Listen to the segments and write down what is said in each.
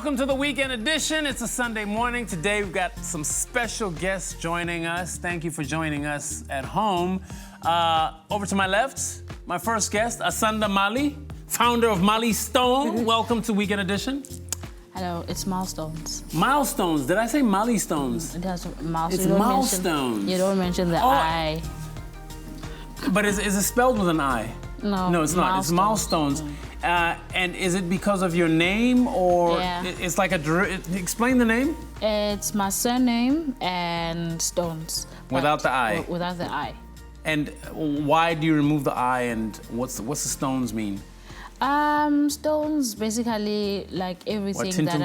welcome to the weekend edition. It's a Sunday morning. Today we've got some special guests joining us. Thank you for joining us at home. Over to my left, my first guest, Asanda Mali, founder of Mali Stone. Welcome to Weekend Edition. Hello, it's Milestones. Milestones. Did I say Mali Stones? It has milestones. It's Milestones. You don't mention the I. But is it spelled with an I? No, it's not. It's Milestones. And is it because of your name, or it's like explain the name? It's my surname and Stones. Without the I? Without the I. And why do you remove the I, and what's the Stones mean? Stones basically like everything that and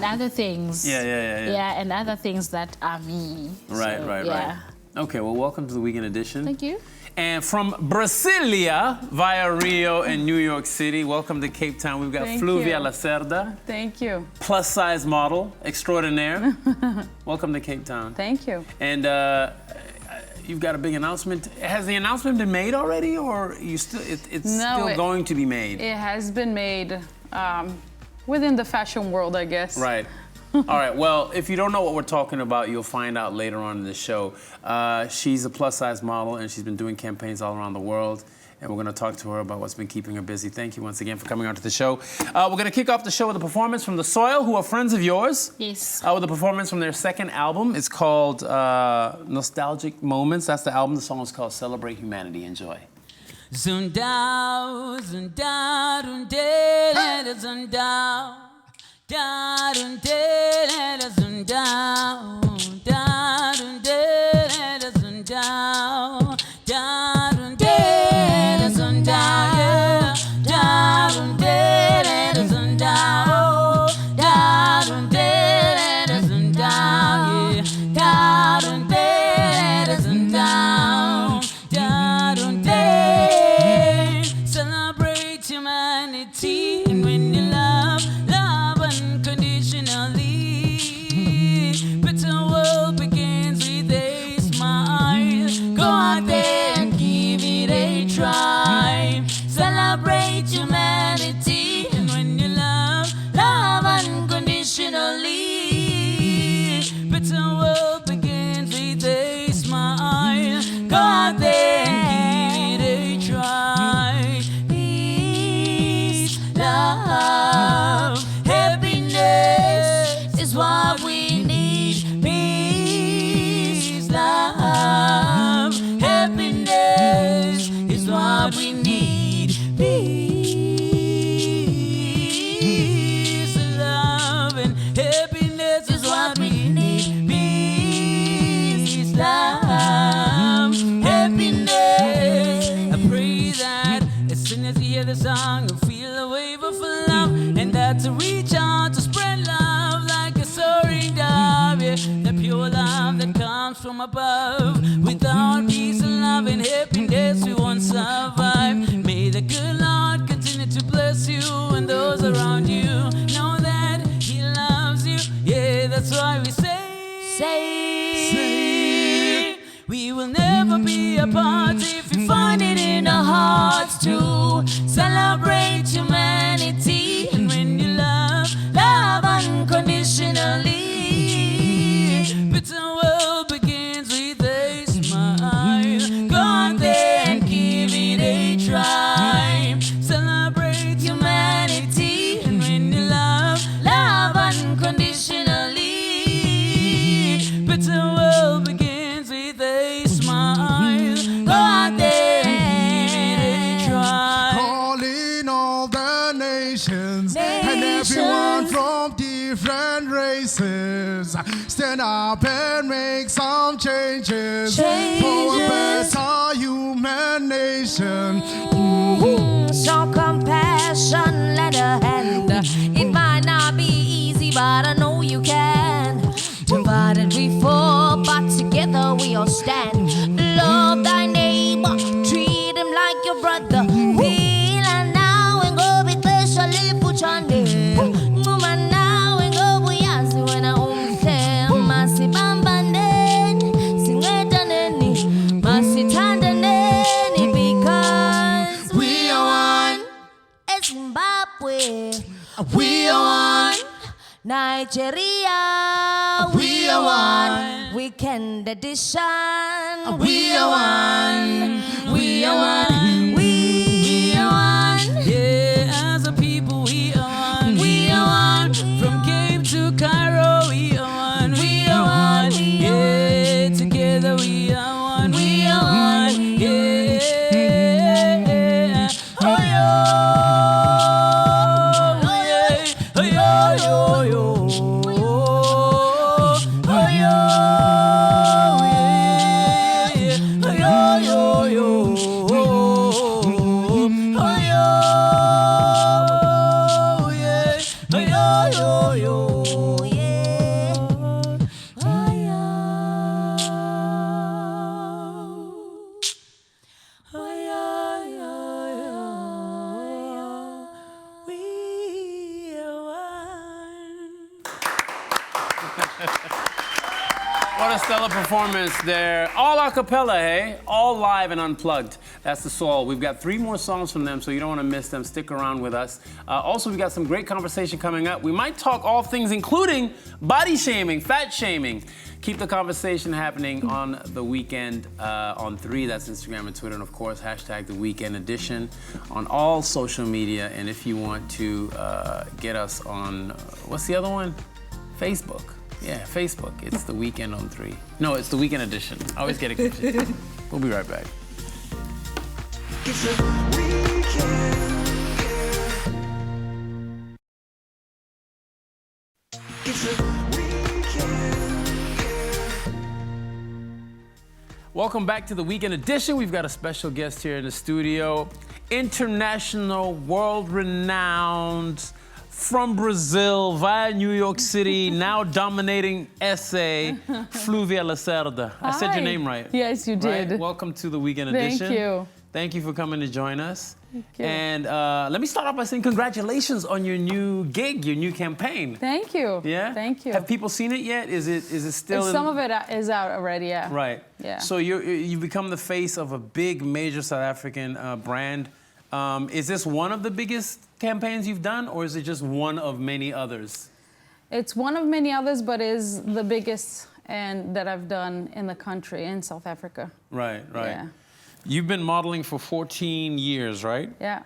other things. Yeah, and other things that are me. Right. Okay, well, welcome to the Weekend Edition. Thank you. And from Brasilia via Rio and New York City, welcome to Cape Town. We've got Fluvia Lacerda. Thank you. Plus size model extraordinaire. Welcome to Cape Town. Thank you. And you've got a big announcement. Has the announcement been made already, or it's still going to be made? It has been made within the fashion world, I guess. Right. All right, well, if you don't know what we're talking about, you'll find out later on in the show. She's a plus-size model, and she's been doing campaigns all around the world, and we're going to talk to her about what's been keeping her busy. Thank you once again for coming on to the show. We're going to kick off the show with a performance from The Soil, who are friends of yours. Yes. With a performance from their second album. It's called Nostalgic Moments. That's the album. The song is called Celebrate Humanity. Enjoy. Zundao, zundao, zundao, zundao. Da dun de da dun da dun de da dun da dun de da dun da dun de da dun da dun de da dun da dun de da dun da celebrate humanity, and when you love unconditionally, better world begins with a smile. Go out there and give it a try. Celebrate humanity, and when you love unconditionally, better world begins with a smile. Go out there and give it a try. Peace, love, happiness is what we need. Peace, love, happiness is what we need. Peace, love, and happiness is what we need. Peace, love, happiness. I pray that as soon as you hear the song, you feel a wave of love, and that to reach out to spread love like a soaring dove. Yeah, the pure love that comes from above. Without peace and love and happiness, we won't survive. May the good Lord continue to bless you and those around you. Know that He loves you. Yeah, that's why we say, we will never be apart if we find it in our hearts to celebrate humanity. And when you love unconditionally, better world begins with a smile. Go out there and give it a try. Celebrate humanity, and when you love unconditionally, better world begins with a smile. Go out there and try. Calling all the nations and everyone from different races, stand up and make some changes for a better human nation. Show compassion, lend a hand. It might not be easy, but I know you can. Divided we fall, but together we all stand. Love thy neighbor, treat him like your brother. Feel and now and go be especially put on there. Woman now and go we ask when I umse. Masi bambanden, singetaneni, masi tandaneni, because we are one. Zimbabwe. We We are one. Nigeria, we are one. Weekend edition, we are one. We are one. We are one. Yeah, as a people, we are one. We are one. From Cape to Cairo, we are one. We are one. Yeah, together we are one. We are one. Yeah. Oh, yeah. Oh, yeah. Oh, yo, yo. What a stellar performance there. All a cappella, hey? All live and unplugged. That's the soul. We've got 3 more songs from them, so you don't want to miss them. Stick around with us. Also, we've got some great conversation coming up. We might talk all things, including body shaming, fat shaming. Keep the conversation happening on The Weekend on 3. That's Instagram and Twitter. And, of course, hashtag The Weekend Edition on all social media. And if you want to get us on, what's the other one? Facebook. Yeah, Facebook. It's The Weekend on 3. No, it's The Weekend Edition. I always get it confused. We'll be right back. It's the weekend. It's the weekend. Welcome back to The Weekend Edition. We've got a special guest here in the studio. International, world-renowned, from Brazil, via New York City, now dominating SA, Fluvia Lacerda. I said your name right. Yes, you did. Right? Welcome to The Weekend Edition. Thank you. Thank you for coming to join us. Thank you. And let me start off by saying congratulations on your new gig, your new campaign. Thank you. Yeah? Thank you. Have people seen it yet? Is it still Some of it is out already, yeah. Right. Yeah. So you've become the face of a big, major South African brand. Is this one of the biggest campaigns you've done, or is it just one of many others? It's one of many others, but is the biggest and that I've done in the country, in South Africa. Right, right. Yeah. You've been modeling for 14 years, right? Yeah.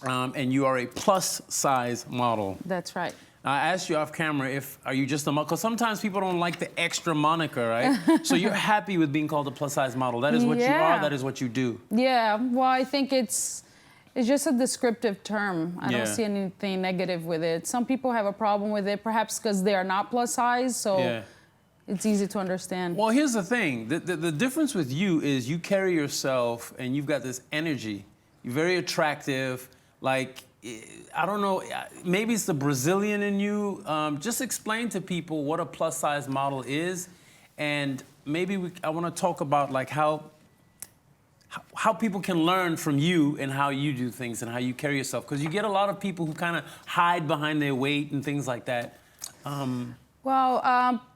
And you are a plus-size model. That's right. I asked you off camera are you just a model? Because sometimes people don't like the extra moniker, right? So you're happy with being called a plus-size model. That is what you are, that is what you do. Yeah, well, I think it's just a descriptive term. I don't see anything negative with it. Some people have a problem with it, perhaps because they are not plus size, so it's easy to understand. Well, here's the thing. The difference with you is you carry yourself and you've got this energy. You're very attractive. Like, I don't know, maybe it's the Brazilian in you. Just explain to people what a plus-size model is, and maybe I want to talk about like how people can learn from you and how you do things and how you carry yourself. Because you get a lot of people who kind of hide behind their weight and things like that. Well,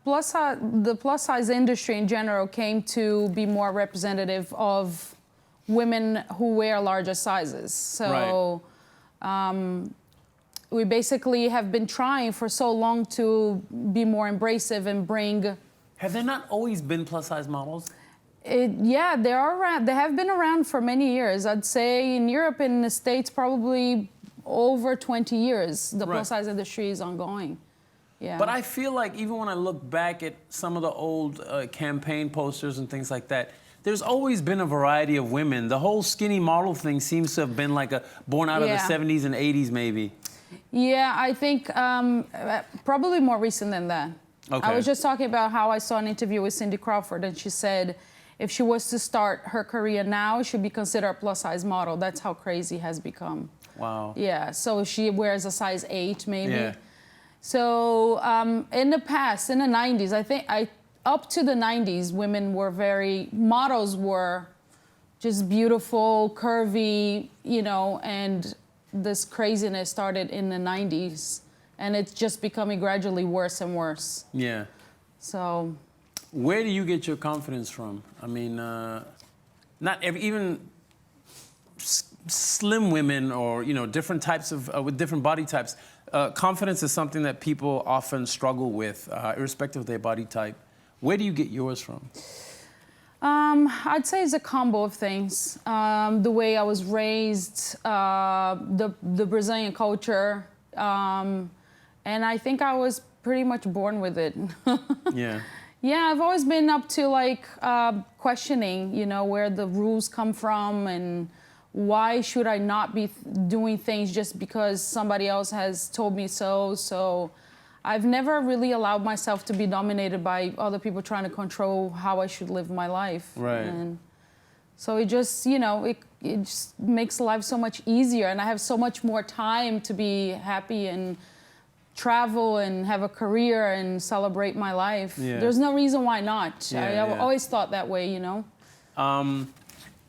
the plus-size industry in general came to be more representative of women who wear larger sizes. So we basically have been trying for so long to be more embracive and bring... Have there not always been plus-size models? Yeah, they are around. They have been around for many years. I'd say in Europe and in the States, probably over 20 years. The plus-size industry is ongoing. Yeah. But I feel like even when I look back at some of the old campaign posters and things like that, there's always been a variety of women. The whole skinny model thing seems to have been like born out of the 70s and 80s, maybe. Yeah, I think probably more recent than that. Okay. I was just talking about how I saw an interview with Cindy Crawford, and she said if she was to start her career now, she'd be considered a plus-size model. That's how crazy it has become. Wow. Yeah, so she wears a size 8, maybe. Yeah. So in the past, in the 90s, I think up to the 90s, models were just beautiful, curvy, you know, and this craziness started in the 90s, and it's just becoming gradually worse and worse. Yeah. So. Where do you get your confidence from? I mean, even slim women or, you know, different types of, with different body types, confidence is something that people often struggle with, irrespective of their body type. Where do you get yours from? I'd say it's a combo of things. The way I was raised, the Brazilian culture, and I think I was pretty much born with it. Yeah. Yeah, I've always been up to like questioning, you know, where the rules come from and why should I not be doing things just because somebody else has told me so. So I've never really allowed myself to be dominated by other people trying to control how I should live my life. Right. And so it just, you know, it just makes life so much easier, and I have so much more time to be happy and travel and have a career and celebrate my life. Yeah. There's no reason why not. Yeah, I always thought that way, you know.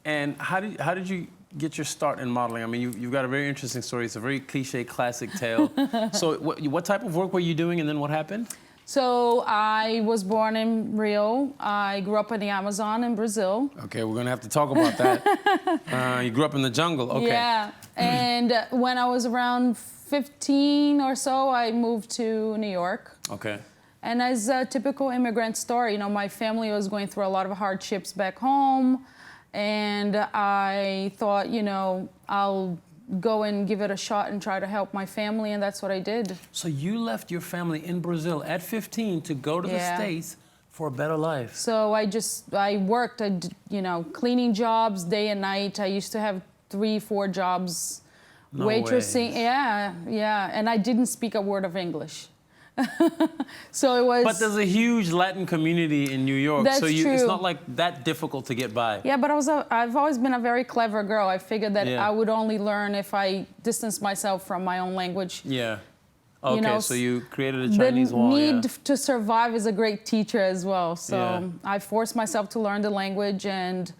And how did you get your start in modeling? I mean, you've got a very interesting story. It's a very cliche, classic tale. So what type of work were you doing, and then what happened? So I was born in Rio. I grew up in the Amazon in Brazil. Okay, we're gonna have to talk about that. You grew up in the jungle, okay. Yeah, and when I was around 15 or so, I moved to New York. Okay. And as a typical immigrant story, you know, my family was going through a lot of hardships back home. And I thought, you know, I'll go and give it a shot and try to help my family, and that's what I did. So you left your family in Brazil at 15 to go to the States for a better life. So I worked, you know, cleaning jobs day and night. I used to have 3-4 jobs, no waitressing. way. Yeah, and I didn't speak a word of English. So it was. But there's a huge Latin community in New York, That's so true. It's not like that difficult to get by. Yeah, but I've always been a very clever girl. I figured that I would only learn if I distanced myself from my own language. Yeah. Okay, you know, so you created a Chinese wall. The need to survive is a great teacher as well. So I forced myself to learn the language, and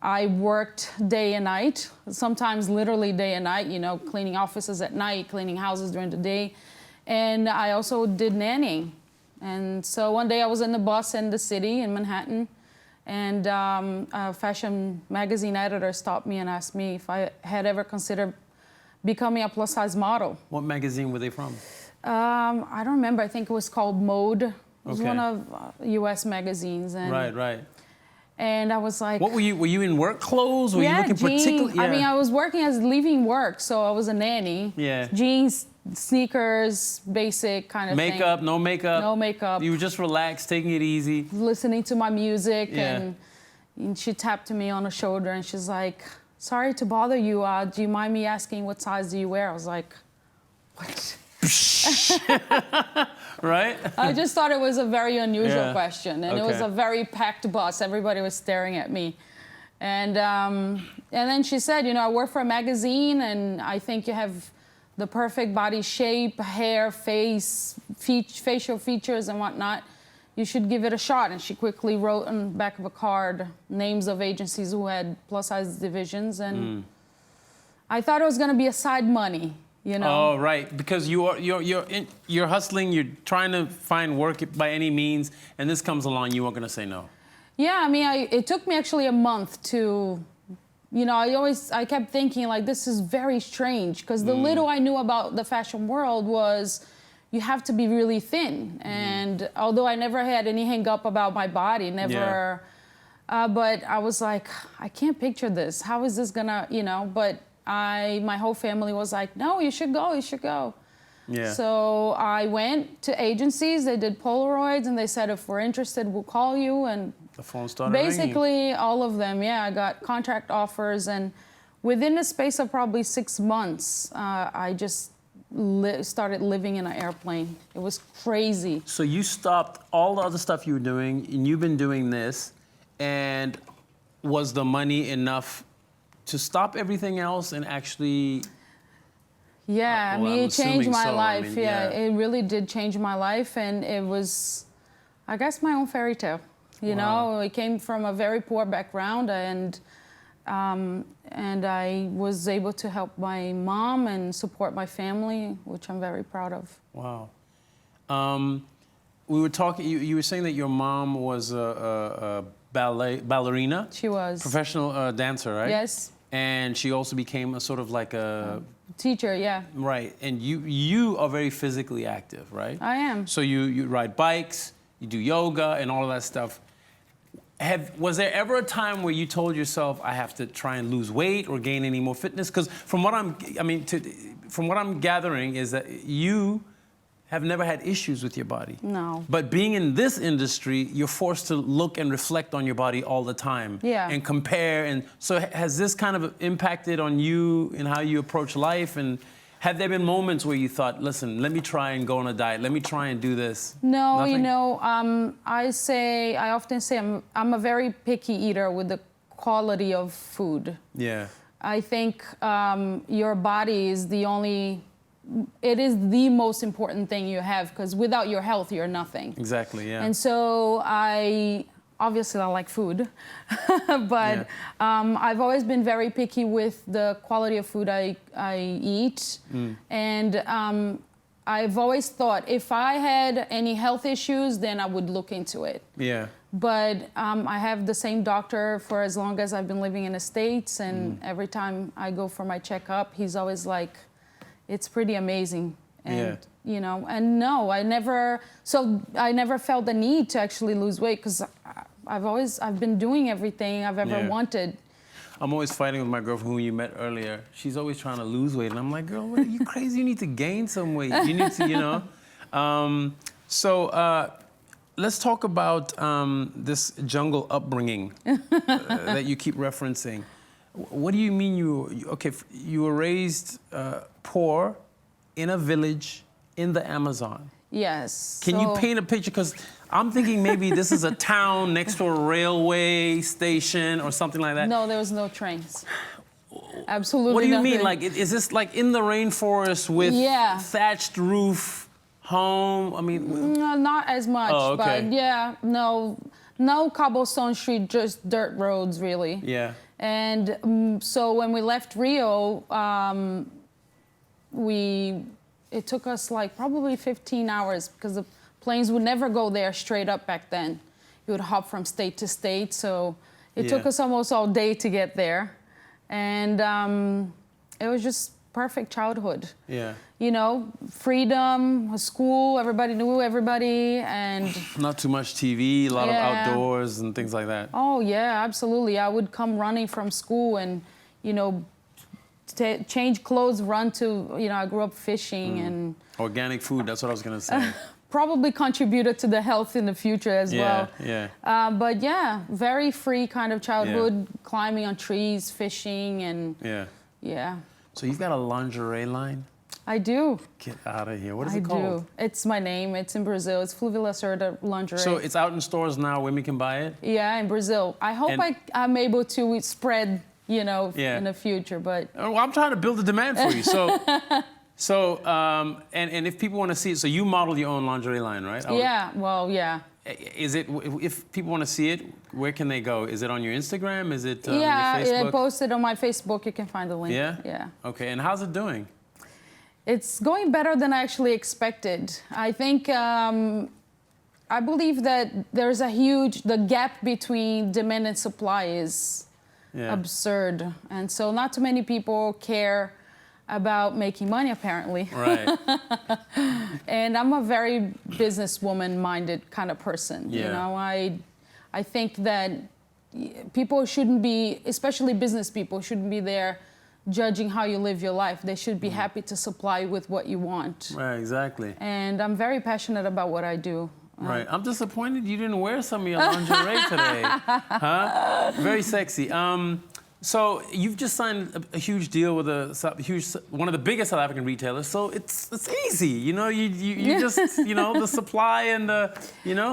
I worked day and night, sometimes literally day and night, you know, cleaning offices at night, cleaning houses during the day. And I also did nannying. And so one day I was in the bus in the city in Manhattan, and a fashion magazine editor stopped me and asked me if I had ever considered becoming a plus-size model. What magazine were they from? I don't remember. I think it was called Mode. It was one of U.S. magazines. And, Right. And I was like... What were you in work clothes? Were you looking jeans. particularly? I mean, I was working as leaving work, so I was a nanny. Yeah. Jeans, sneakers, basic kind of makeup, thing. no makeup? No makeup. You were just relaxed, taking it easy? Listening to my music, and she tapped me on the shoulder, and she's like, sorry to bother you, do you mind me asking what size do you wear? I was like, what? Right? I just thought it was a very unusual question, and it was a very packed bus. Everybody was staring at me. And then she said, you know, I work for a magazine, and I think you have the perfect body shape, hair, face, facial features and whatnot. You should give it a shot. And she quickly wrote on the back of a card names of agencies who had plus-size divisions, and I thought it was going to be a side money. You know? Oh, right, because you're hustling, you're trying to find work by any means, and this comes along, you weren't gonna say no. Yeah, I mean, it took me actually a month to, you know, I kept thinking like, this is very strange, because the little I knew about the fashion world was you have to be really thin. And although I never had any hang up about my body, never, but I was like, I can't picture this. How is this gonna, you know, but my whole family was like, no, you should go, you should go. Yeah. So I went to agencies, they did Polaroids, and they said, if we're interested, we'll call you. And the phone started basically ringing. all of them, I got contract offers. And within the space of probably 6 months, I just started living in an airplane. It was crazy. So you stopped all the other stuff you were doing, and you've been doing this, and was the money enough to stop everything else and actually... Yeah, well, I mean, it changed my life. I mean, it really did change my life, and it was, I guess, my own fairy tale. You know, I came from a very poor background, and I was able to help my mom and support my family, which I'm very proud of. Wow. We were talking, you were saying that your mom was a ballerina? She was. Professional dancer, right? Yes. and she also became a sort of like a teacher, yeah. Right, and you are very physically active, right? I am. So you ride bikes, you do yoga, and all of that stuff. Was there ever a time where you told yourself, I have to try and lose weight or gain any more fitness? Because from what I'm gathering is that you have never had issues with your body. No. But being in this industry, you're forced to look and reflect on your body all the time. Yeah. And compare. And so has this kind of impacted on you and how you approach life? And have there been moments where you thought, listen, let me try and go on a diet. Let me try and do this? No, Nothing? you know, I often say I'm a very picky eater with the quality of food. Yeah. I think your body is it is the most important thing you have, because without your health, you're nothing. Exactly, yeah. And so obviously I like food, but I've always been very picky with the quality of food I eat. And I've always thought if I had any health issues, then I would look into it. Yeah. But I have the same doctor for as long as I've been living in the States, and every time I go for my checkup, he's always like, it's pretty amazing. And, you know, and no, I never felt the need to actually lose weight, because I've been doing everything I've ever wanted. I'm always fighting with my girlfriend who you met earlier. She's always trying to lose weight. And I'm like, girl, what, are you crazy? You need to gain some weight. You need to, you know. Let's talk about this jungle upbringing that you keep referencing. What do you mean you were raised poor in a village in the Amazon? Yes. Can you paint a picture? Because I'm thinking maybe this is a town next to a railway station or something like that. No, there was no trains. Absolutely What do you nothing. mean? Like, is this like in the rainforest with thatched roof home? I mean... No, not as much. Oh, okay. But yeah, no cobblestone street, just dirt roads, really. Yeah. And so when we left Rio, it took us like probably 15 hours, because the planes would never go there straight up back then. You would hop from state to state. So it took us almost all day to get there. And it was just perfect childhood. Yeah. You know, freedom, school, everybody knew everybody, and... Not too much TV, a lot of outdoors and things like that. Oh, yeah, absolutely. I would come running from school and, you know, change clothes, run to, you know, I grew up fishing and... Organic food, that's what I was going to say. Probably contributed to the health in the future as well. Yeah. But yeah, very free kind of childhood, climbing on trees, fishing, and... Yeah. So you've got a lingerie line? I do. Get out of here. What is it called? I do. It's my name. It's in Brazil. It's Fluvia Lacerda lingerie. So it's out in stores now. Women can buy it? Yeah, in Brazil. I hope I'm able to spread, you know, in the future, but... Well, I'm trying to build a demand for you. And if people want to see it, so you model your own lingerie line, right? Yeah, well, yeah. Is it, if people want to see it, where can they go? Is it on your Instagram? Is it on your Facebook? Yeah, I posted on my Facebook. You can find the link. Yeah? Yeah. Okay, and how's it doing? It's going better than I actually expected. I think, I believe that there's the gap between demand and supply is absurd. And so not too many people care about making money, apparently. Right. And I'm a very businesswoman-minded kind of person. Yeah. You know, I think that people shouldn't be, especially business people, shouldn't be there judging how you live your life. They should be happy to supply with what you want. Right, exactly. And I'm very passionate about what I do. Right. I'm disappointed you didn't wear some of your lingerie today. Huh? Very sexy. So you've just signed a huge deal with one of the biggest South African retailers. So it's easy, you know. You just the supply and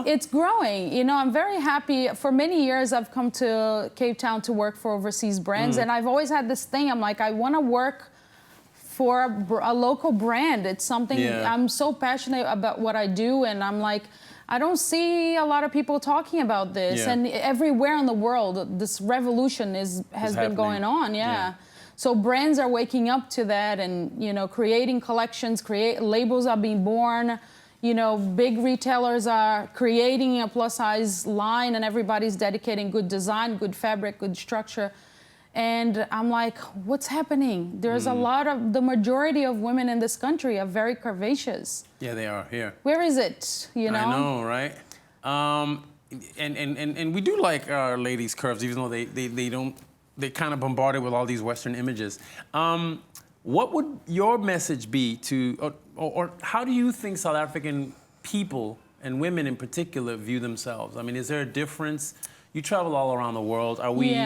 It's growing. You know, I'm very happy. For many years, I've come to Cape Town to work for overseas brands, and I've always had this thing. I'm like, I want to work for a local brand. It's something I'm so passionate about what I do, and I'm like, I don't see a lot of people talking about this. And everywhere in the world, this revolution has been going on. So brands are waking up to that, and creating collections, labels are being born. Big retailers are creating a plus size line, and everybody's dedicating good design, good fabric, good structure. And I'm like, what's happening? There's a lot of, the majority of women in this country are very curvaceous. Yeah, they are here. Where is it, you know? I know, right? And we do like our ladies' curves, even though they don't, they're kind of bombarded with all these Western images. What would your message be to, or how do you think South African people and women in particular view themselves? I mean, is there a difference? You travel all around the world. Are we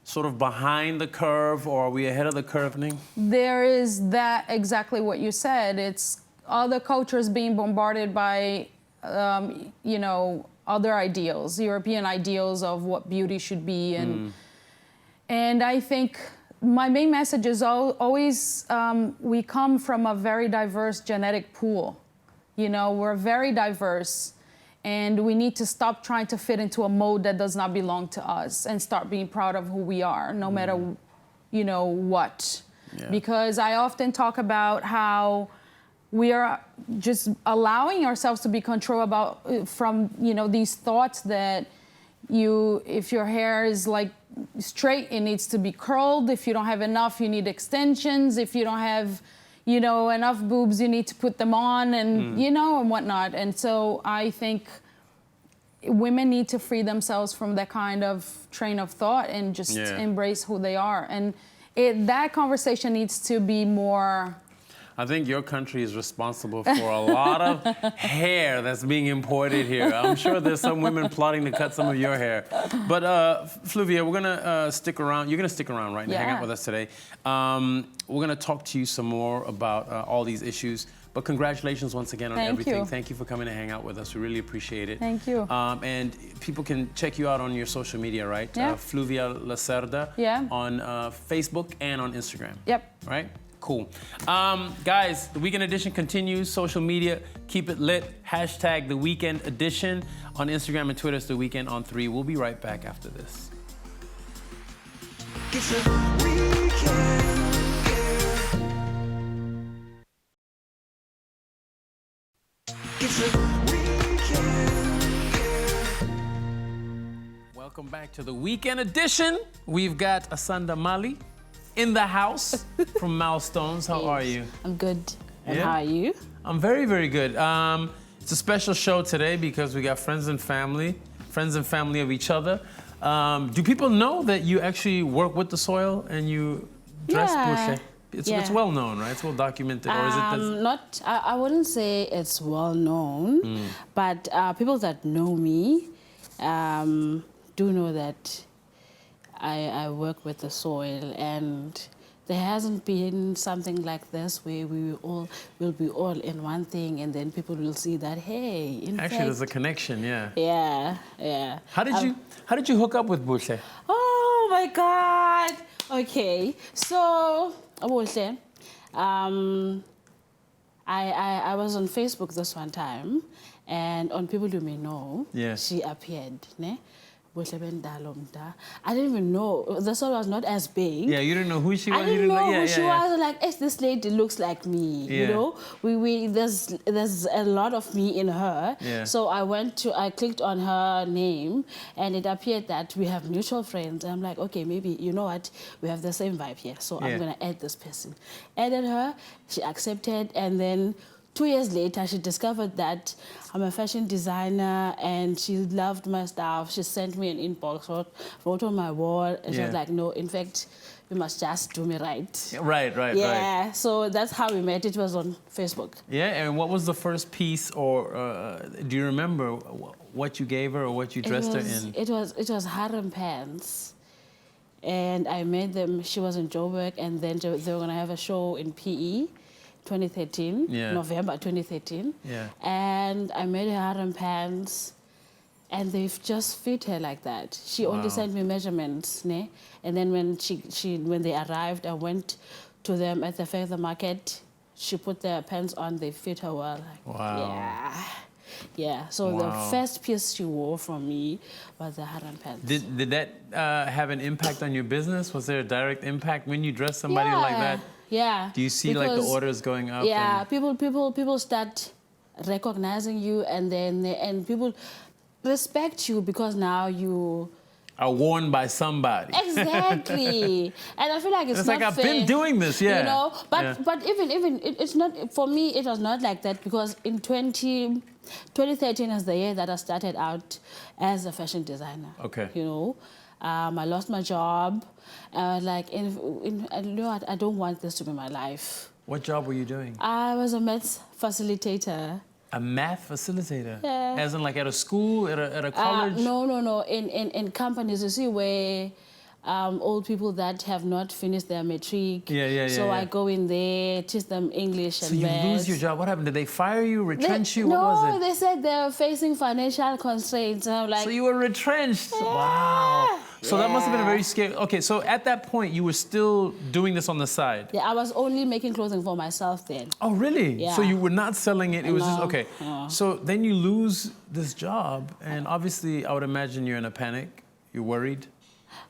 sort of behind the curve, or are we ahead of the curve, Ning? There is that, exactly what you said. It's other cultures being bombarded by, you know, other ideals, European ideals of what beauty should be. And I think my main message is always, we come from a very diverse genetic pool. You know, we're very diverse. And we need to stop trying to fit into a mold that does not belong to us and start being proud of who we are, no matter, you know, what. Yeah. Because I often talk about how we are just allowing ourselves to be controlled from, you know, these thoughts that if your hair is like straight, it needs to be curled. If you don't have enough, you need extensions. If you don't have, you know, enough boobs, you need to put them on and, you know, and whatnot. And so I think women need to free themselves from that kind of train of thought and just embrace who they are. And that conversation needs to be more... I think your country is responsible for a lot of hair that's being imported here. I'm sure there's some women plotting to cut some of your hair. But Fluvia, we're gonna stick around. You're gonna stick around, right, and hang out with us today. We're gonna talk to you some more about all these issues. But congratulations once again on everything. Thank you for coming to hang out with us. We really appreciate it. Thank you. And people can check you out on your social media, right? Yeah. Fluvia Lacerda on Facebook and on Instagram. Yep. Right? Cool. Guys, the Weekend Edition continues. Social media, keep it lit. Hashtag The Weekend Edition. On Instagram and Twitter, it's The Weekend on 3. We'll be right back after this. It's a weekend. It's a weekend. Welcome back to The Weekend Edition. We've got Asanda Mali in the house from Milestones. How are you? I'm good. And how are you? I'm very, very good. It's a special show today because we got friends and family of each other. Do people know that you actually work with the soil and you dress Buhle? It's well known, right? It's well documented, or is it? I wouldn't say it's well known, but people that know me do know that I work with the soil, and there hasn't been something like this where we will be all in one thing, and then people will see that, hey, in fact, there's a connection, yeah. How did you hook up with Buhle? Oh my God. Okay, so Buhle, I was on Facebook this one time, and on People You May Know, she appeared, ne? Buhle Mda. I didn't even know. The soul was not as big. Yeah, you didn't know who she was. I didn't know who she was. Like, this lady looks like me. You know, there's a lot of me in her. Yeah. So I clicked on her name, and it appeared that we have mutual friends. And I'm like, okay, maybe, you know what, we have the same vibe here. So I'm gonna add this person. Added her, she accepted, and then 2 years later, she discovered that I'm a fashion designer, and she loved my stuff. She sent me an inbox, wrote on my wall, and she was like, no, in fact, you must just do me right. Right. Yeah, so that's how we met. It was on Facebook. Yeah, and what was the first piece, or do you remember what you gave her or what you dressed her in? It was harem pants. And I made them, she was in Joburg, and then they were gonna have a show in PE. 2013, November 2013. Yeah. And I made her harem pants, and they've just fit her like that. She only sent me measurements, ne? And then when they arrived, I went to them at the feather market. She put their pants on, they fit her well. Like, wow. Yeah, so the first piece she wore from me was the harem pants. Did that have an impact on your business? Was there a direct impact when you dress somebody like that? Yeah. Do you see like the orders going up? Yeah, people start recognizing you, and then people respect you because now you are worn by somebody. Exactly. And I feel like it's not like, I've fair, been doing this, yeah. You know, but Yeah. but even it's not, for me, it was not like that, because in 2013 is the year that I started out as a fashion designer. Okay. You know, I lost my job. Like, you know what, I don't want this to be my life. What job were you doing? I was a maths facilitator. A math facilitator? Yeah. As in like at a school, at a college? No. In companies, you see, where old people that have not finished their matric. So I go in there, teach them English and So you maths. lose your job. What happened? Did they fire you, retrench you? What No, was it? they said they were facing financial constraints. And I'm like, So you were retrenched. Yeah. Wow. So that must have been a Yeah. very scary. Okay, so at that point, you were still doing this on the side. yeah, I was only making clothing for myself then. Oh, really? Yeah. So you were not selling it. It was just No. okay. Yeah. So then you lose this job, and obviously, I would imagine you're in a panic. You're worried.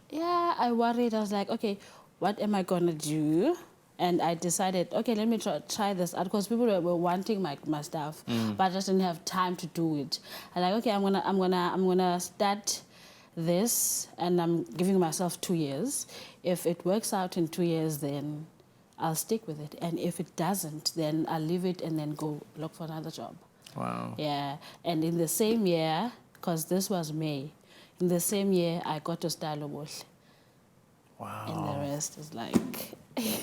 Yeah, I worried. I was like, okay, what am I gonna do? And I decided, okay, let me try this out, because people were wanting my stuff, but I just didn't have time to do it. And like, okay, I'm gonna start this, and I'm giving myself 2 years. If it works out in 2 years, then I'll stick with it. And if it doesn't, then I'll leave it and then go look for another job. Wow. Yeah, and in the same year, because this was May, in the same year, I got to style Buhle. Wow. And the rest is like...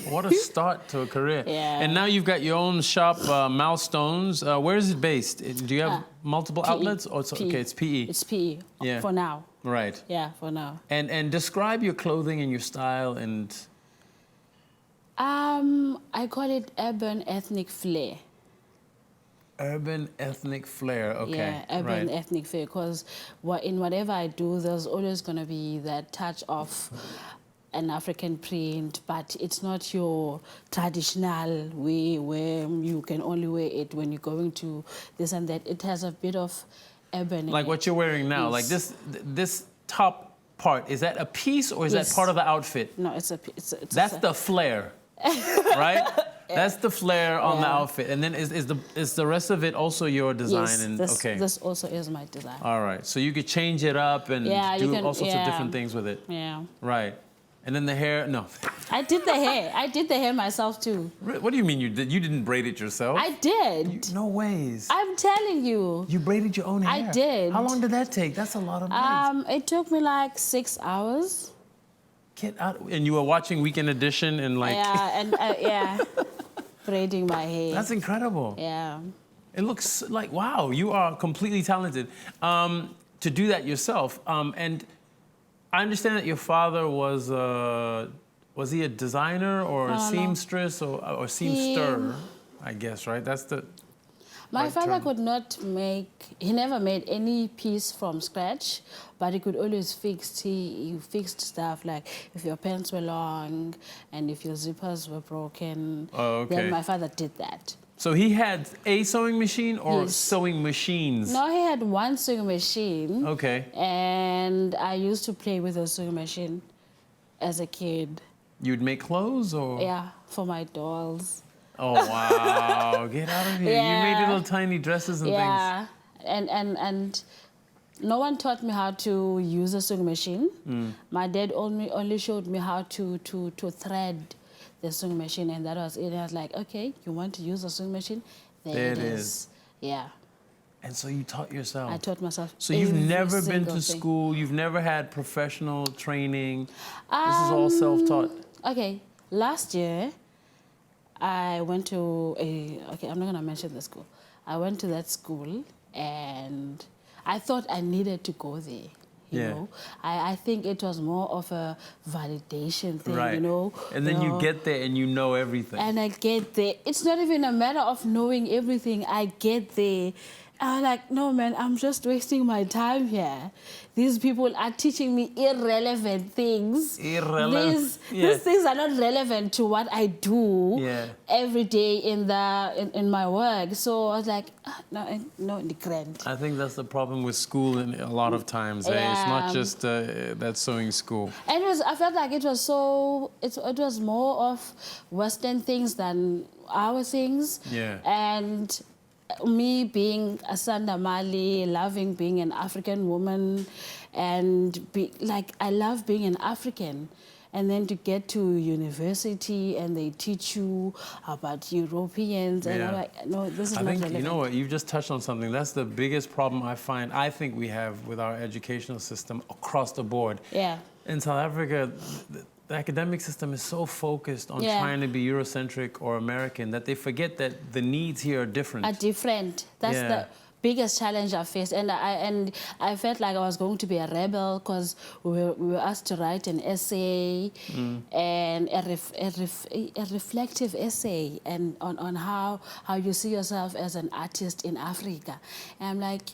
What a start to a career. Yeah. And now you've got your own shop, Milestones. Where is it based? Do you have multiple PE. outlets? Or PE. okay, it's PE. It's PE Yeah. for now. Right. Yeah, for now. And describe your clothing and your style and... I call it urban ethnic flair. Urban ethnic flair, okay. Yeah, urban right. ethnic flair, because in whatever I do, there's always going to be that touch of an African print, but it's not your traditional way where you can only wear it when you're going to this and that. It has a bit of urban. Like what you're wearing now, like this top part, is that a piece or is Yes. that part of the outfit? No, it's That's the flair, right? That's the flair on the Yeah. outfit. And then is the rest of it also your design? Yes, And this, this also is my design. All right, so you could change it up and Yeah, you do can- all sorts of yeah. different things with it. Yeah. Right. And then the hair, no. I did the hair. I did the hair myself too. What do you mean you did? You didn't braid it yourself? I did. No ways. I'm telling you. You braided your own hair? I did. How long did that take? That's a lot of braids. It took me like 6 hours. Get out. And you were watching Weekend Edition and like... Yeah, and yeah, braiding my hair. That's incredible. Yeah. It looks like, wow, you are completely talented to do that yourself. And I understand that your father was he a designer or a seamstress or seamster, I guess, right? That's the My right father term. could not he never made any piece from scratch, but he could always fix, he fixed stuff like if your pants were long and if your zippers were broken. Oh, okay. Then my father did that. So he had a sewing machine or Yes. sewing machines? No, he had one sewing machine. Okay. And I used to play with the sewing machine as a kid. You'd make clothes or? Yeah, for my dolls. Oh, wow. Get out of here. You made Yeah. little tiny dresses and things. Yeah, and no one taught me how to use a sewing machine. My dad only showed me how to thread the sewing machine, and that was it. I was like, okay, you want to use a sewing machine? There it is. Yeah. And so you taught yourself? I taught myself. So you've every never been single to thing. school, you've never had professional training. This is all self-taught. Okay, last year I went to okay, I'm not gonna mention the school. I went to that school and I thought I needed to go there. You know, I think it was more of a validation thing, Right. you know. And then you know. get there and you know everything. And I get there. It's not even a matter of knowing everything. I get there. I'm like, no, man, I'm just wasting my time here. These people are teaching me irrelevant things. Irrelevant. These things are not relevant to what I do every day in my work. So I was like, no, the grand. I think that's the problem with school in a lot of times. Eh? It's not just that sewing school. And I felt like it was more of Western things than our things. Yeah. And me being Asanda Mali, loving being an African woman, and I love being an African. And then to get to university and they teach you about Europeans, and I'm like, no, this is not relevant. You know what, you've just touched on something. That's the biggest problem I think we have with our educational system across the board. Yeah. In South Africa, the academic system is so focused on trying to be Eurocentric or American that they forget that the needs here are different. That's the biggest challenge I faced, and I felt like I was going to be a rebel because we were asked to write an essay and a reflective essay and on how you see yourself as an artist in Africa. And I'm like,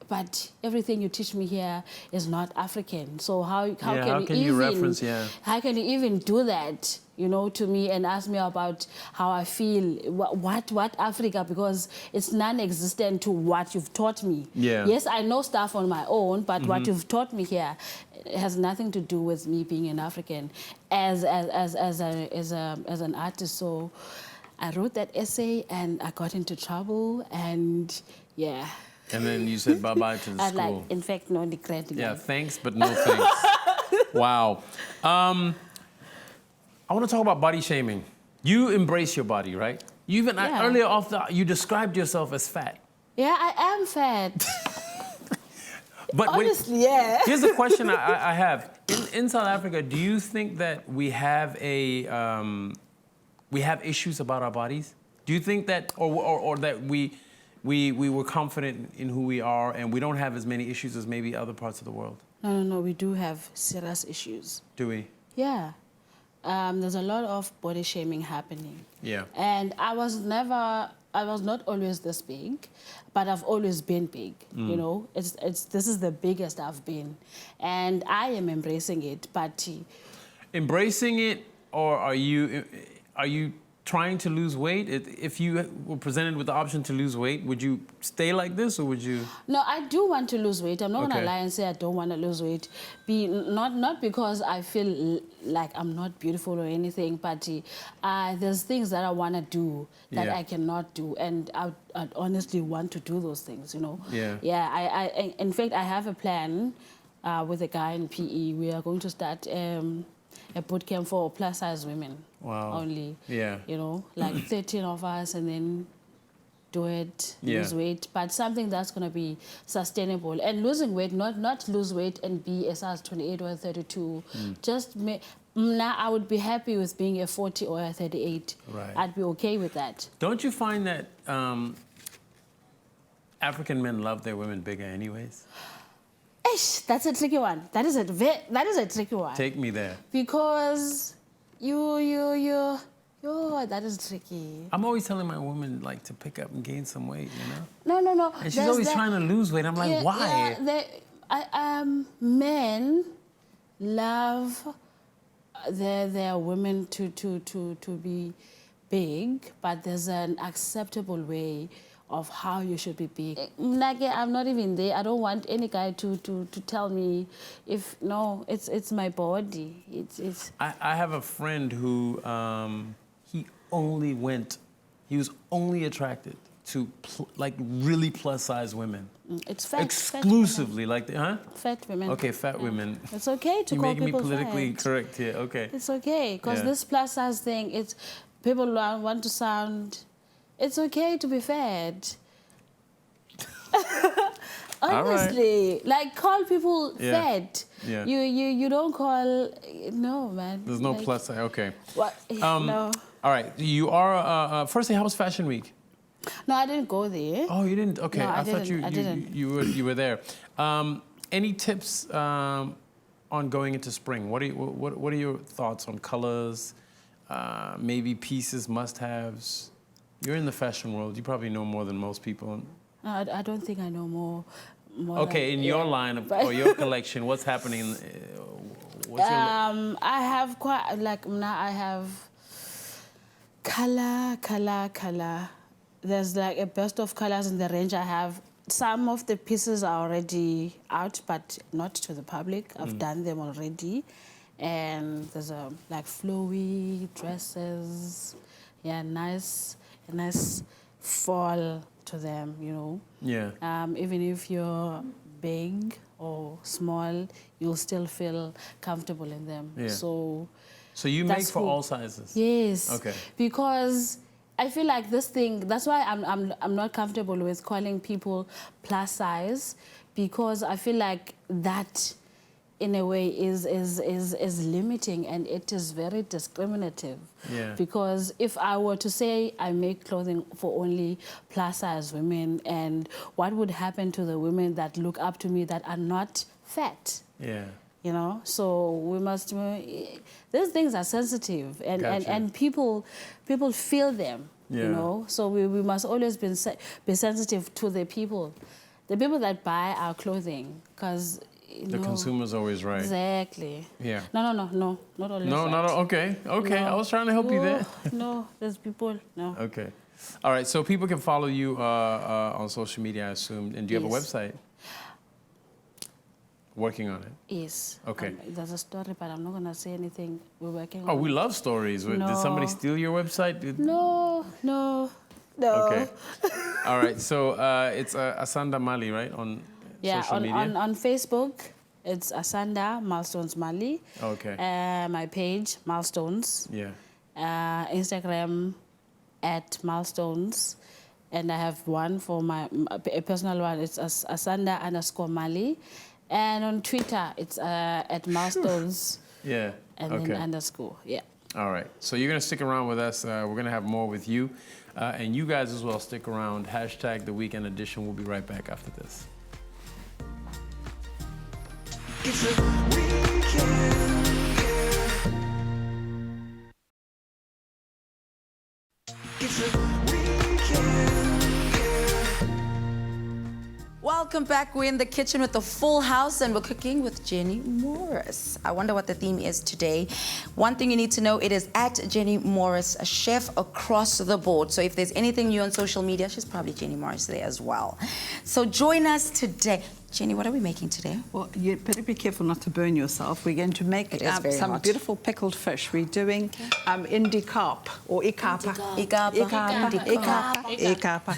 but everything you teach me here is not African. So how can you even do that, you know, to me and ask me about how I feel, what Africa, because it's non-existent to what you've taught me. Yeah. Yes, I know stuff on my own, but what you've taught me here has nothing to do with me being an African as an artist. So I wrote that essay and I got into trouble, and yeah. And then you said bye-bye to the school. Like, in fact, no regret. Yeah, thanks, but no thanks. Wow. I want to talk about body shaming. You embrace your body, right? You even earlier you described yourself as fat. Yeah, I am fat. But honestly, yeah. Here's the question I have. In South Africa, do you think that we have issues about our bodies? Do you think that, or that we were confident in who we are and we don't have as many issues as maybe other parts of the world? No, we do have serious issues. Do we? Yeah. There's a lot of body shaming happening. Yeah. And I was not always this big, but I've always been big, you know. This is the biggest I've been. And I am embracing it, but... Embracing it, or are you trying to lose weight? If you were presented with the option to lose weight, would you stay like this, or would you? No, I do want to lose weight. I'm not gonna lie and say I don't want to lose weight. Not because I feel like I'm not beautiful or anything, but there's things that I want to do that I cannot do, and I'd honestly want to do those things, you know. Yeah. In fact, I have a plan with a guy in PE. We are going to start a boot camp for plus-size women. Wow. Only. Yeah. You know, like 13 of us, and then do it, lose weight, but something that's going to be sustainable. And losing weight, not lose weight and be a size 28 or a 32. Now I would be happy with being a 40 or a 38. Right. I'd be okay with that. Don't you find that African men love their women bigger anyways? That's a tricky one. That is a tricky one. Take me there. Because that is tricky. I'm always telling my woman, like, to pick up and gain some weight, you know? No. And she's always trying to lose weight. I'm like, why? Men love their women to be big, but there's an acceptable way of how you should be big. I'm not even there. I don't want any guy to tell me it's my body. I have a friend who he was only attracted to like really plus size women. It's fat. Exclusively, fat women. Okay, fat women. It's okay to call people fat. You're making me politically correct here. Okay. It's okay, because this plus size thing, people want to sound. It's okay to be fat. Honestly, like, call people fat. Yeah. You don't call. No, man. There's no plus size. Okay. What? No. All right. You are. Firstly, how was Fashion Week? No, I didn't go there. Oh, you didn't? Okay. No, I thought didn't. you were there. Any tips on going into spring? What are your thoughts on colors? Maybe pieces, must-haves. You're in the fashion world. You probably know more than most people. I don't think I know more. Okay, in your line or your collection, what's happening? I have I have color. There's like a burst of colors in the range I have. Some of the pieces are already out, but not to the public. I've done them already. And there's like flowy dresses. Yeah, nice fall to them, you know. Yeah. Even if you're big or small, you'll still feel comfortable in them. Yeah. So you make that's for cool. all sizes? Yes. Okay. Because I feel like this thing, that's why I'm not comfortable with calling people plus size, because I feel like that in a way is limiting, and it is very discriminative. Yeah. Because if I were to say I make clothing for only plus size women, and what would happen to the women that look up to me that are not fat? Yeah. You know, so we must. These things are sensitive, and Gotcha. and people feel them. Yeah. You know, so we must always be sensitive to the people that buy our clothing, because The consumer's always right. Exactly. Yeah. No, not always. No, right. not okay. Okay, No. I was trying to help you there. No, there's people. No. Okay. All right, so people can follow you on social media, I assume. And do you have a Yes. website? Working on it. Yes. Okay. There's a story, but I'm not gonna say anything. We're working on. Oh, we love stories. Did somebody No. steal your website? No. Okay. All right, so it's Asanda Mali, right, on social media? on Facebook, it's Asanda Milestones Mali. Okay. My page, Milestones. Yeah. Instagram @milestones, and I have one for a personal one. It's Asanda_Mali, and on Twitter it's @milestones. Yeah. And okay. then _ yeah. All right. So you're going to stick around with us. We're going to have more with you. And you guys as well, stick around. # The Weekend Edition. We'll be right back after this. It's a weekend, yeah. It's a weekend, yeah. Welcome back. We're in the kitchen with the full house and we're cooking with Jenny Morris. I wonder what the theme is today. One thing you need to know, it is @Jenny Morris, a chef across the board. So if there's anything new on social media, she's probably Jenny Morris there as well. So join us today. Jenny, what are we making today? Well, you better be careful not to burn yourself. We're going to make It is very some hot. beautiful pickled fish. We're doing indi Kaap or ikapa. Ikapa.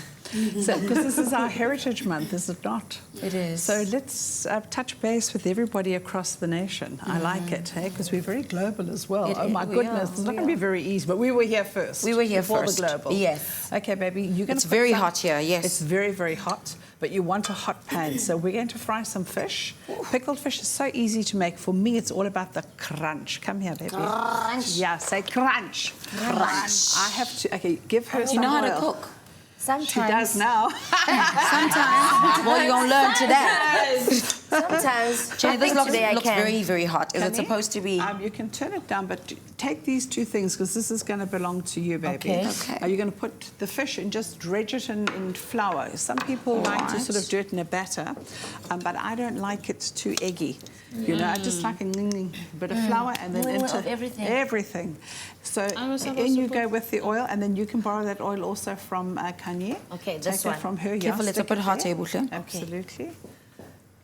So, because this is our Heritage Month, is it not? It is. So let's touch base with everybody across the nation. I like it, because we're very global as well. Oh my we goodness, are, it's not we going to be very easy, but we were here first. We were here before first. the global. Yes. Okay, baby, you're going to. It's very hot here, yes. It's very, very hot, but you want a hot pan. So we're going to fry some fish. Pickled fish is so easy to make. For me, it's all about the crunch. Come here, baby. Crunch. Yeah, say crunch. Crunch. I have to. Okay, give her some You know how to oil. cook? Sometimes. She does now. Sometimes. Well, you're going to learn today. Sometimes. Jenny, this looks Today I can. very, very hot. Is it Honey, supposed to be? You can turn it down, but take these two things, because this is going to belong to you, baby. Okay. Okay. You're going to put the fish and just dredge it in flour. Some people like to sort of do it in a batter, but I don't like it too eggy. You know, I just like a bit of flour and then Little into of everything. everything. So was supposed in to you put- go with the oil, and then you can borrow that oil also from Khanyi. Okay, Take this it one. from her. Careful, yeah, it's a stick bit it hot, there. Buhle. Absolutely.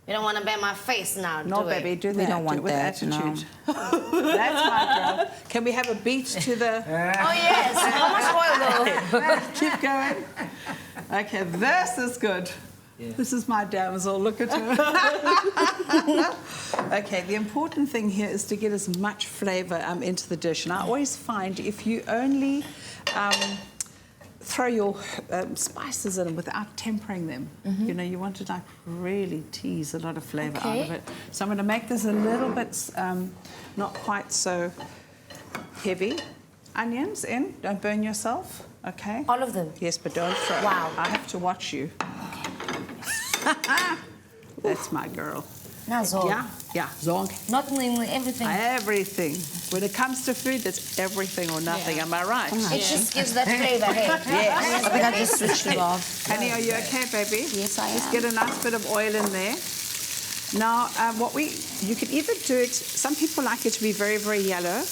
You don't want to burn my face now, No, do baby, it? do that. We don't Do want it with that, no. attitude. That's my girl. Can we have a beat to the... Oh, yes. How much oil, though? Keep going. Okay, this is good. Yeah. This is my damsel. Look at her. Okay, the important thing here is to get as much flavour into the dish. And I always find if you only throw your spices in without tempering them, you know, you want to like really tease a lot of flavour out of it. So I'm going to make this a little bit not quite so heavy. Onions in, don't burn yourself, okay? All of them? Yes, but don't throw. Wow. I have to watch you. That's my girl. Now, Zog. Yeah, Zog. Not only everything. Everything. When it comes to food, it's everything or nothing. Am I right? It just gives that flavor, hey? Yes. I think I just switched it off. Honey, are you okay, baby? Yes, I Just am. get a nice bit of oil in there. Now, you can either do it, some people like it to be very, very yellow.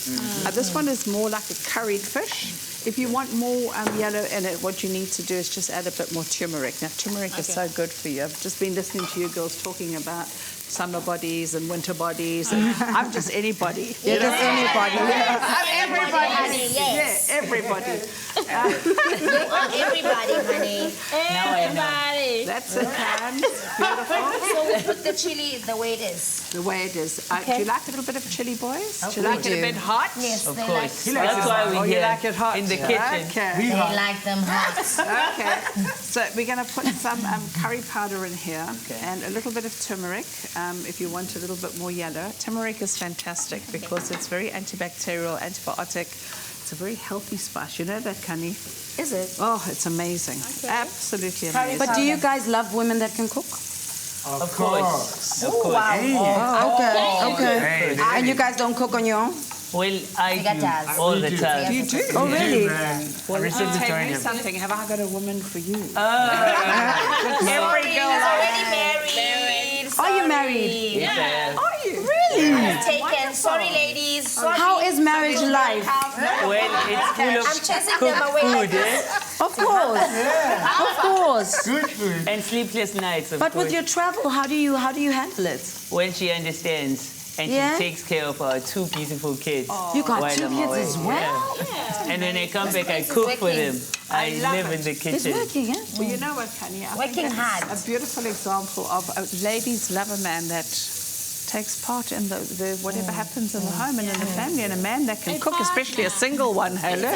This one is more like a curried fish. If you want more yellow in it, what you need to do is just add a bit more turmeric. Now, turmeric is so good for you. I've just been listening to you girls talking about summer bodies and winter bodies. And I'm just anybody. You're just anybody. I'm everybody. Honey, yes. Yeah, everybody. Everybody, honey. Everybody. That's it, Pam. Beautiful. So we put the chili the way it is. The way it is. Do Okay. you like a little bit of chili, boys? Of Do you like course. it a bit hot? Yes, Of they course. like. That's why we're Oh, you here like it hot? in the kitchen. Okay. They like them hot. Okay. So we're going to put some curry powder in here and a little bit of turmeric if you want a little bit more yellow. Turmeric is fantastic because it's very antibacterial, antibiotic. It's a very healthy spice. You know that, Khanyi? Is it? Oh, it's amazing. Absolutely amazing. But do you guys love women that can cook? Of course. Of course. Okay. And you guys don't cook on your own? Well, I got do jazz. all the time. You do? Oh, really? Well, I'll tell you something. Have I got a woman for you? Every girl is already married. Are you married? Yeah. Are you? Really? Taken. Sorry, ladies. Sorry. How is marriage life? Well, it's full of I'm chasing them away like food, this. Of course. Of course. Good food. and sleepless nights, of But course. with your travel, how do you handle it? Well, she understands. And Yeah? she takes care of our 2 beautiful kids. You got while 2 I'm kids away. as well? Yeah. And when I come back, I This is cook for working. them. I love live it. in the It's kitchen. working, eh? Well, you know what, Khanyi? I Working think that's hard. a beautiful example of ladies love a man that takes part in the whatever happens in the home and in the family, and a man that can cook, especially a single one. Hello.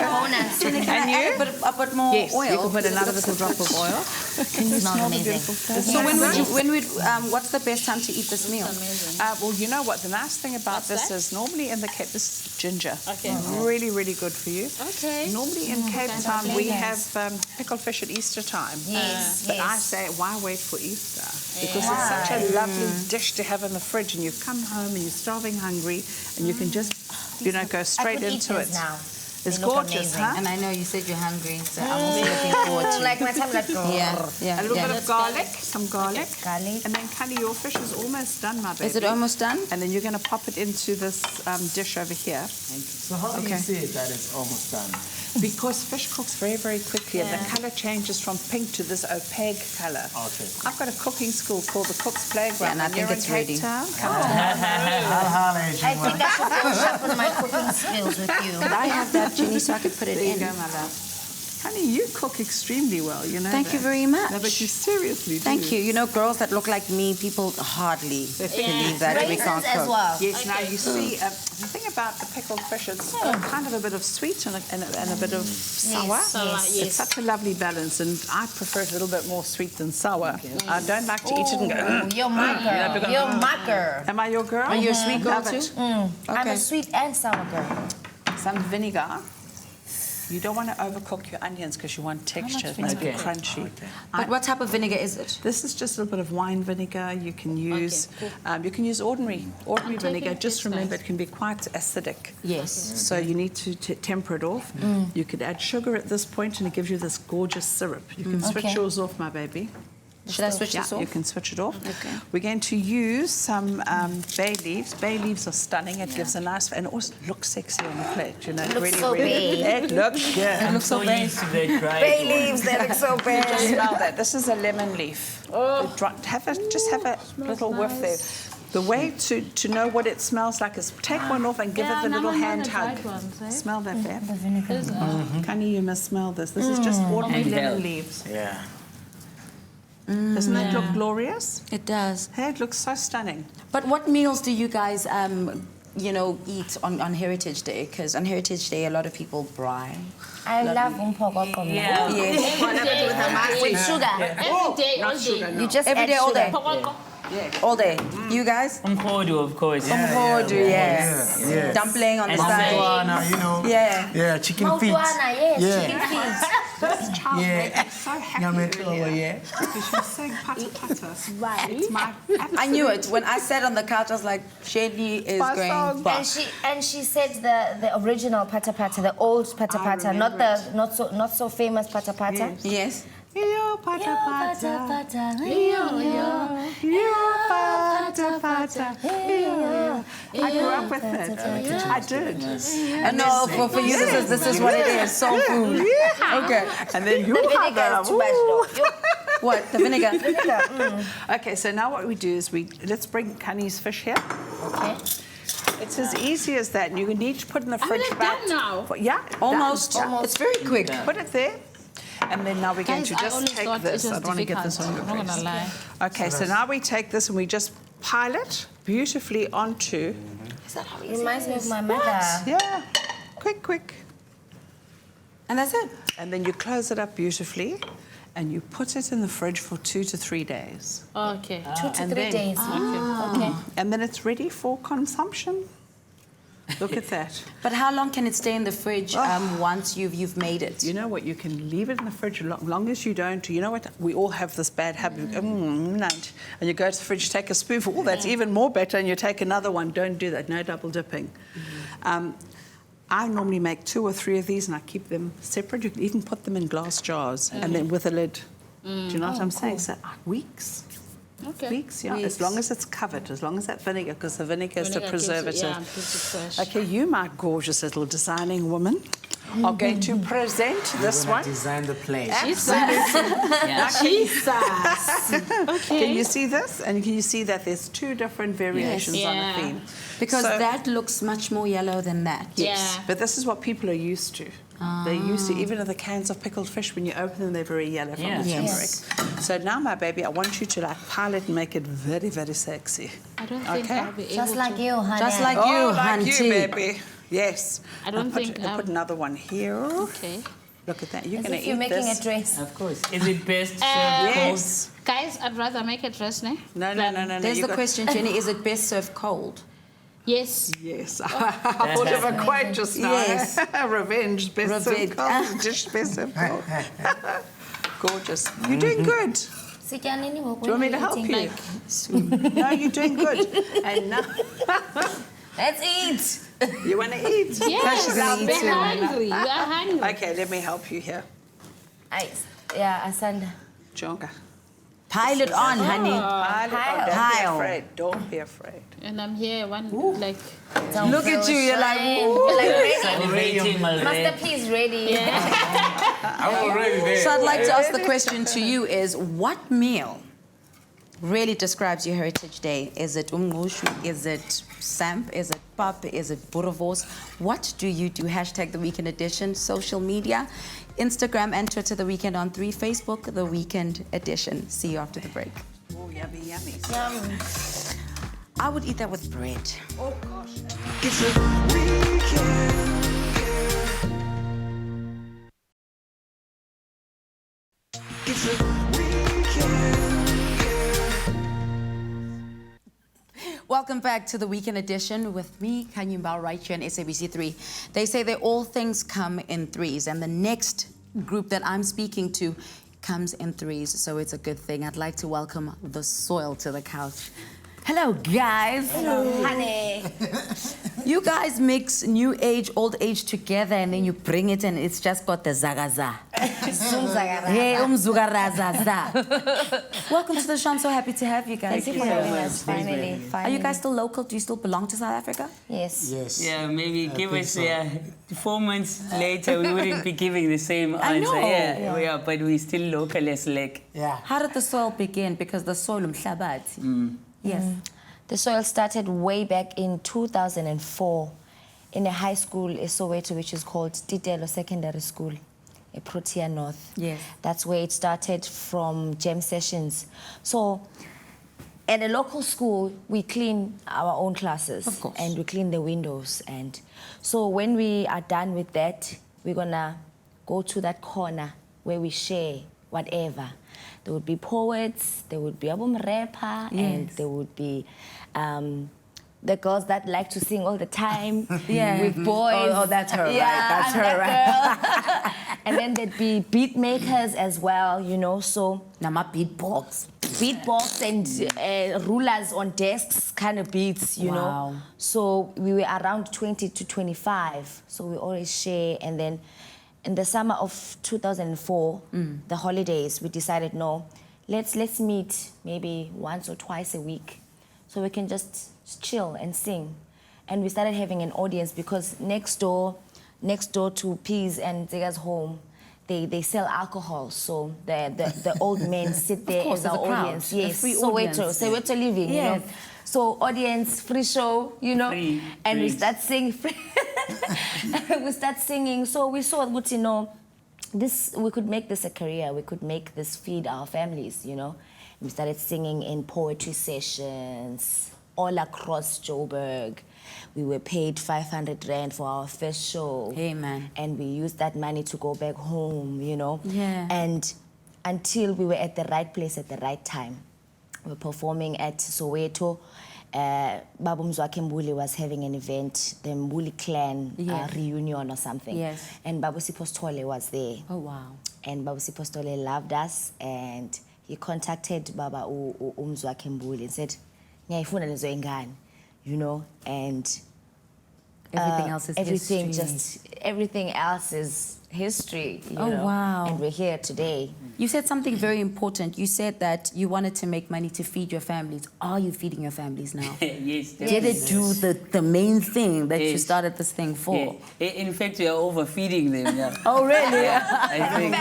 Can you? A bit more Yes, oil. you can put another little drop of oil. Can you smell the beautiful flavor? So what's the best time to eat this meal? Well, you know what? The nice thing about this is normally in the Cape, this is ginger. Okay. Really, really good for you. Okay. Normally in Cape Town, we have pickled fish at Easter time. Yes, But I yes. say, why wait for Easter? Because it's such a lovely dish to have in the fridge, and you've come home and you're starving hungry, and you can just, go straight I could into eat it. these now. It's They look gorgeous, amazing. huh? And I know you said you're hungry, so I'm also looking forward to Like my time, like Yeah. A little bit of garlic, some garlic. garlic. And then, Khanyi, your fish is almost done, my baby. Is it almost done? And then you're going to pop it into this dish over here. So how do you say that it's almost done? Because fish cooks very, very quickly, and the colour changes from pink to this opaque colour. Okay. I've got a cooking school called the Cook's Playground. Yeah, and I think you're it's in Cape ready. Town. Come on. I'll holler at you. I think I should go sharpen my cooking skills with you. Could I have that, Jenny, so I could put it There you in? go, my love. Honey, you cook extremely well, you know. Thank you that. very much. No, but you seriously do. Thank you. You know, girls that look like me, people hardly believe that we can't Raisins as cook. well. Yes, now you see, the thing about the pickled fish, it's got kind of a bit of sweet and a bit of sour. Yes. It's such a lovely balance, and I prefer it a little bit more sweet than sour. I don't like to eat it and go, Ooh, you're my girl. You're my girl. am I your girl? Are you a sweet girl Love too? it. I'm Okay. a sweet and sour girl. Some vinegar. You don't want to overcook your onions because you want texture. It must be crunchy. But what type of vinegar is it? This is just a little bit of wine vinegar. You can use ordinary vinegar. Just remember, it can be quite acidic. Yes. So you need to temper it off. You could add sugar at this point, and it gives you this gorgeous syrup. You can switch Okay. yours off, my baby. Should I switch this Yeah, off? you can switch it off. Okay. We're going to use some bay leaves. Bay leaves are stunning. It gives a nice, and it also looks sexy on the plate. You know, it looks really, so really. big. It looks good. I'm so used to that dried Bay one. leaves, they look so bad. Smell that. This is a lemon leaf. Just have a little whiff there. The way to know what it smells like is take one off and give it the little hand hug. Smell that there. Khanyi, you must smell this. This is just ordinary lemon leaves. Yeah. Doesn't that look glorious? It does. Hey, it looks so stunning. But what meals do you guys, eat on Heritage Day? Because on Heritage Day, a lot of people braai. I love umpokoko. Yeah. Yes. With sugar. Every day, all day. You just Every add day, all sugar. day. All day. You guys? Umkodu, of course. Umhodu, yes. Yeah. Dumpling on the And side. Marijuana, you know. Yeah. Yeah, chicken feet. Motuana, yes, Yeah. chicken feet. This child Yeah. made me so happy earlier. Because she was saying pata pata. It's my I knew it. When I sat on the couch, I was like, Shady is Bus going song. buck. And she said the original pata pata, the old pata pata, not the not so famous pata pata. Yes. Yo, pata pata. pata. Yo, pata pata. Yo. I grew up with it. I did. No, for you, this is what it is. Soul food. Okay. And then you The have vinegar is too much though. What? The vinegar? Vinegar. Okay, so now what we do is let's bring Khanyi's fish here. Okay. It's as easy as that. You need to put in the fridge it done now? Yeah, Almost. done. It's very quick. Put it there. And then now we're going Guys, to I just always take thought this. it was I don't want to get this on your difficult. I'm not face. gonna lie. Okay, so now we take this and we just pile it beautifully onto. Is that how Reminds me of my mother. Yeah, quick. And that's it. And then you close it up beautifully and you put it in the fridge for 2 to 3 days. Okay. 2 to And 3 then- days. Okay. And then it's ready for consumption. Look at that. But how long can it stay in the fridge once you've made it? You know what? You can leave it in the fridge as long as you don't. You know what? We all have this bad habit. And you go to the fridge, take a spoonful. Oh, that's even more better. And you take another one. Don't do that. No double dipping. I normally make 2 or 3 of these and I keep them separate. You can even put them in glass jars and then with a lid. Do you know what I'm saying? So weeks. Okay. Weeks, yeah. As long as it's covered, as long as that vinegar, because the vinegar is the Vinegar keeps it- preservative. yeah, keeps it fresh. Okay, you, my gorgeous little designing woman, are going to present this one. Design the plate. Can you see this? And can you see that there's 2 different variations on Yeah. the theme? Because So- that looks much more yellow than that. Yeah. But this is what people are used to. They're used to, even the cans of pickled fish, when you open them, they're very yellow from the turmeric. So now, my baby, I want you to pile it and make it very, very sexy. I don't think Okay. I'll be able Just like to. you, honey. Just like you, Oh, like you, Hunty. baby. Yes. I don't I'll put, think I'll put another one here. Okay. Look at that. You're As going if to you're eat making this. a dress. Of course. Is it best served Yes. Guys, I'd rather make a dress, ne? No. There's you the got- question, Jenny, is it best served cold? Yes. Yes. I thought of a quote just now. Yes. Revenge, best served Revenge. cold. Dish best served cold. Gorgeous. You're doing good. Do Do you you want me to help you? No, you're doing good. And now Let's eat. you want to eat? Yes, she's gonna eat we're too. hungry. We are hungry. Okay, let me help you here. Yeah, Asanda. Jonga. Pile it on, honey. Pile. Pile. Don't be Pile. afraid. Don't be afraid. And I'm here like Don't Look feel at you, you're like, ashamed. ooh. You're like ready. Salivating already. Masterpiece ready. I'm already there. So I'd like to ask the question to you is, what meal really describes your Heritage Day? Is it umngushu? Is it samp? Is it pap? Is it boerewors? What do you do? Hashtag The Weekend Edition, social media, Instagram and Twitter, The Weekend on 3, Facebook, The Weekend Edition. See you after the break. Oh, yummy, yummy. I would eat that with bread. Oh, gosh. It's a weekend. It's a weekend. Welcome back to the Weekend Edition with me, Khanyi Mbau, right here on SABC3. They say that all things come in threes, and the next group that I'm speaking to comes in threes, so it's a good thing. I'd like to welcome the soil to the couch. Hello, guys. Hello, honey. You guys mix new age, old age together, and then you bring it, and it's just got the zagaza. Hey, umzugarazaza. Welcome to the show. I'm so happy to have you guys. Thank you for having us. Finally. Are you guys still local? Do you still belong to South Africa? Yes. Yes. Yeah, maybe give us 4 months later we wouldn't be giving the same answer. know. Yeah, but we still local as like. Yeah. How did the soil begin? Because the soil umhlabathi. Yes. The soil started way back in 2004 in a high school in Soweto, which is called Titelo Secondary School, in Protea North. Yes. That's where it started from jam sessions. So at a local school, we clean our own classes. Of course. And we clean the windows. And so when we are done with that, we're gonna go to that corner where we share whatever. There would be poets, there would be album rapper, and there would be the girls that like to sing all the time with boys. Oh, that's her, Yeah, right? That's I'm her, that girl. And then there'd be beat makers as well, so Nama beatbox. beatbox and rulers on desks kind of beats, you Wow. know. So we were around 20 to 25. So we always share. And then in the summer of 2004, the holidays, we decided, no, let's meet maybe once or twice a week so we can just chill and sing. And we started having an audience because next door to Peas and Zega's home, they sell alcohol, so the old men sit there course, as our there's a crowd, audience. a Yes, free audience. Soweto living, you know. So audience, free show, you know, and we start singing. We start singing. So we saw, you know, this, we could make this a career. We could make this feed our families, you know. We started singing in poetry sessions all across Joburg. We were paid 500 Rand for our first show. Hey, man. And we used that money to go back home, you know. Yeah. And until we were at the right place at the right time. We were performing at Soweto. Babu Mzwakhe Mbuli was having an event, the Mbuli clan reunion or something. Yes. And Babu Sipostole was there. Oh, wow. And Babu Sipostole loved us, and he contacted Baba Mzwakhe Mbuli and said, "Ngiyayifuna lezo ingane," you know, and everything else is everything else is history. You know? Wow. And we're here today. You said something very important. You said that you wanted to make money to feed your families. Are you feeding your families now? Yes. Did it do the main thing that you started this thing for? Yeah. In fact, we are overfeeding them. Yeah. Oh, really? I think.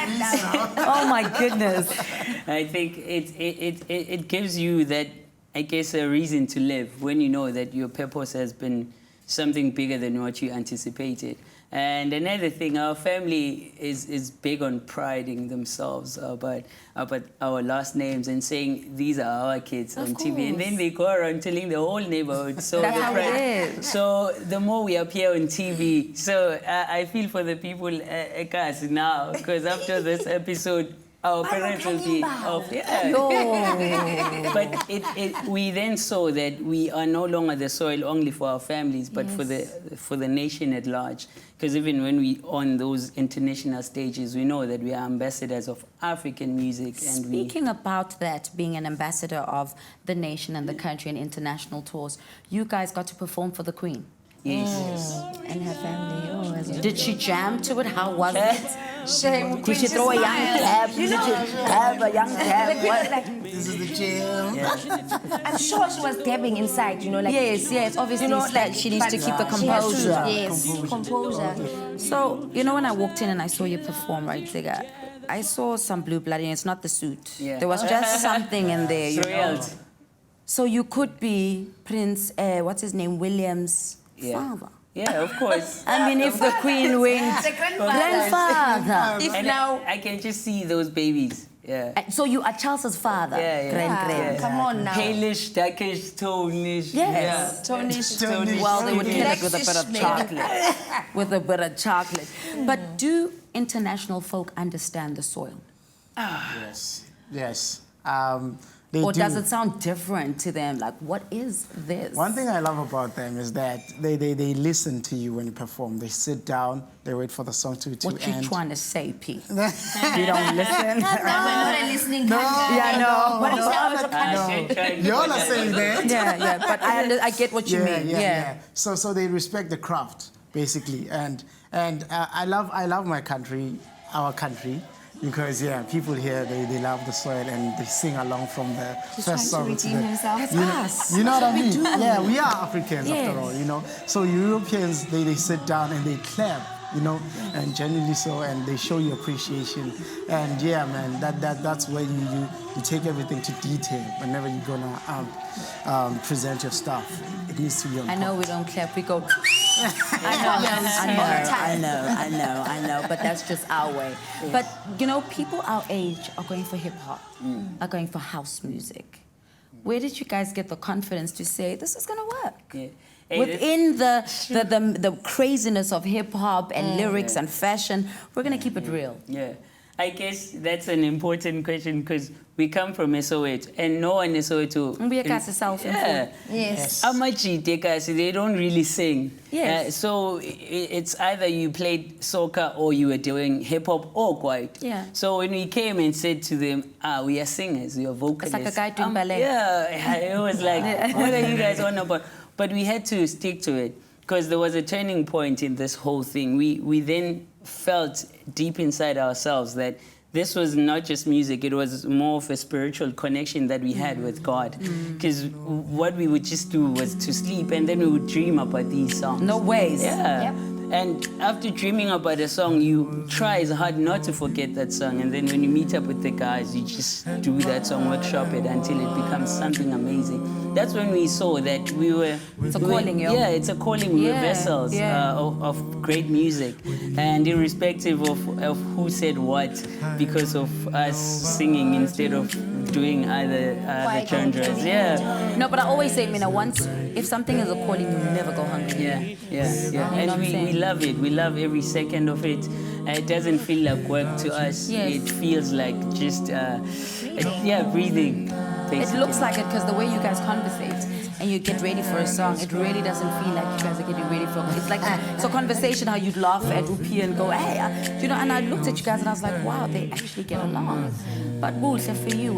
Oh, my goodness. I think it gives you that, I guess, a reason to live when you know that your purpose has been something bigger than what you anticipated. And another thing, our family is big on priding themselves about our last names and saying these are our kids on TV. And then they go around telling the whole neighborhood. So that's how it is. So the more we appear on TV, so I feel for the people at now, because after this episode, our parents will be off. Yeah. But we then saw that we are no longer the soil only for our families, but for the nation at large. Because even when we on those international stages, we know that we are ambassadors of African music. And Speaking about that, being an ambassador of the nation and the country and international tours, you guys got to perform for the Queen. Yes. And her family. Oh, Did she jam to it? How was it? Shame. Did she throw a young dab? Did she have a young dab? This is the jam. I'm sure she was dabbing inside, you know, like Yes, obviously, you know, it's like she needs to keep the she has to- composure. Yes, composure. So, you know, when I walked in and I saw you perform, right, Ziga, I saw some blue blood, and it's not the suit. Yeah. There was just something in there, you know. Royalty. So you could be Prince, what's his name, William's father. Yeah, of course. I mean, if the Queen went, grandfather. If And now, I can just see those babies. Yeah. so you are Charles's father, grand. Come on now. Palish, darkish, tonish. Yes, Tonish. Well, they would get it with a bit of Maybe. chocolate. With a bit of chocolate. But do international folk understand the soil? Yes. They Or do. does it sound different to them? Like, what is this? One thing I love about them is that they listen to you when you perform. They sit down, they wait for the song to What end. you trying to say, P? You don't listen? We're not a listening country. Yeah, no. What is that? You all are saying that. Yeah, but I get what you mean. Yeah. So they respect the craft basically, and I love my country, our country. Because people here they love the soil and they sing along from the first song to the. You know what I mean? Yeah, we are Africans after all, you know. So Europeans they sit down and they clap, you know, and genuinely so, and they show you appreciation. And yeah, man, that's where you take everything to detail whenever you're gonna present your stuff. It needs to be on I know point. we don't clap, we go. I know, but that's just our way. But, you know, people our age are going for hip-hop, are going for house music. Where did you guys get the confidence to say, this is going to work? Yeah. Hey, Within the craziness of hip-hop and lyrics and fashion, we're going to keep it real. Yeah. I guess that's an important question because we come from Soweto and no one in Soweto. We are self. Yeah. Yes. They don't really sing. Yes. So it's either you played soccer or you were doing hip hop or quiet. Yeah. So when we came and said to them, we are singers, we are vocalists. It's like a guy doing ballet. Yeah. It was like, what are you guys on about? But we had to stick to it because there was a turning point in this whole thing. We then felt deep inside ourselves that this was not just music, it was more of a spiritual connection that we had with God. Because what we would just do was to sleep and then we would dream about these songs. No ways. Yeah. Yep. And after dreaming about a song, you try as hard not to forget that song. And then when you meet up with the guys, you just do that song, workshop it until it becomes something amazing. That's when we saw that we were... It's a calling, yo. Yeah, it's a calling. We were vessels of great music. And irrespective of who said what, because of us singing instead of doing other genres. Yeah. No, but I always say, if something is a calling, you never go hungry. Yeah. And we love it. We love every second of it. It doesn't feel like work to us. Yes. It feels like just, breathing. Basically. It looks like it because the way you guys conversate and you get ready for a song, it really doesn't feel like you guys are getting ready for it. It's like it's a conversation how you'd laugh at Rupi and go, hey, and I looked at you guys and I was like, wow, they actually get along. But Buhle, for you,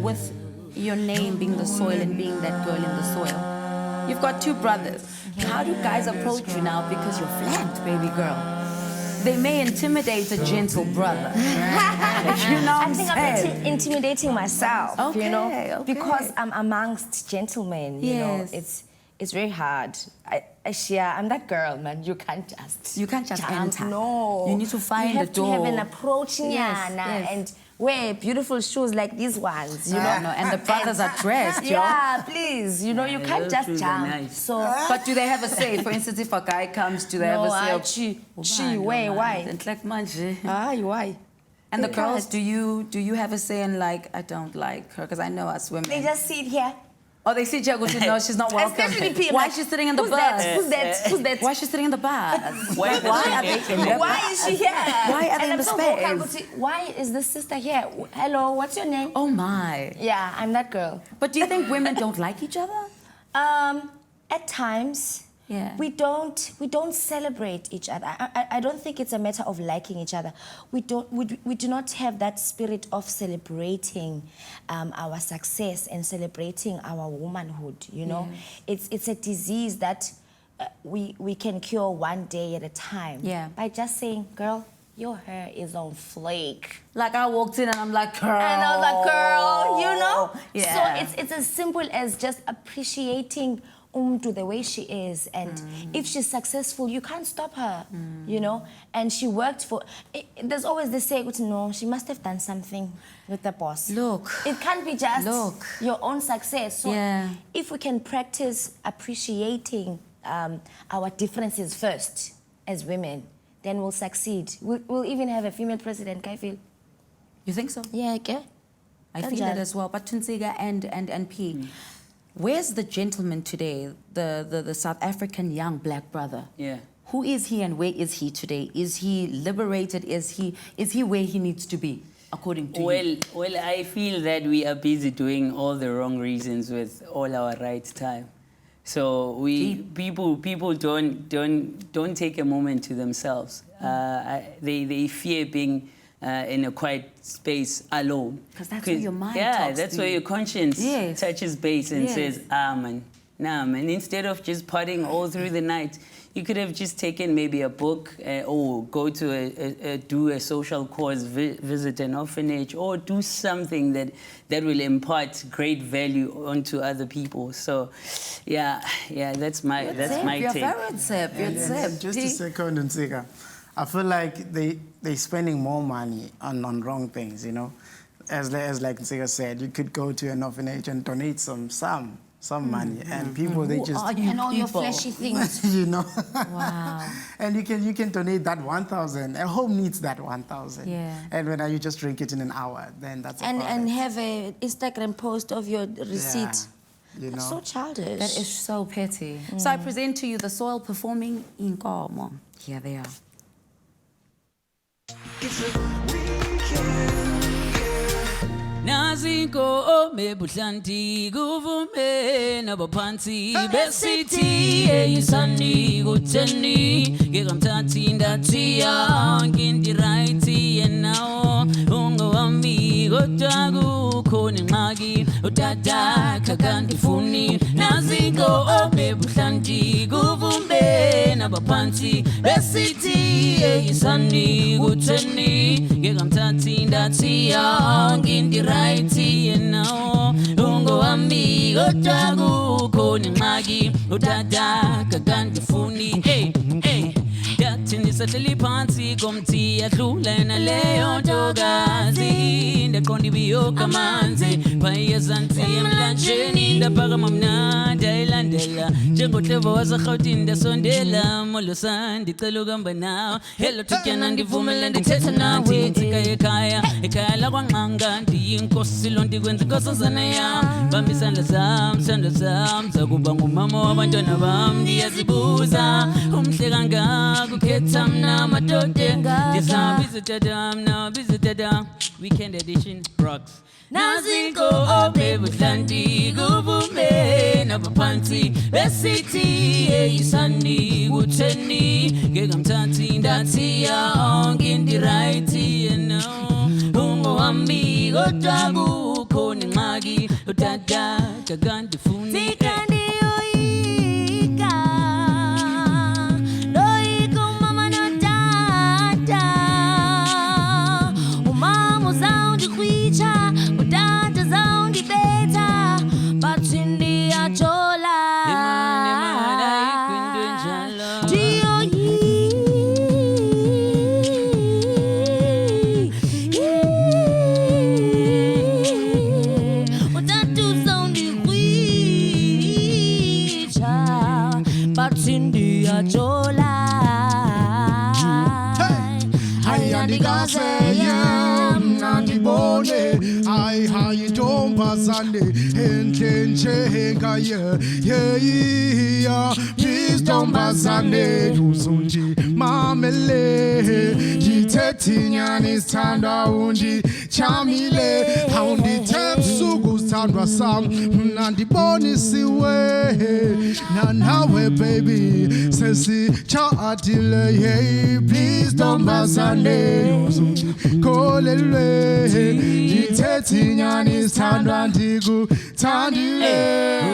with your name being the soil and being that girl in the soil, you've got 2 brothers. How do guys approach you now because you're flanked, baby girl? They may intimidate a gentle brother. I think I'm intimidating myself, Okay. because I'm amongst gentlemen. You know, it's very hard. I'm that girl, man. You can't just enter. No, you need to find you the door. have to have an approach, and wear beautiful shoes like these ones. You know, and the brothers are dressed. Please. You can't just jump. Nice. So, But do they have a say? For instance, if a guy comes, do they have a say? Why? Why? And the girls, do you have a say in I don't like her? Because I know us women. They just sit here. Oh, they see Jago, no, she's not welcome. Especially people. Why is she sitting in the bus? Who's that? Why is she sitting in the bus? Why are they in the Why is she here? Why are they in the space? Why is this sister here? Hello, what's your name? Oh my. Yeah, I'm that girl. But do you think women don't like each other? At times. Yeah. We don't celebrate each other. I don't think it's a matter of liking each other. We do not have that spirit of celebrating our success and celebrating our womanhood. It's a disease that we can cure one day at a time. Yeah. By just saying, girl, your hair is on flake. Like I walked in and I'm like, girl. And I was like, girl, Yeah. So it's as simple as just appreciating to the way she is, and if she's successful, you can't stop her, and she worked for there's always the say, no, she must have done something with the boss. Look, it can't be just your own success. So if we can practice appreciating our differences first as women, then we'll succeed. We'll even have a female president. I feel. You think so? Yeah, okay. I feel that as well. But Tunziga and P. Where's the gentleman today, the South African young black brother? Yeah. Who is he and where is he today? Is he liberated? Is he where he needs to be, according to you? Well, I feel that we are busy doing all the wrong reasons with all our right time. So people don't take a moment to themselves. They fear being in a quiet space alone. Because that's where your mind talks. Yeah, that's where your conscience touches base and says, man. Instead of just partying all through the night, you could have just taken maybe a book or go to do a social cause, visit an orphanage, or do something that will impart great value onto other people. So, yeah, that's my take. Your favorite sip. Just a second, Ntsika. I feel like they're spending more money on wrong things, As like Ntsika said, you could go to an orphanage and donate some money, and people they just and all your flashy things, Wow. And you can donate that 1,000. A home needs that 1,000. Yeah. And when you just drink it in an hour, then that's and have a Instagram post of your receipt. Yeah. That's so childish. That is so petty. So I present to you the soil performing in Nkomo. Here they are. Nazinko mebuhlanti kuvume nabaphansi besithi eyisani kutheni ngekamthathi ndathiya ngindi right yenawo ungowami kodwa kukhona ingxaki utata kakandifuni nazinko mebuhlanti kuvume nabaphansi besithi eyisani kutheni ngekamthathi ndathiya ngindi right now ungowami kodwa kukhona ingxaki utata kakandifuni thini sahleli phansi komthi yadlula yena leyo ntokazi ndaqonda ibiyoka amanzi phaya zanti emlanjeni ndaphakama mnandi ayilandela njengohlebo waserhawutini ndasondela molosa ndicela ukuhamba nawe hello thutyana ndivumela ndithetha nawe intsika yekhaya ekhaya lakwanqanga ndiyinkosi lo ndikwenza inkosazana yam bamba isandla sam sandla sam zakuba ngumama wabantwana bam ndiyazibuza umhle kangaka ukhetha mna madoda ndisabiza tata mna biza tata weekend edition rocks nazinko obebuhlanti kubume nabaphansi besithi eyisani kutheni ngekamthathi ndathiya onke ndirayithi yena ungohambi kodwa kukhona ingxaki utata kakandifuni I hayi ntombazane enhle nje ngaye yeah please ntombazane uzonje mamele ndithethi nyani sithanda undi chamile awundithemsuku sithandwa sam mna ndibonisiwe nanawe baby sesitshatile yeah please ntombazane uzonje kolelwe ndithethi nyani sithandwa ndikuthandile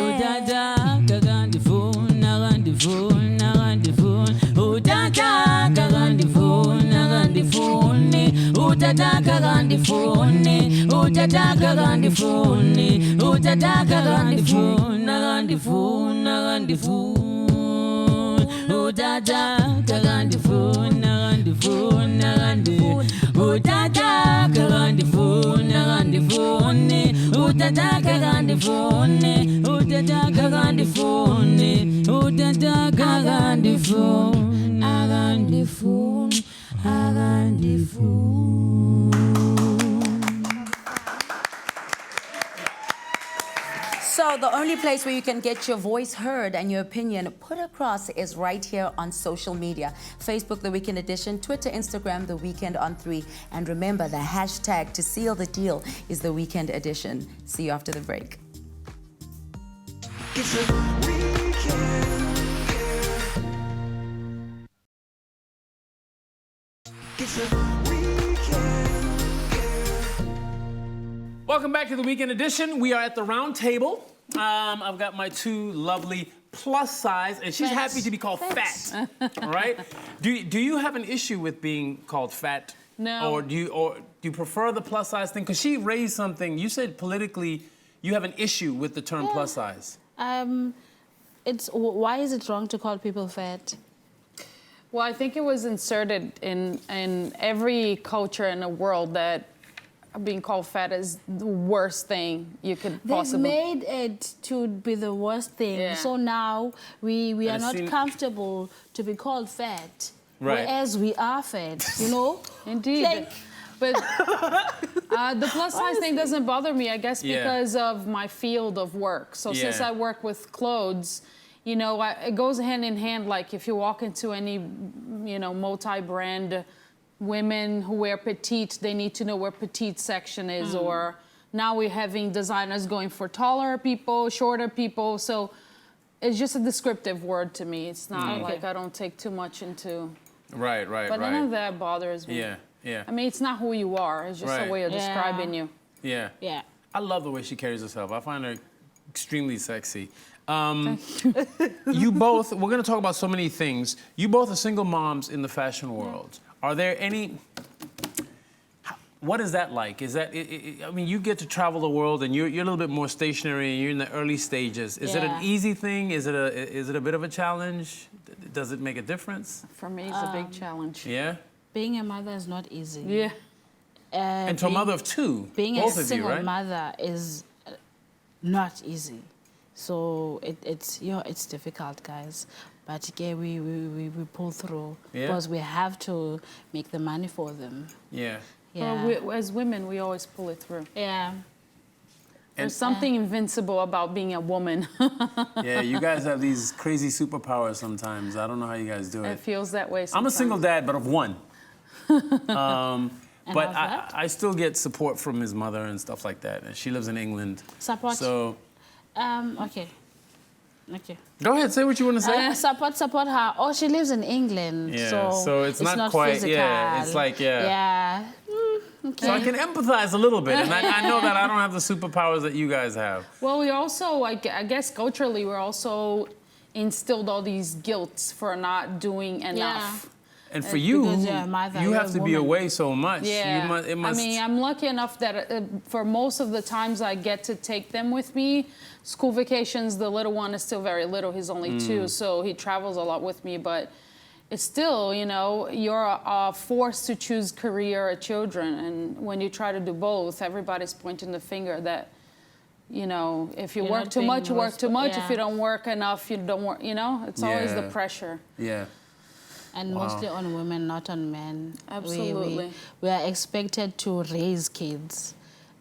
udada kakandifuna kandifuna kandifuna udada kakandifuna kandifuni udada kakandifuni udada kakandifuni udada kakandifuna kandifuna kandifuna udada kakandifuna kandifuna kandifuna udada kakandifuna kandifuni udada kakandifuni udada kakandifuni udada kakandifuni akandifuni akandifuni. So the only place where you can get your voice heard and your opinion put across is right here on social media. Facebook, The Weekend Edition, Twitter, Instagram, The Weekend on 3. And remember, the hashtag to seal the deal is The Weekend Edition. See you after the break. It's a weekend. It's a weekend. Welcome back to the Weekend Edition. We are at the round table. I've got my two lovely plus size, and she's happy to be called fat. All right? Do you have an issue with being called fat? No. Or do you prefer the plus size thing? Because she raised something. You said politically you have an issue with the term plus size. Why is it wrong to call people fat? Well, I think it was inserted in every culture in the world that being called fat is the worst thing you could possibly... They've made it to be the worst thing. Yeah. So now we are not comfortable to be called fat. Right. Whereas we are fat, you know? Indeed. Like, but the plus size thing doesn't bother me, I guess, because of my field of work. So since I work with clothes, you know, it goes hand in hand. Like if you walk into any, you know, multi-brand women who wear petite, they need to know where petite section is. Or now we're having designers going for taller people, shorter people. So it's just a descriptive word to me. It's not like I don't take too much into... Right. But none of that bothers me. Yeah. I mean, it's not who you are. It's just a way of describing you. Yeah. I love the way she carries herself. I find her extremely sexy. You both, we're going to talk about so many things. You both are single moms in the fashion world. Are there any, what is that like? Is that, I mean, you get to travel the world and you're a little bit more stationary and you're in the early stages. Is it an easy thing? Is it a bit of a challenge? Does it make a difference? For me, it's a big challenge. Yeah? Being a mother is not easy. Yeah. And to a mother of two, Being both a of you, single right? mother is not easy. So it's difficult, guys. But yeah, we pull through because we have to make the money for them. Yeah. Yeah. Well, as women, we always pull it through. Yeah. There's something invincible about being a woman. Yeah, you guys have these crazy superpowers sometimes. I don't know how you guys do It it. feels that way sometimes. I'm a single dad, but of one. But how's that? I still get support from his mother and stuff like that. And she lives in England. Support. So Okay. go ahead, say what you want to say. Support her. Oh, she lives in England. Yeah, so it's not quite- physical. yeah, it's like, yeah. Yeah. Okay. So I can empathize a little bit, and I know that I don't have the superpowers that you guys have. Well, we also, I guess culturally, we're also instilled all these guilts for not doing enough. And for you, because you're a mother, you you're have a to be woman. away so much. Yeah. It must. I mean, I'm lucky enough that for most of the times I get to take them with me. School vacations, the little one is still very little. He's only 2, so he travels a lot with me. But it's still, you know, you're forced to choose career or children. And when you try to do both, everybody's pointing the finger that, you know, if you You're work not too being much, you work too much. yeah. If you don't work enough, you don't work, you know? It's always the Yeah. pressure. Yeah. And mostly on women, not on men. Absolutely. We are expected to raise kids.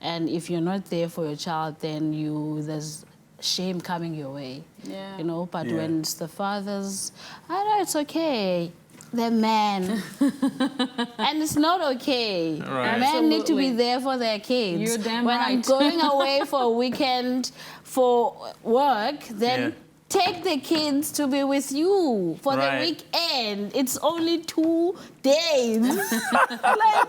And if you're not there for your child, then there's shame coming your way. Yeah. You know, but Yeah. when it's the fathers, I know it's okay. They're men. And it's not okay. Right. Men need to be Absolutely. there for their kids. You're damn when I'm right. going away for a weekend for work, then Yeah. take the kids to be with you for Right. the weekend. It's only 2 days. Like,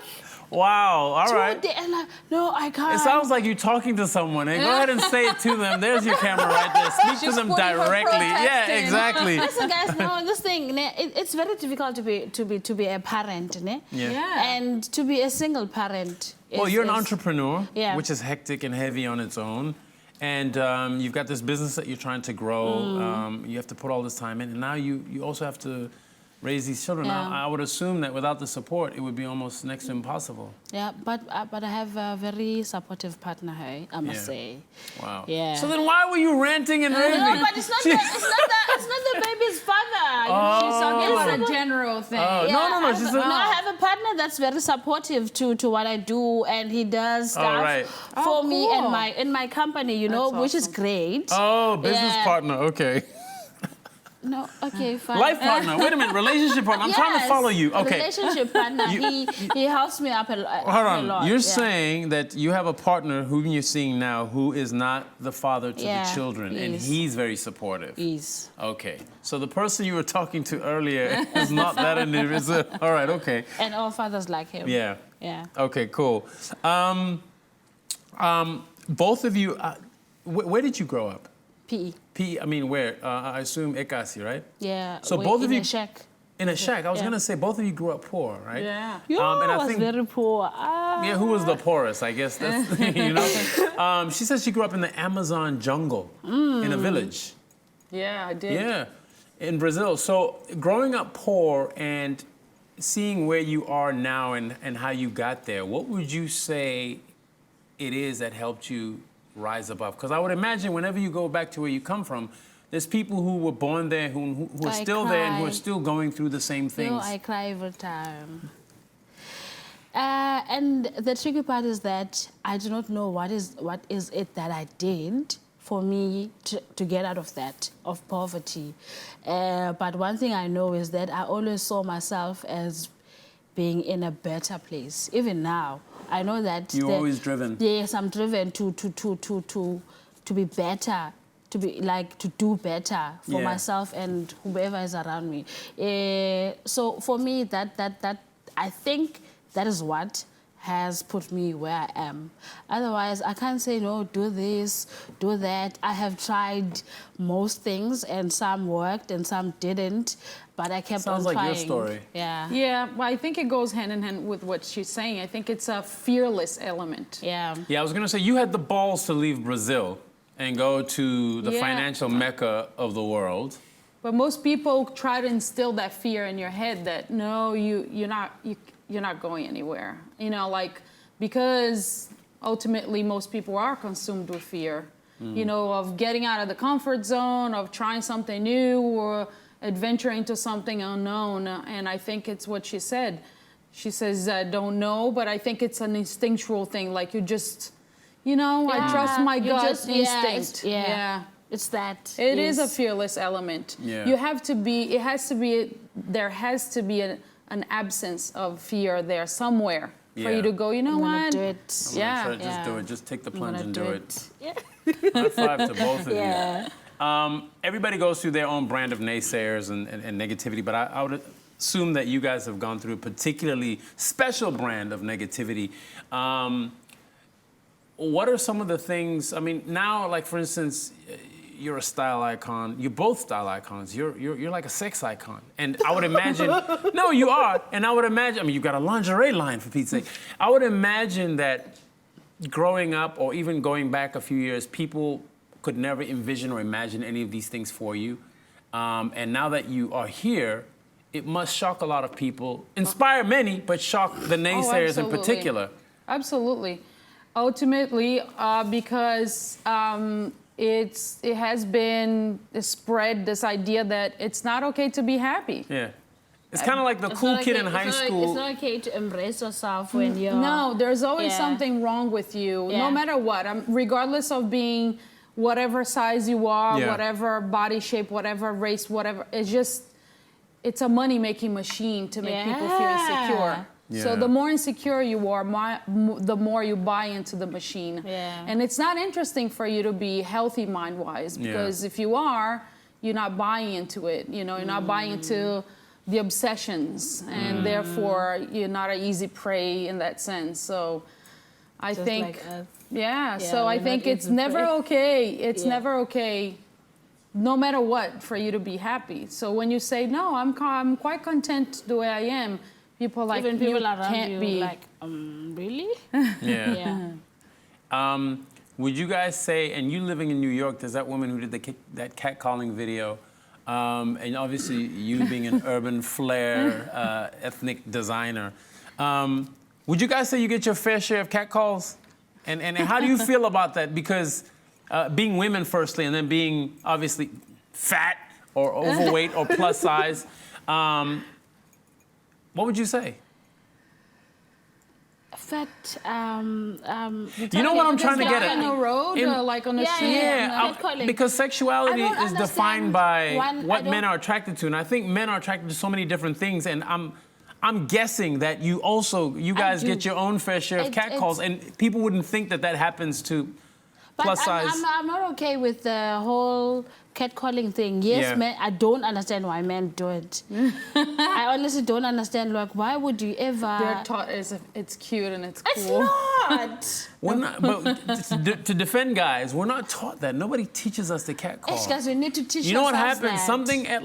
Wow. All 2 right. days. And like, no, I can't. It sounds like you're talking to someone. Hey, go ahead and say it to them. There's your camera right there. Speak to She's them putting her directly. Yeah, protest in. exactly. Listen, guys, no, this thing, it's very difficult to be a parent, ne? Yeah. And to be a single parent. Well, you're an is- entrepreneur, Yeah. which is hectic and heavy on its own. And you've got this business that you're trying to grow. You have to put all this time in. And now you also have to raise these children. Yeah. I would assume that without the support, it would be almost next to impossible. Yeah, but I have a very supportive partner, hey, I must Yeah. say. Wow. Yeah. So then why were you ranting and raving? No, but it's not the baby's father. She's talking about a general thing. Oh, no. She's I have a partner that's very supportive to what I do, and he does stuff right. for me and cool. in my company, you know, That's which is awesome. great. Oh, business Yeah. partner. Okay. No, okay, fine. Life partner. Wait a minute. Relationship partner. I'm trying to Yes, follow you. Okay. Relationship partner. he helps me up a lot. Hold on. You're yeah. saying that you have a partner whom you're seeing now who is not the father to Yeah, the children, and yes. he's very supportive. Yes. Okay. So the person you were talking to earlier is not that individual. All right. Okay. And all fathers like him. Yeah. Yeah. Okay. Cool. Both of you. Where did you grow up? PE. I mean, where? I assume Ekasi, right? Yeah. So we- both of in you- a shack. In a shack. I was Yeah. gonna say both of you grew up poor, right? Yeah. You and I was think- very poor. Yeah, who was the poorest? I guess that's, you know. She says she grew up in the Amazon jungle in a village. Yeah, I did. Yeah, in Brazil. So growing up poor and seeing where you are now and how you got there, what would you say it is that helped you rise above? Because I would imagine whenever you go back to where you come from, there's people who were born there, who are I still there and who are cry. still going through the same things. No, I cry every time. And the tricky part is that I do not know what is it that I did for me to get out of that, of poverty. But one thing I know is that I always saw myself as being in a better place. Even now, I know that You're always driven. Yes, I'm driven to be better, to do better for Yeah. myself and whoever is around me. So for me, that I think that is what has put me where I am. Otherwise, I can't say, no, do this, do that. I have tried most things, and some worked and some didn't, but I kept Sounds on like your trying. story. Yeah. Yeah, well, I think it goes hand in hand with what she's saying. I think it's a fearless element. Yeah. Yeah, I was gonna say you had the balls to leave Brazil and go to the Yeah. financial mecca of the world, But most people try to instill that fear in your head that no, you're not going anywhere. You know, like, because ultimately most people are consumed with fear. You know, of getting out of the comfort zone, of trying something new, or adventuring into something unknown. And I think it's what she said. She says, I don't know, but I think it's an instinctual thing. Like, you just, you know, I trust my gut instinct. It's that. It is a fearless element. Yeah. You have to be, there has to be an absence of fear there somewhere for you to go, you know what? Do it. Try to just do it. Just take the plunge and do it. Yeah. High five to both of you. Everybody goes through their own brand of naysayers and negativity, but I would assume that you guys have gone through a particularly special brand of negativity. What are some of the things, I mean, now, like, for instance, you're a style icon. You're both style icons. You're like a sex icon. And I would imagine, no, you are. And I would imagine, I mean, you've got a lingerie line, for Pete's sake. I would imagine that growing up, or even going back a few years, people could never envision or imagine any of these things for you. And now that you are here, it must shock a lot of people, inspire many, but shock the naysayers in particular. Absolutely. Ultimately, because it has been spread, this idea that it's not okay to be happy. Yeah. It's kind of like the cool kid in high school. It's not okay to embrace yourself when you're... No, there's always something wrong with you, no matter what. Regardless of being whatever size you are, whatever body shape, whatever race, whatever. It's a money-making machine to make people feel insecure. Yeah. So the more insecure you are, the more you buy into the machine. Yeah. And it's not interesting for you to be healthy mind-wise, because if you are, you're not buying into it. You know, you're not buying into the obsessions, and therefore you're not an easy prey in that sense. So I think, so I think it's never okay. It's never okay, no matter what, for you to be happy. So when you say, no, I'm quite content the way I am, people are like, even people you around can't you be. like, really? Would you guys say, and you living in New York, there's that woman who did that catcalling video, and obviously you being an urban flair ethnic designer. Would you guys say you get your fair share of catcalls? And how do you feel about that? Because being women firstly, and then being obviously fat or overweight or plus size, what would you say? Fat, you know what I'm trying to get at? On the road, or like on the street? Because sexuality is defined by what men are attracted to, and I think men are attracted to so many different things. And I'm guessing that you guys get your own fair share of catcalls, and people wouldn't think that happens to plus size. I'm not okay with the whole catcalling thing. Yes, men, I don't understand why men do it. I honestly don't understand, like, why would you ever... They're taught it's cute and it's It's cool. not! We're not, but to defend guys, we're not taught that. Nobody teaches us to catcall. Guys, we need to teach You know what ourselves happens? that. Something at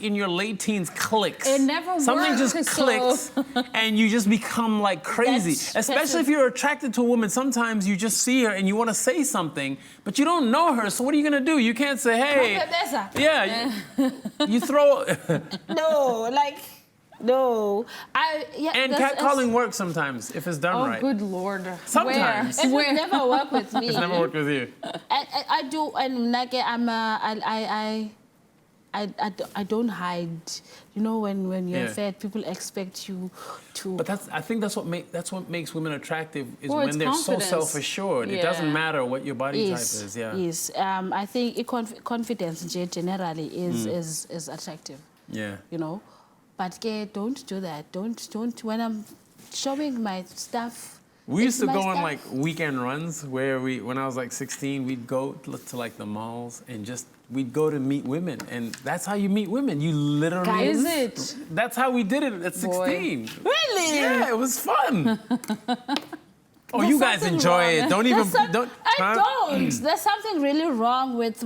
in your late teens clicks. It never Something works, just clicks, and you just become like crazy. Especially if you're attracted to a woman, sometimes you just see her and you want to say something, but you don't know her, so what are you going to do? You can't say, hey... you throw... No, like... No, and catcalling works sometimes if it's done right. Oh, good Lord! Sometimes it will never work with me. It's never worked with you. I do, and like I don't hide. You know, when you're fat, people expect you to. But I think that's what makes women attractive is when they're confidence. so self-assured. It doesn't matter what your body type is. Yeah. Yes. I think confidence generally is attractive. Yeah. You know. But don't do that. Don't. When I'm showing my stuff. We used to go on like weekend runs where when I was like 16, we'd go to like the malls and we'd go to meet women, and that's how you meet women. You literally. Is it? That's how we did it at 16. Boy. Really? Yeah, it was fun. Oh, you guys enjoy it. Don't even. I don't. There's something really wrong with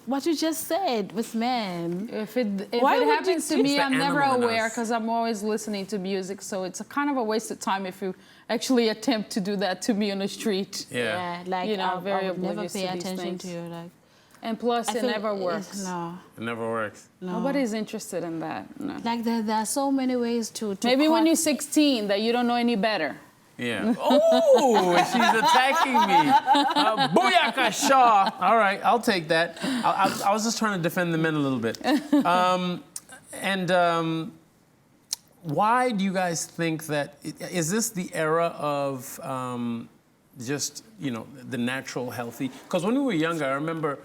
what you just said with men. If it happens to me, I'm never aware because I'm always listening to music. So it's a kind of a waste of time if you actually attempt to do that to me on the street. Yeah. Like, you know, I very would never oblivious pay to these attention things. to you. Like, And plus, I it feel never works. No. It never works. Nobody's interested in that. No. Like there are so many ways to Maybe when you're 16 that you don't know any better. Yeah. Oh, she's attacking me. Booyaka Shaw. All right, I'll take that. I was just trying to defend the men a little bit. Why do you guys think that, is this the era of just, you know, the natural healthy? Because when we were younger, I remember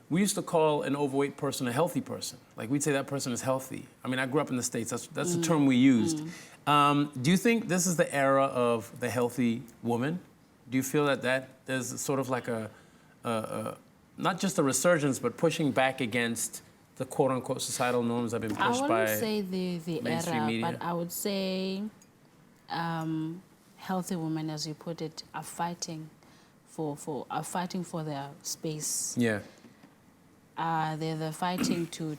we used to call an overweight person a healthy person. Like we'd say that person is healthy. I mean, I grew up in the States, that's the term we used. Do you think this is the era of the healthy woman? Do you feel that there's sort of like a not just a resurgence, but pushing back against the quote-unquote societal norms that have been pushed by I wouldn't say the mainstream era, media? but I would say healthy women, as you put it, are fighting for their space. Yeah. They're fighting to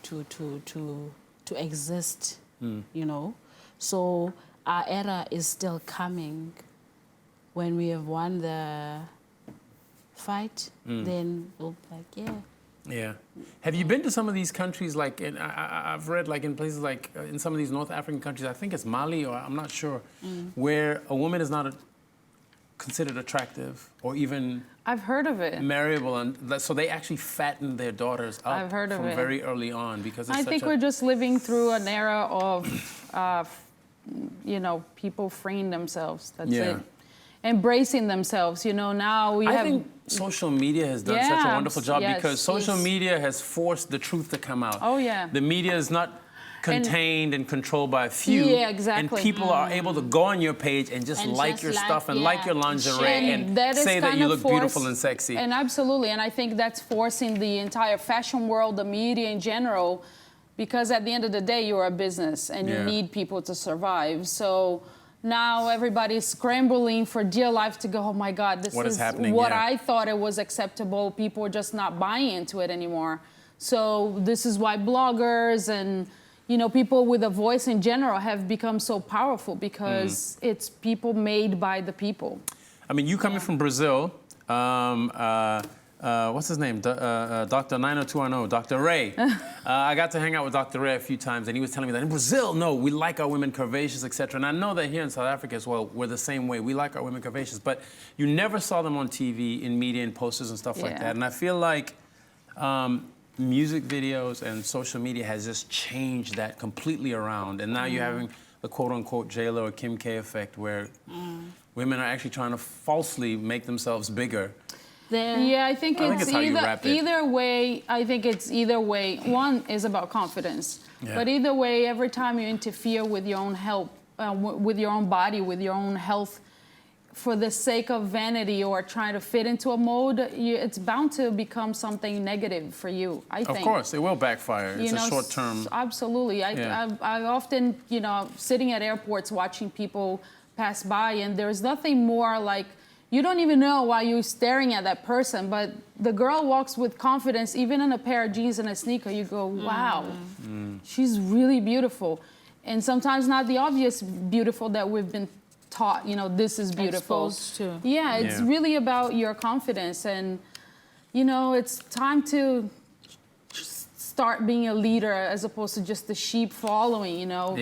exist, you know. So our era is still coming. When we have won the fight, then we'll be like, yeah. Yeah. Have you been to some of these countries, like, I've read, like, in places like, in some of these North African countries, I think it's Mali, or I'm not sure, where a woman is not considered attractive or even... I've heard of it. Marriable, and so they actually fatten their daughters up I've heard of from it. very early on because it's I such think we're just living through an era of, you know, people freeing themselves. That's it. Embracing themselves. You know, now we have... I think social media has done such a wonderful job because social yes. media has forced the truth to come out. Oh, yeah. The media is not contained and controlled by a few. Yeah, exactly. And people are able to go on your page and just And like just your like, stuff and like your lingerie and that is say that kind you of look beautiful and sexy. And absolutely, and I think that's forcing the entire fashion world, the media in general, because at the end of the day, you're a business and you need people to survive. So now everybody's scrambling for dear life to go, oh my God, this is happening, what I thought it was acceptable. People are just not buying into it anymore. So this is why bloggers and, you know, people with a voice in general have become so powerful because it's people made by the people. I mean, you coming from Brazil, what's his name? Dr. 90210, Dr. Ray. I got to hang out with Dr. Ray a few times, and he was telling me that in Brazil, no, we like our women curvaceous, etc. And I know that here in South Africa as well, we're the same way. We like our women curvaceous, but you never saw them on TV, in media, and posters and stuff like that. And I feel like music videos and social media has just changed that completely around. And now you're having the quote-unquote J-Lo or Kim K effect, where women are actually trying to falsely make themselves bigger. Yeah, I think it's how you wrap it. either way. I think it's either way. One is about confidence, but either way, every time you interfere with your own health, with your own body, with your own health, for the sake of vanity or trying to fit into a mode, it's bound to become something negative for you, I think. Of course, it will backfire. It's a short term. Absolutely. I often, you know, sitting at airports watching people pass by, and there's nothing more like, you don't even know why you're staring at that person, but the girl walks with confidence, even in a pair of jeans and a sneaker, you go, wow, she's really beautiful. And sometimes not the obvious beautiful that we've been taught, you know, this is beautiful. Exposed to. Yeah, it's really about your confidence. And, you know, it's time to start being a leader as opposed to just the sheep following, you know.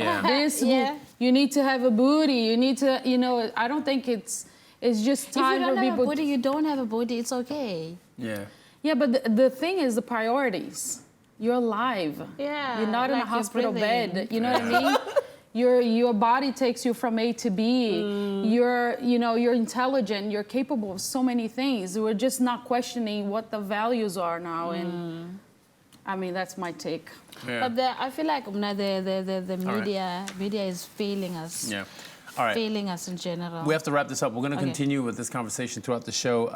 You need to have a booty. You need to, you know, I don't think it's just time if you don't for have people. a booty, you don't have a booty. It's okay. Yeah, but the thing is the priorities. You're alive. Yeah. You're not in a like you're hospital breathing. bed. You know what I mean? Your body takes you from A to B. You're intelligent. You're capable of so many things. We're just not questioning what the values are now. And I mean, that's my take. But I feel like the media is failing us. Yeah. All right. Failing us in general. We have to wrap this up. We're going to continue with this conversation throughout the show.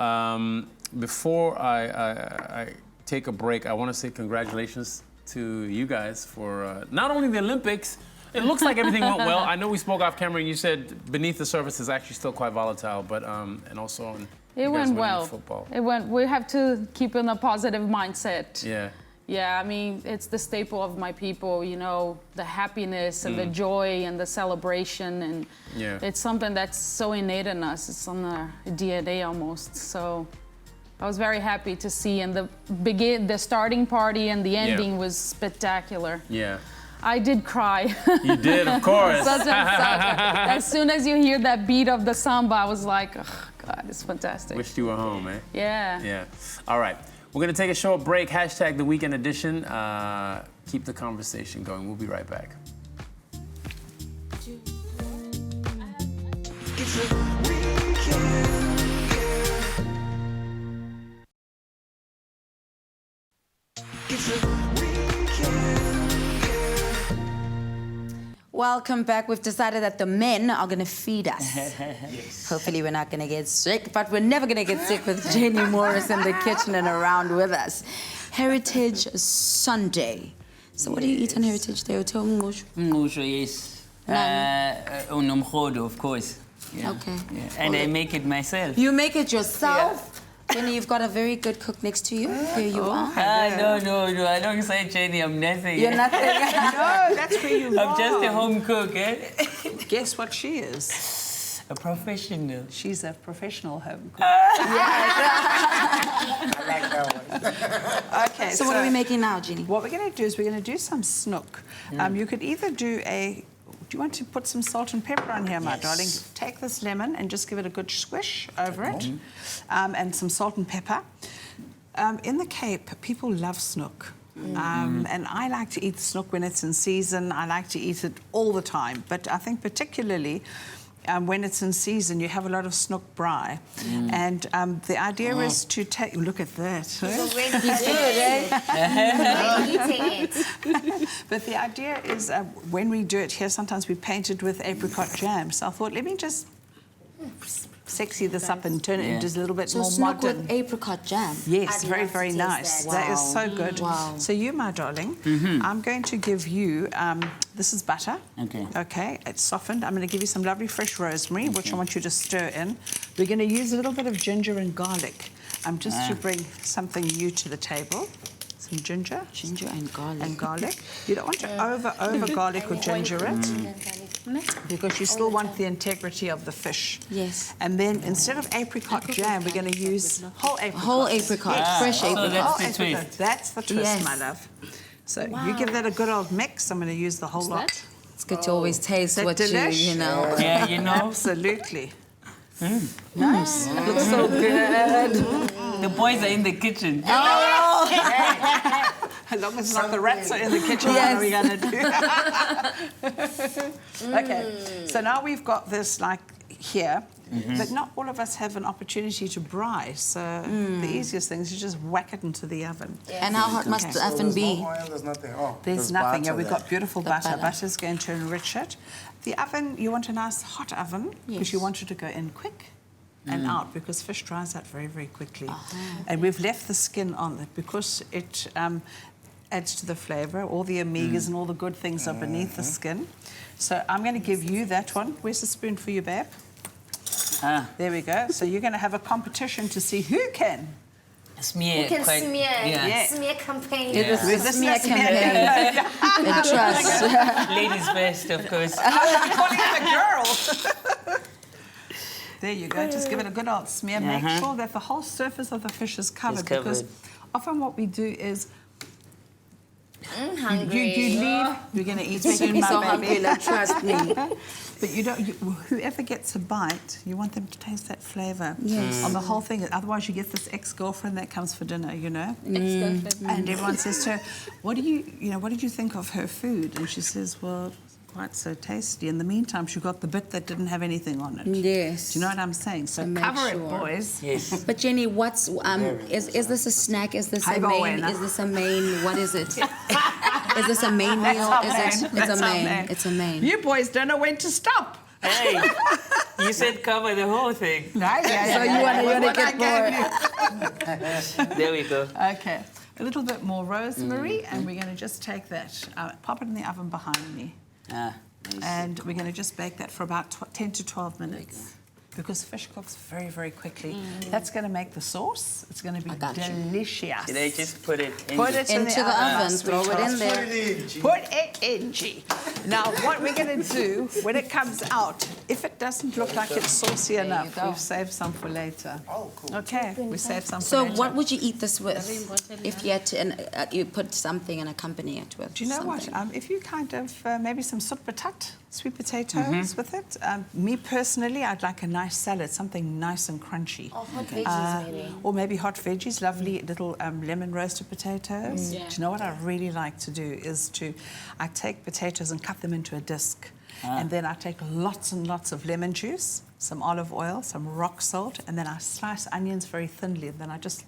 Before I take a break, I want to say congratulations to you guys for not only the Olympics. It looks like everything went well. I know we spoke off camera and you said beneath the surface is actually still quite volatile, but and also it went well. Football. It went. We have to keep in a positive mindset. Yeah. Yeah, I mean, it's the staple of my people, you know, the happiness and the joy and the celebration. And it's something that's so innate in us. It's on our DNA almost. So I was very happy to see, and the starting party and the ending was spectacular. Yeah. I did cry. You did, of course. As soon as you hear that beat of the samba, I was like, oh, God, it's fantastic. Wished you were home, eh? Yeah. Yeah. All right. We're going to take a short break. Hashtag the weekend edition. Keep the conversation going. We'll be right back. It's a weekend. It's a Welcome back. We've decided that the men are going to feed us. Yes. Hopefully we're not going to get sick, but we're never going to get sick with Jenny Morris in the kitchen and around with us. Heritage Sunday. So what do you eat on Heritage Day? Ngusho, yes. Unomkhodo, of course. Yeah. Okay. Yeah. And I make it myself. You make it yourself? Jenny, you've got a very good cook next to you. Here you are. No. I don't say Jenny, I'm nothing. You're nothing. No, that's where you are. I'm just a home cook, eh? Guess what she is? A professional. She's a professional home cook. I like that one. Okay, So what are we making now, Jenny? What we're going to do is we're going to do some snook. You could either do a... Do you want to put some salt and pepper on here, my darling? Take this lemon and just give it a good squish over it, and some salt and pepper. In the Cape, people love snook. And I like to eat snook when it's in season. I like to eat it all the time. But I think particularly when it's in season, you have a lot of snook braai. And the idea is to take... Look at that. But the idea is when we do it here, sometimes we paint it with apricot jam. So I thought, let me just sexy this up and turn it into a little bit more snook modern. with apricot jam. Yes, very, very nice. That is so good. Wow. So you, my darling, I'm going to give you, this is butter. Okay. Okay, it's softened. I'm going to give you some lovely fresh rosemary, which I want you to stir in. We're going to use a little bit of ginger and garlic, just to bring something new to the table. Some ginger. Ginger and garlic. And garlic. You don't want to over garlic or ginger it, because you still want the integrity of the fish. Yes. And then instead of apricot jam, we're going to use whole apricot. Whole apricot, fresh apricot. That's the twist. That's the twist, my love. So you give that a good old mix. I'm going to use the whole lot. It's good to always taste Is that what delish? you know. Yeah, you know. Absolutely. Nice. Looks so good. The boys are in the kitchen. As long as not the rats are in the kitchen, what are we going to do? Okay, so now we've got this like here, but not all of us have an opportunity to braai. So the easiest thing is you just whack it into the oven. And how hot must the oven be? No oil, there's nothing. Oh, There's nothing. Yeah, butter we've there. got beautiful butter. Butter's going to enrich it. The oven, you want a nice hot oven because you want it to go in quick and out, because fish dries out very, very quickly. And we've left the skin on it because it adds to the flavour. All the omegas and all the good things are beneath the skin. So I'm going to give you that one. Where's the spoon for you, babe? There we go. So you're going to have a competition to see who can. Smear. You can smear. Yeah. Smear campaign. It is With the the smear smear campaign. And trust. Ladies first, of course. I'm calling the girl. There you go. Just give it a good old smear. Make sure that the whole surface of the fish is covered. Because often what we do is Hungry. you leave. You're going to eat soon, me so my baby. hungry, trust me. But you don't. Whoever gets a bite, you want them to taste that flavour on the whole thing. Otherwise, you get this ex-girlfriend that comes for dinner, you know. And everyone says to her, "What do you what did you think of her food?" And she says, "Well, quite so tasty." In the meantime, she got the bit that didn't have anything on it. Yes. Do you know what I'm saying? So make cover it, sure. boys. Yes. But Jenny, what's is this a snack? Is this a Hi, main? Bowena. Is this a main? What is it? Is this a main meal? It's a main. It's a main. You boys don't know when to stop. Hey, you said cover the whole thing. So you want to get more? There we go. Okay. A little bit more rosemary, and we're going to just take that, pop it in the oven behind me. Nice. And we're going to just bake that for about 10 to 12 minutes. Because fish cooks very, very quickly. That's going to make the sauce. It's going to be delicious. Did I just put it in? Put it Into the oven. Throw it in there. Put it in, G. Now, what we're going to do, when it comes out, if it doesn't look like it's saucy enough, we've saved some for later. Oh, cool. Okay, we saved some for So later. what would you eat this with? If you had to, you put something and accompany it with. Do you know what? If you kind of, maybe some sweet potatoes with it. Me personally, I'd like a nice salad, something nice and crunchy. Oh, hot veggies maybe. Or maybe hot veggies, lovely little lemon roasted potatoes. Do you know what I really like to do is I take potatoes and cut them into a disc. And then I take lots and lots of lemon juice, some olive oil, some rock salt, and then I slice onions very thinly. And then I just,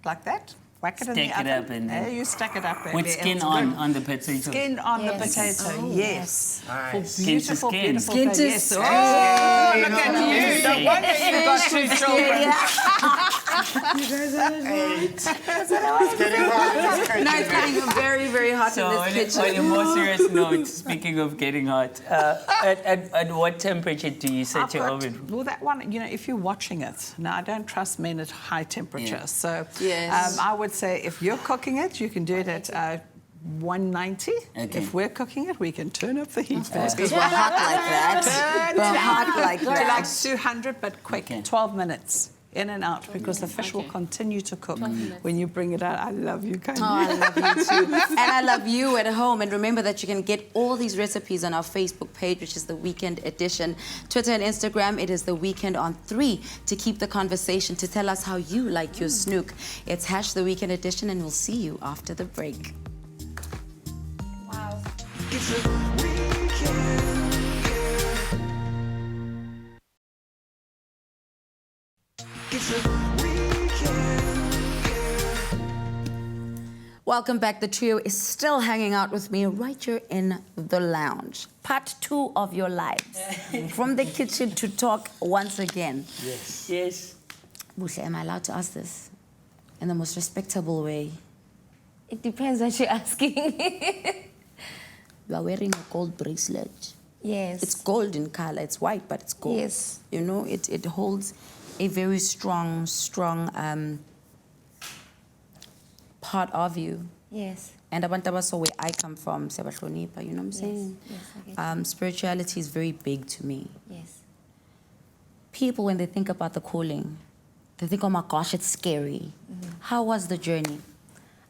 like that, whack it in the Stack it oven. up and then- You stack it up. With baby. skin It's on good. the potato. Skin on the Yes. potato, Oh, yes. Nice. Skin to Beautiful, skin. beautiful. Skin to yes. skin. Oh, look at you. No wonder you've got 2 children. No, it's getting very, very hot So in on this a kitchen. more serious note, speaking of getting hot, at what temperature do you set your oven? Well, that one, you know, if you're watching it, now I don't trust men at high temperature. Yeah. So Yes. I would say if you're cooking it, you can do it at 190. Okay. If we're cooking it, we can turn up the heat. Because we're hot like that. We're hot like To like that. 200, but quick, Okay. 12 minutes. In and out, because the fish will continue to cook when you bring it out. I love you, Khanyi. Oh, I love you too. And I love you at home. And remember that you can get all these recipes on our Facebook page, which is The Weekend Edition. Twitter and Instagram, it is The Weekend on 3 to keep the conversation, to tell us how you like your snook. It's # The Weekend Edition, and we'll see you after the break. Wow. It's the weekend. It's the weekend. Welcome back. The trio is still hanging out with me right here in the lounge. Part 2 of your lives. From the kitchen to talk once again. Yes. Yes. Buhle, am I allowed to ask this in the most respectable way? It depends what you're asking. You are wearing a gold bracelet. Yes. It's gold in color. It's white, but it's gold. Yes. You know, it holds a very strong part of you. Yes. And abantu abaso where I come from, sebahlonipha, you know what I'm saying? Yes, I get Spirituality is very big to me. Yes. People, when they think about the calling, they think, oh my gosh, it's scary. How was the journey?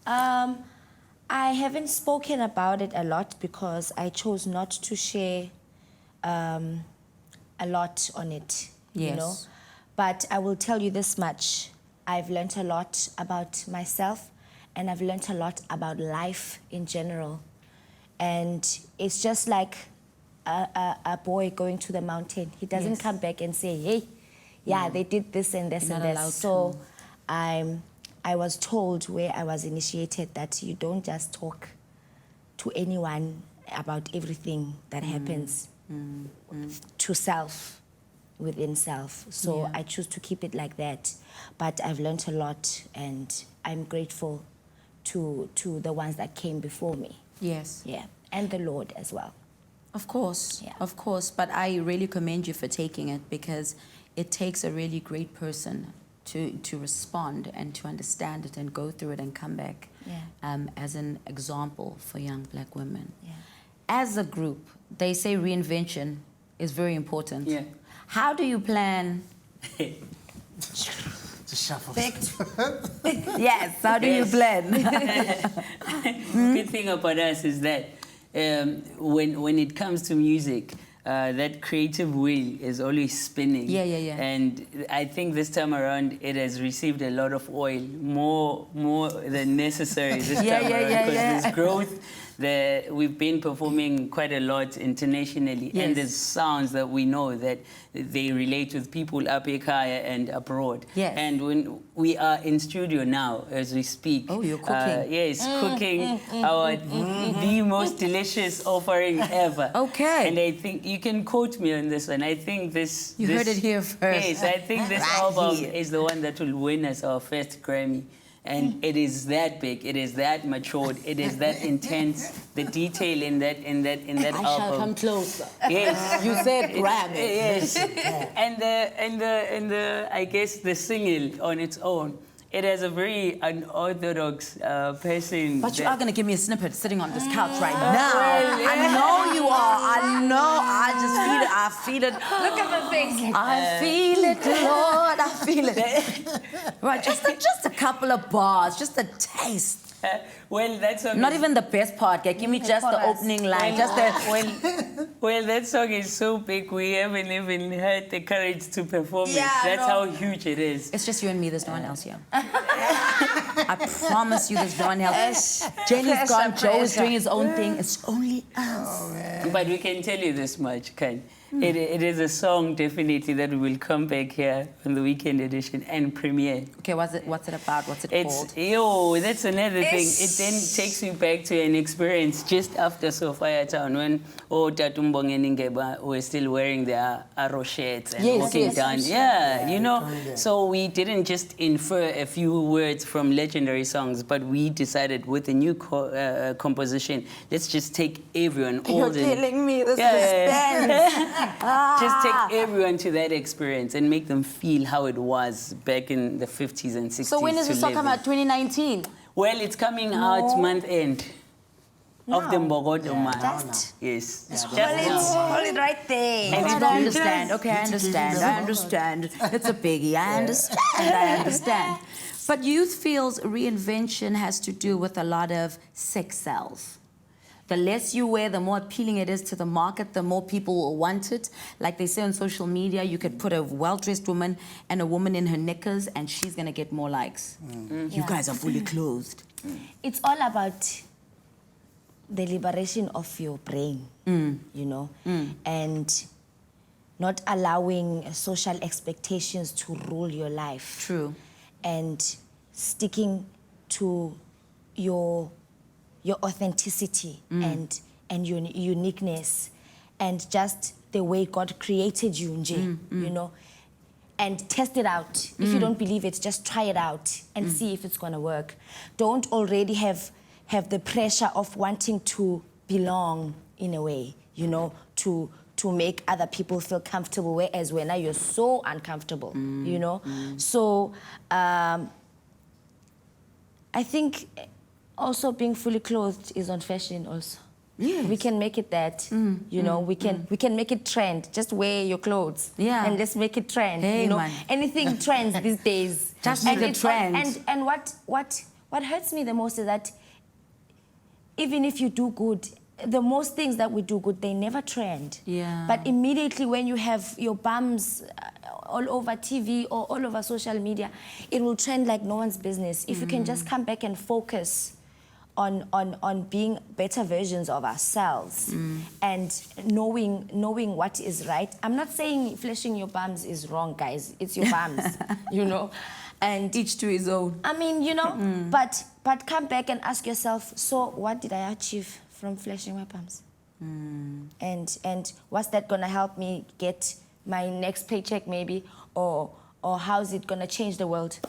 I haven't spoken about it a lot because I chose not to share a lot on it, you know. Yes. But I will tell you this much. I've learned a lot about myself, and I've learned a lot about life in general. And it's just like a boy going to the mountain. He doesn't Yes. come back and say, hey, yeah, they did this and this You're and not this. allowed So I was told where I was initiated that you don't just talk to anyone about everything that happens to self, within self. So Yeah. I choose to keep it like that. But I've learned a lot, and I'm grateful to the ones that came before me. Yes. Yeah, and the Lord as well. Of course, Yeah. of course. But I really commend you for taking it, because it takes a really great person to respond and to understand it and go through it and come back as an example for young black women. Yeah. As a group, they say reinvention is very important. Yeah. How do you plan? To shuffle. Yes, how do you plan? Good thing about us is that when it comes to music, that creative wheel is always spinning. Yeah. And I think this time around it has received a lot of oil, more than necessary this time around, because there's growth. We've been performing quite a lot internationally, and there's sounds that we know that they relate with people up here and abroad. Yes. And when we are in studio now, as we speak. Oh, you're cooking. Yes, cooking the most delicious offering ever. Okay. And I think you can quote me on this one. I think this. You heard it here first. Yes, I think this Right album here. is the one that will win us our first Grammy. And it is that big, it is that matured, it is that intense. The detail in that album. I shall come closer. Yes. You said Grammy. Yes. and the I guess the single on its own It has a very unorthodox person. But you are going to give me a snippet sitting on this couch right now. I know you are. I know. I just feel it. I feel it. Look at the face. I feel it, Lord. I feel it. Right, just a couple of bars, just a taste. Well, that song Not even the best part. Okay? Give me just the opening line. Well, Just the. well, that song is so big, we haven't even had the courage to perform it. That's how huge it is. It's just you and me. There's no one else here. I promise you, there's no one else. Jenny's gone. Joe's doing his own thing. It's only us. But we can tell you this much, Khanyi. It is a song definitely that will come back here on the weekend edition and premiere. Okay, what's it about? What's it called? That's another thing. It then takes you back to an experience just after Sophia Town when Tatumbong and Ngeba were still wearing their arrow shirts and walking down. Yeah, you know. So we didn't just infer a few words from legendary songs, but we decided with a new composition, let's just take everyone. You're killing me. This suspense. Just take everyone to that experience and make them feel how it was back in the 50s and 60s. So when does this song come out? 2019? Well, it's coming out month end of the Mbogodo month. Yes. Hold it right there. I understand. Okay, I understand. It's a biggie. I understand. But youth feels reinvention has to do with a lot of sex sells. The less you wear, the more appealing it is to the market, the more people will want it. Like they say on social media, you could put a well-dressed woman and a woman in her knickers and she's going to get more likes. You guys are fully clothed. It's all about the liberation of your brain, you know, and not allowing social expectations to rule your life. True. And sticking to your authenticity and your uniqueness and just the way God created you, you know, and test it out. If you don't believe it, just try it out and see if it's gonna work. Don't already have the pressure of wanting to belong in a way, you know, to make other people feel comfortable, whereas when now you're so uncomfortable, you know. So I think also being fully clothed is on fashion also. Yes. We can make it that, you know, we can make it trend. Just wear your clothes. Yeah. And let's make it trend. Hey, you know, man. Anything trends these days. Just make it trend. And what hurts me the most is that even if you do good, the most things that we do good, they never trend. Yeah. But immediately when you have your bums all over TV or all over social media, it will trend like no one's business. If you can just come back and focus on being better versions of ourselves and knowing what is right. I'm not saying flashing your bums is wrong, guys. It's your bums, you know. And each to his own. I mean, you know, but come back and ask yourself, so what did I achieve from flashing my bums? And what's that gonna help me get my next paycheck maybe, or how is it gonna change the world?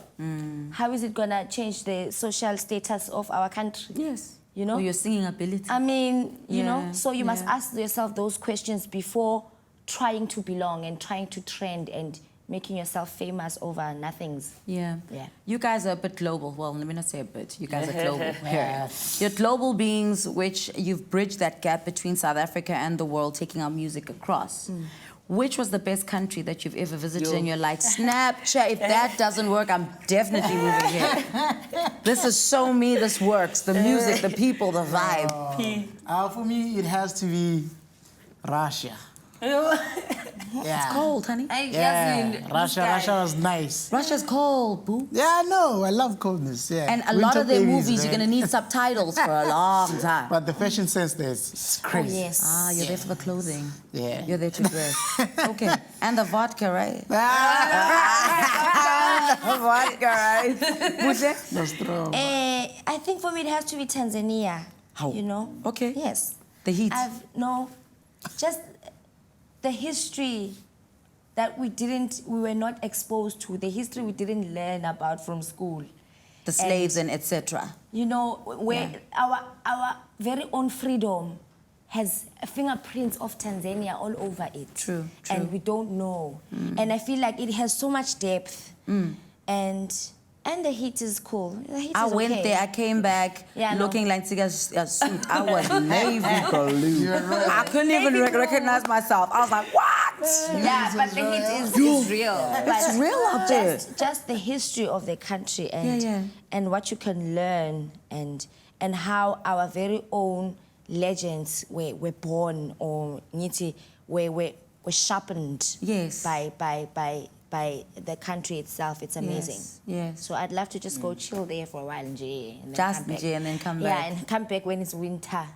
How is it gonna change the social status of our country? Yes. You know? Or your singing ability. I mean, you know, so you must ask yourself those questions before trying to belong and trying to trend and making yourself famous over nothings. Yeah. You guys are a bit global. Well, let me not say a bit. You guys are global. You're global beings, which you've bridged that gap between South Africa and the world, taking our music across. Which was the best country that you've ever visited in your life? Snapchat. If that doesn't work, I'm definitely moving here. This is show me this works. The music, the people, the vibe. For me, it has to be Russia. It's cold, honey. Russia was nice. Russia's cold, boo. Yeah, I know. I love coldness. Yeah. And a lot of their movies, you're gonna need subtitles for a long time. But the fashion sense there is crazy. Oh, yes. Ah, you're there for the clothing. Yeah. You're there to dress. Okay. And the vodka, right? Vodka, right? I think for me it has to be Tanzania. How? You know? Okay. Yes. The heat. Just the history that we were not exposed to, the history we didn't learn about from school. The slaves and etc. You know, where our very own freedom has fingerprints of Tanzania all over it. True. And we don't know. And I feel like it has so much depth. And And the heat is cool. The heat I is went okay. there, I came back Yeah, I know. looking like Tiga's suit. I was navy blue. I couldn't even recognize myself. I was like, what? Yeah, but the heat is real. It's real out there. Just the history of the country and and what you can learn and how our very own legends were born or were sharpened by the country itself. It's amazing. Yes. So I'd love to just go chill there for a while and then Just come back. and then come Yeah, back. and come back when it's winter.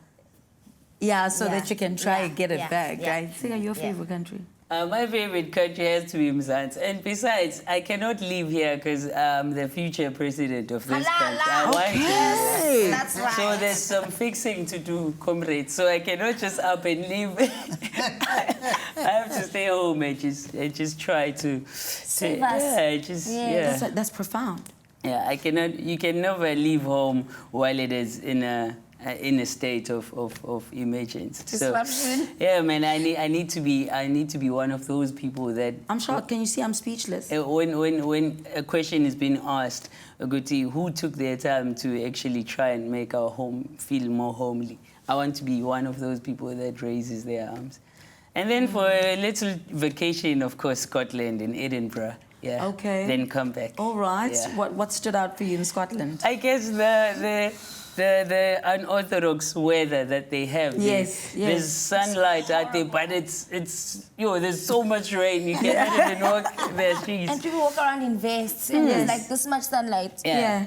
Yeah, so Yeah. that you can try and get it Yeah. back, Yeah. right? Tiga, your favorite country? My favorite country has to be Mzansi. And besides, I cannot live here because I'm the future president of this country. I want to. That's right. So there's some fixing to do, comrades. So I cannot just up and leave. I have to stay home and just try to Save us. Yeah, That's profound. Yeah, I cannot. You can never leave home while it is in a state of emergency. Disruption. So, yeah, man, I need to be one of those people that. I'm shocked. Can you see I'm speechless? When a question is being asked, Guti, who took their time to actually try and make our home feel more homely? I want to be one of those people that raises their arms. And then for a little vacation, of course, Scotland and Edinburgh. Yeah. Okay. Then come back. All right. Yeah. What stood out for you in Scotland? I guess the unorthodox weather that they have. Yes, yes. There's sunlight out there, but it's there's so much rain you cannot even walk the streets. And people walk around in vests and there's like this much sunlight. Yeah.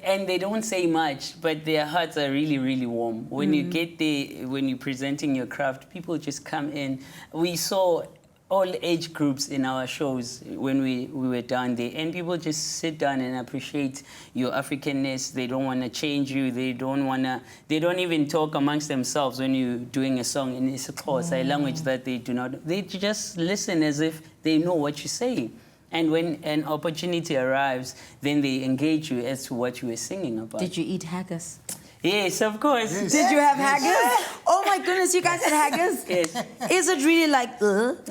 And they don't say much, but their hearts are really, really warm. When you get there, when you're presenting your craft, people just come in. We saw all age groups in our shows when we were down there, and people just sit down and appreciate your Africanness. They don't want to change you. They don't even talk amongst themselves when you're doing a song in isiXhosa, a language that they do not. They just listen as if they know what you're saying. And when an opportunity arrives, then they engage you as to what you were singing about. Did you eat haggis? Yes, of course. Yes. Did you have haggis? Oh my goodness, you guys had haggis? Yes. Is it really like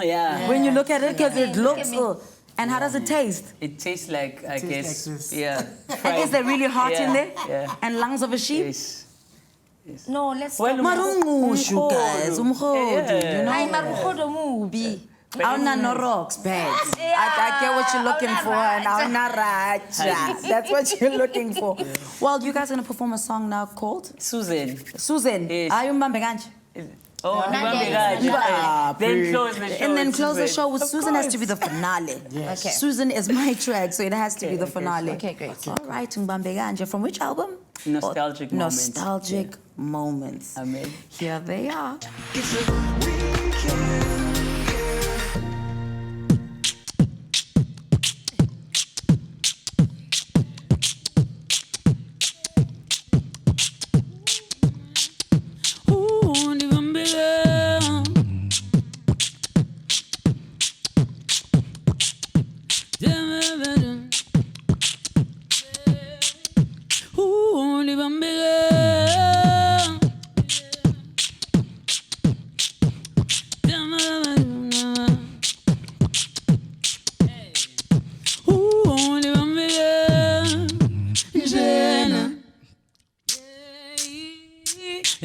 Yeah. when you look at it? Because it looks And how does it taste? It tastes like, I guess, like this. yeah. And is there really heart in there? Yeah. And lungs of a sheep? Yes. No, let's Well, stop. Marungu, guys. Umkhodu, you know? Ay, marukhodo mubi. Auna no rocks, bad. I get what you're looking for, and auna raja. That's what you're looking for. Well, you guys are gonna perform a song now called Susan. Susan. Yes. Are you mbambe kanje? Oh, Ah, then close the show. And then with close the Susan. show with Of Susan has to be course. the finale. Okay. Susan is my track, so it has to be the finale. Okay, great. All right, Mbambe Kanje. From which album? Nostalgic Moments. Nostalgic Moments. Amen. Here they are. It's a weekend.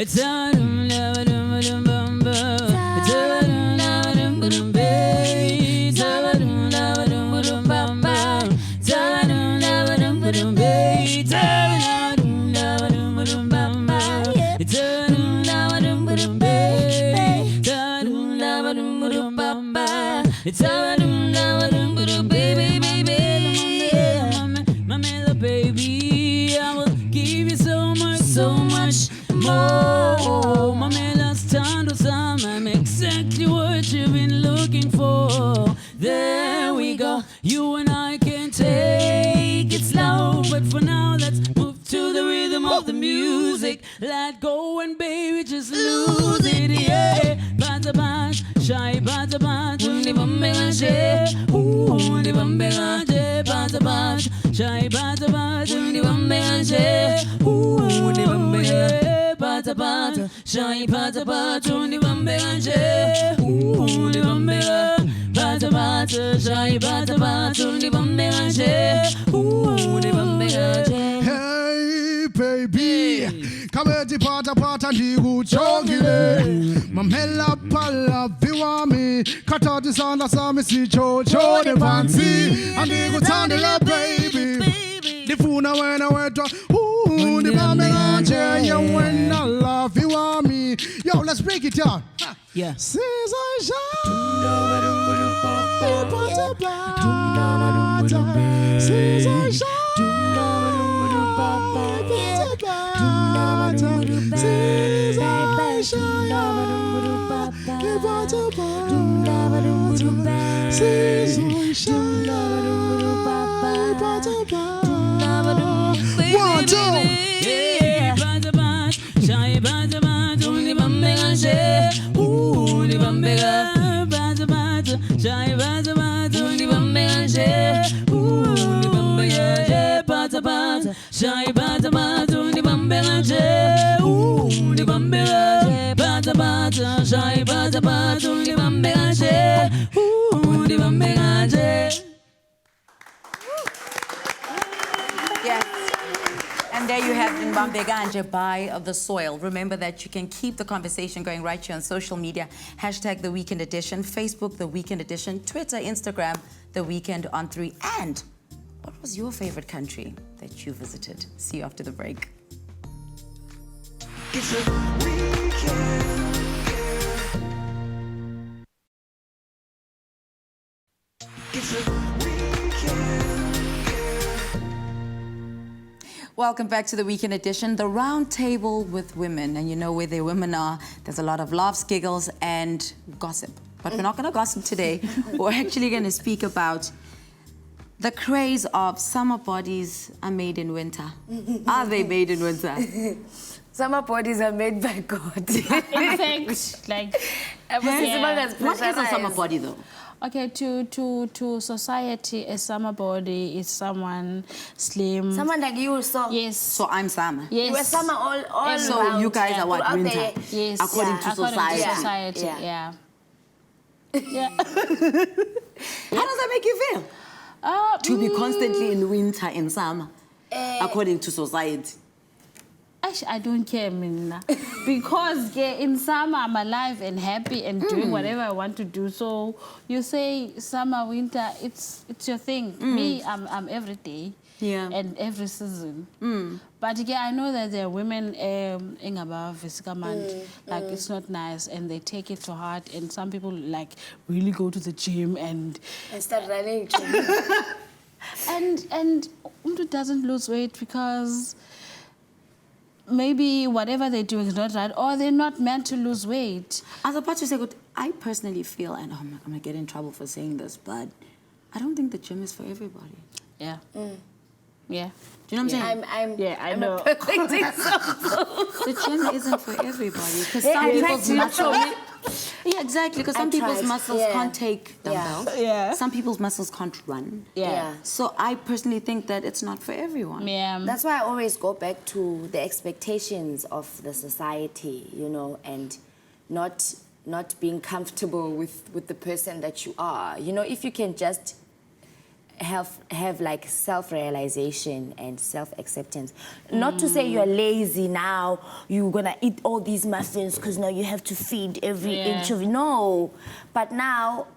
It's baby, my mellow baby, I will give you so much more. My mellows stand some, I'm exactly what you've been looking for. There we go, you and I can take it slow, but for now let's move to the rhythm of the music. Let go and baby, just lose it, yeah. Bata bat, shy bata bat, undi bambe gaje, undi bambe gaje, bata bat, shy bata bat, undi bambe gaje, undi bambe gaje, bata bat, shy bata bat, undi bambe gaje, undi bambe gaje, bata bat. Hey baby, come at the pata and you chokile. Mamela pala viwami, kata the sana sami si cho the fancy, and they go turn the baby. The funa when I went to the bamela, you when I love you want me. Yo, let's break it down. Yeah. Since I one, two. Yes. And there you have Mbambeganje, Buy of the Soil. Remember that you can keep the conversation going right here on social media. Hashtag The Weekend Edition, Facebook The Weekend Edition, Twitter, Instagram The Weekend on 3. And what was your favorite country that you visited? See you after the break. It's a weekend. It's a weekend. Welcome back to the Weekend Edition, the round table with women. And you know where the women are, there's a lot of laughs, giggles, and gossip. But we're not going to gossip today. We're actually going to speak about the craze of summer bodies are made in winter. Are they made in winter? Summer bodies are made by God. In fact, like, What is a summer body though? okay, to society, a summer body is someone slim. Someone like you, so Yes. So I'm summer. Yes. you were summer all So around, you guys are what, throughout the winter? year. Yes. According to society. To society, Yeah. yeah. How does that make you feel? To be constantly in winter and summer, according to society. Actually, I don't care, Mina. Because in summer, I'm alive and happy and doing whatever I want to do. So you say summer, winter, it's your thing. Me, I'm every day. Yeah. And every season. But yeah, I know that there are women in above like it's not nice and they take it to heart, and some people like really go to the gym and start running. and umntu doesn't lose weight because maybe whatever they're doing is not right, or they're not meant to lose weight. As a part to say, good, I personally feel, and I'm gonna get in trouble for saying this, but I don't think the gym is for everybody. Yeah. Yeah. Do you know what I'm saying? I know. The gym isn't for everybody because some people's muscles. Yeah, exactly. Because some people's muscles can't take dumbbells. Yeah. Some people's muscles can't run. Yeah. So I personally think that it's not for everyone. Yeah. That's why I always go back to the expectations of the society, you know, and not being comfortable with the person that you are. You know, if you can just have like self-realization and self-acceptance. Not to say you're lazy now, you're gonna eat all these muffins because now you have to feed every inch of it. No, but now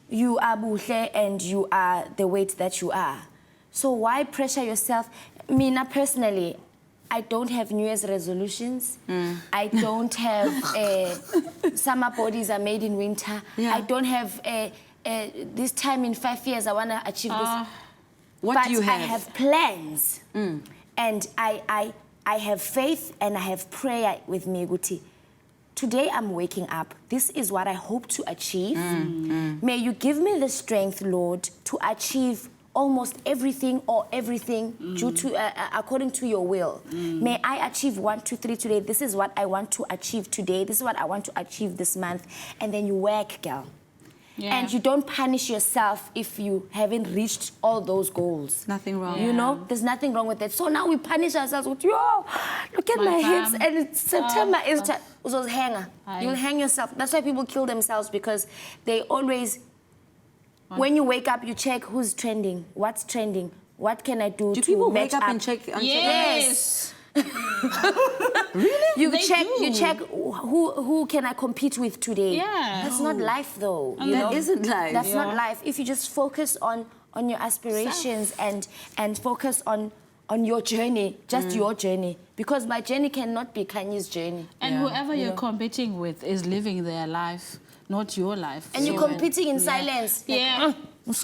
you are Buhle and you are the weight that you are. So why pressure yourself? Mina personally, I don't have New Year's resolutions. I don't have summer bodies are made in winter. I don't have this time in 5 years I want to achieve this. What do you have? I have plans. And I have faith and I have prayer with me, Guti. Today I'm waking up. This is what I hope to achieve. May you give me the strength, Lord, to achieve almost everything due to according to your will. May I achieve 1, 2, 3 today. This is what I want to achieve today. This is what I want to achieve this month. And then you work, girl. Yeah. And you don't punish yourself if you haven't reached all those goals. Nothing wrong. You know, there's nothing wrong with that. So now we punish ourselves with, yo, look at my hips. And it's September is hanger. You'll hang yourself. That's why people kill themselves, because they always When you wake up, you check who's trending, what's trending, what can I do Do to people match wake up and check? Yes. You They check. do. You check who can I compete with today. Yeah. That's not life, though. You That know? isn't life. That's not life. If you just focus on your aspirations and focus on your journey, just your journey, because my journey cannot be Khanyi's journey. And whoever you're competing with is living their life, not your life. And you're competing in silence. Yeah.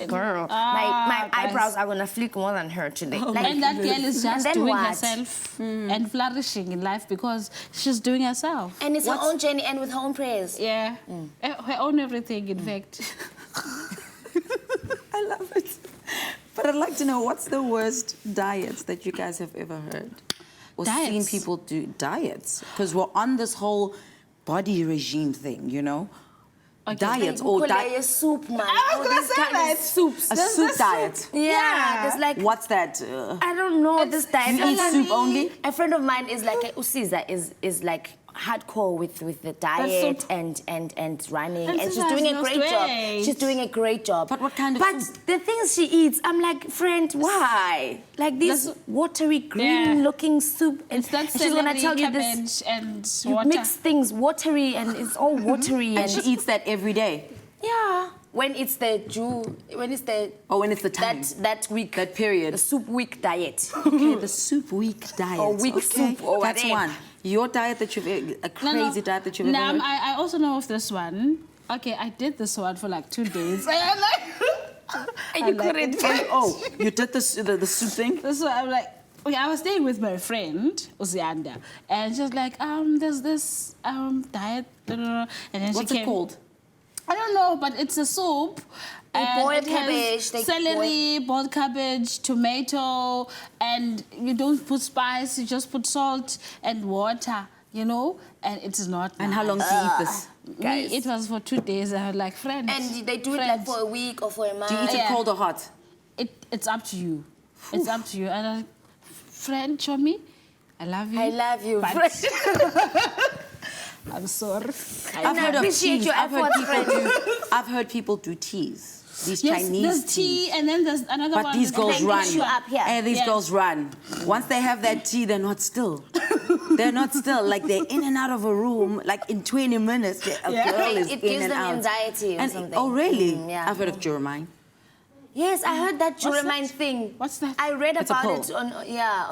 Girl, my eyebrows are gonna flick more than her today. Like, And that girl is just then doing what? herself and flourishing in life because she's doing herself. And it's her own journey and with her own prayers. Yeah. Her own everything, in fact. I love it. But I'd like to know, what's the worst diets that you guys have ever heard? Or seen Diets? people do diets? Because we're on this whole body regime thing, you know? Diets or diet soup, man. these kind of soups. A soup diet. Yeah, there's like, What's that? I don't know this diet. You eat soup only? A friend of mine is like, Usiza is like hardcore with the diet and running, and she's doing a great job. She's doing a great job. But what kind of But soup? the things she eats, I'm like, friend, why? Like this watery green-looking soup, and It's that she's gonna celery, tell you cabbage, this. and You water. mix things watery, and it's all watery, And she eats that every day? yeah. When it's the Or when it's the time? that week, That period? the soup week diet. Okay, the soup week diet. Or week soup or That's whatever. one. Your diet that you've... A crazy diet that you've ever heard? I also know of this one. Okay, I did this one for like 2 days. And you couldn't. Oh, you did the soup thing? This one, I'm like, okay, I was staying with my friend, Asanda, and she was like, there's this diet, and then What's she it came. called? I don't know, but it's a soup. boil it has cabbage, they celery, boiled cabbage, tomato, and you don't put spice, you just put salt and water, you know, and it is not And how nice. long do you eat this? Me, it was for 2 days. I was like, friend. And they do it like for a week or for a month. Do you eat it cold or hot? It's up to you. It's up to you. And I'm like, friend, show me. I love you. I love you. But I'm sorry. I've heard of appreciate teas. your I've heard people do teas. These Yes, Chinese there's teas. tea, and then there's another But one. these girls they run. mix you up, yeah. And these Yes. girls run. Once they have that tea, they're not still. They're not still. Like, they're in and out of a room. Like, in 20 minutes, a girl is It in gives and them out. anxiety or And something. oh, really? Yeah. I've heard of Juramine. Yes, I heard that What's Juramine that? thing. What's that? I read It's a about pill. it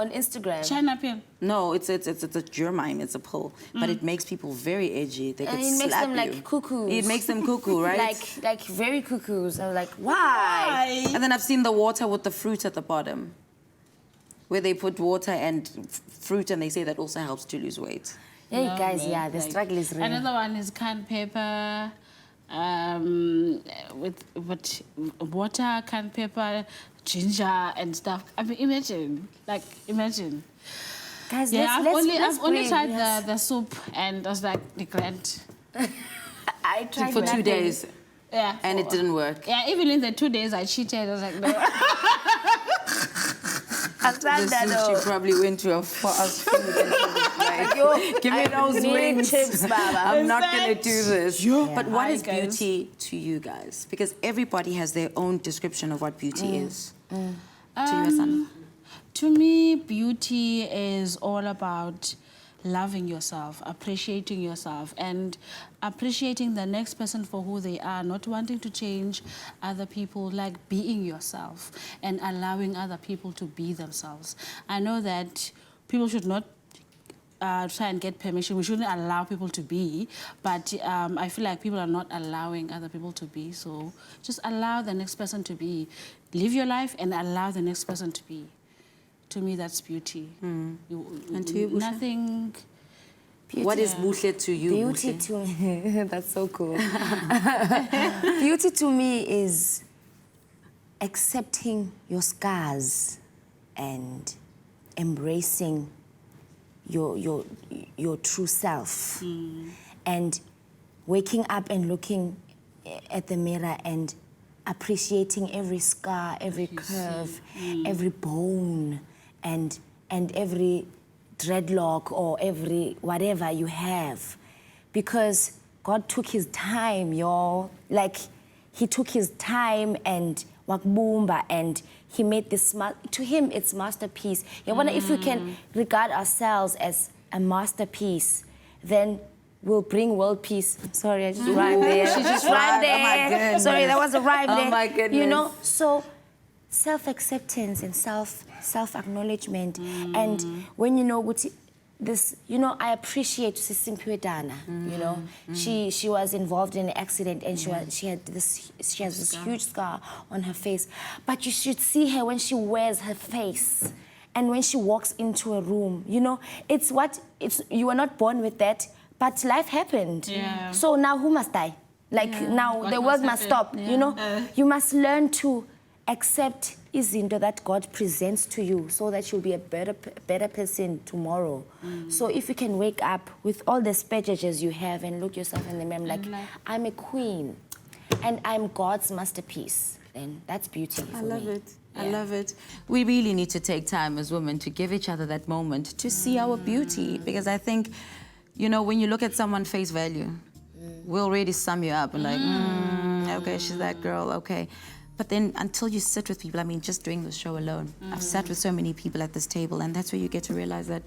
on Instagram. China pill. No, it's a Juramine. It's a pill. But it makes people very edgy. They And could it makes slap them like you. cuckoos. It makes them cuckoo, right? Like very cuckoos. I was like, why? And then I've seen the water with the fruit at the bottom, where they put water and fruit, and they say that also helps to lose weight. Hey No, guys, man, yeah, the like- struggle is real. Another one is canned pepper, with water, canned pepper, ginger and stuff. I mean, imagine. Guys, Yeah, I've let's only bring- tried yes. the soup, and I was like, regret. I tried For 2 nothing. days, Yeah. and it didn't work. Yeah, even in the 2 days I cheated. I was like, no. Asanda, She though. probably went to a fast food and she was like, give me those need wings. chips, Baba. I'm not going to do this. But what Hi, is guys. beauty to you guys? Because everybody has their own description of what beauty is. To you, Asanda? To me, beauty is all about loving yourself, appreciating yourself, and appreciating the next person for who they are, not wanting to change other people, like being yourself and allowing other people to be themselves. I know that people should not try and get permission. We shouldn't allow people to be, but I feel like people are not allowing other people to be, so just allow the next person to be. Live your life and allow the next person to be. To me, that's beauty. And to you, Buhle? Nothing. What is Buhle to you, Beauty Buhle? to me, that's so cool. Beauty to me is accepting your scars and embracing your true self. And waking up and looking at the mirror and appreciating every scar, every curve, every bone, and every dreadlock or every whatever you have, because God took his time, y'all. Like, he took his time and wakbumba, and he made this, to him it's masterpiece. I wonder if we can regard ourselves as a masterpiece, then we'll bring world peace. Sorry, I just rhymed there. She just rhymed there. Oh my goodness. Sorry, that was a rhyme there. Oh my goodness. You know, so self-acceptance and self-acknowledgement. And when you know this, you know, I appreciate Sisimphiwe Dana. You know, she was involved in an accident, and she has this huge scar on her face. But you should see her when she wears her face, and when she walks into a room. You know, you were not born with that, but life happened. Yeah. So now who must die? Like now the world must stop. You know, you must learn to accept izinto that God presents to you, so that you'll be a better person tomorrow. So if you can wake up with all the speeches you have and look yourself in the mirror like, I'm a queen and I'm God's masterpiece, then that's beauty for me. I love it. I love it. We really need to take time as women to give each other that moment to see our beauty, because I think, you know, when you look at someone face value, we'll already sum you up and like, okay, she's that girl, okay. But then until you sit with people, I mean, just doing the show alone, I've sat with so many people at this table, and that's where you get to realize that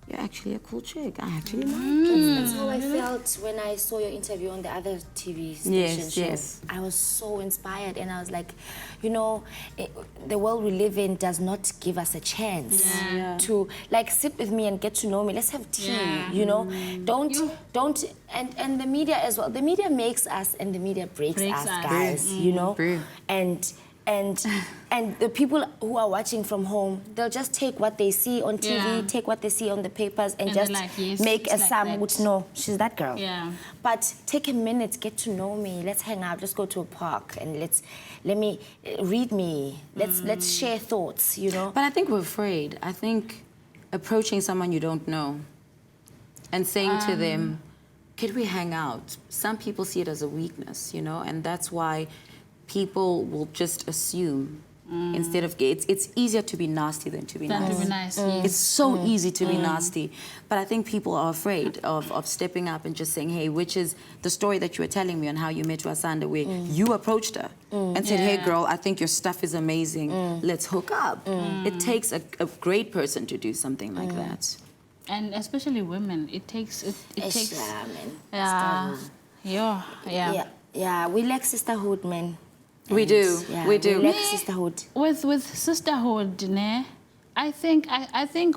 you're actually a cool chick. I actually like you. That's how I felt when I saw your interview on the other TV station show. Yes. I was so inspired, and I was like, you know, the world we live in does not give us a chance to like sit with me and get to know me. Let's have tea, you know. Don't, and the media as well. The media makes us, and the media breaks us, guys. You know, and the people who are watching from home, they'll just take what they see on TV, take what they see on the papers, and just like, yes, make a like sum, that. which no, she's that girl. Yeah. But take a minute, get to know me. Let's hang out. Let's go to a park, and let me read me. Let's share thoughts. You know. But I think we're afraid. I think approaching someone you don't know and saying to them, could we hang out? Some people see it as a weakness, you know, and that's why people will just assume instead of it's easier to be nasty than to be nice. It's so easy to be nasty, but I think people are afraid of stepping up and just saying, hey, which is the story that you were telling me on how you met Asanda, where you approached her and said, hey girl, I think your stuff is amazing, let's hook up. It takes a great person to do something like that. And especially women, it takes Yeah, we lack sisterhood, man. We do. We do. We lack sisterhood. With sisterhood, ne, I think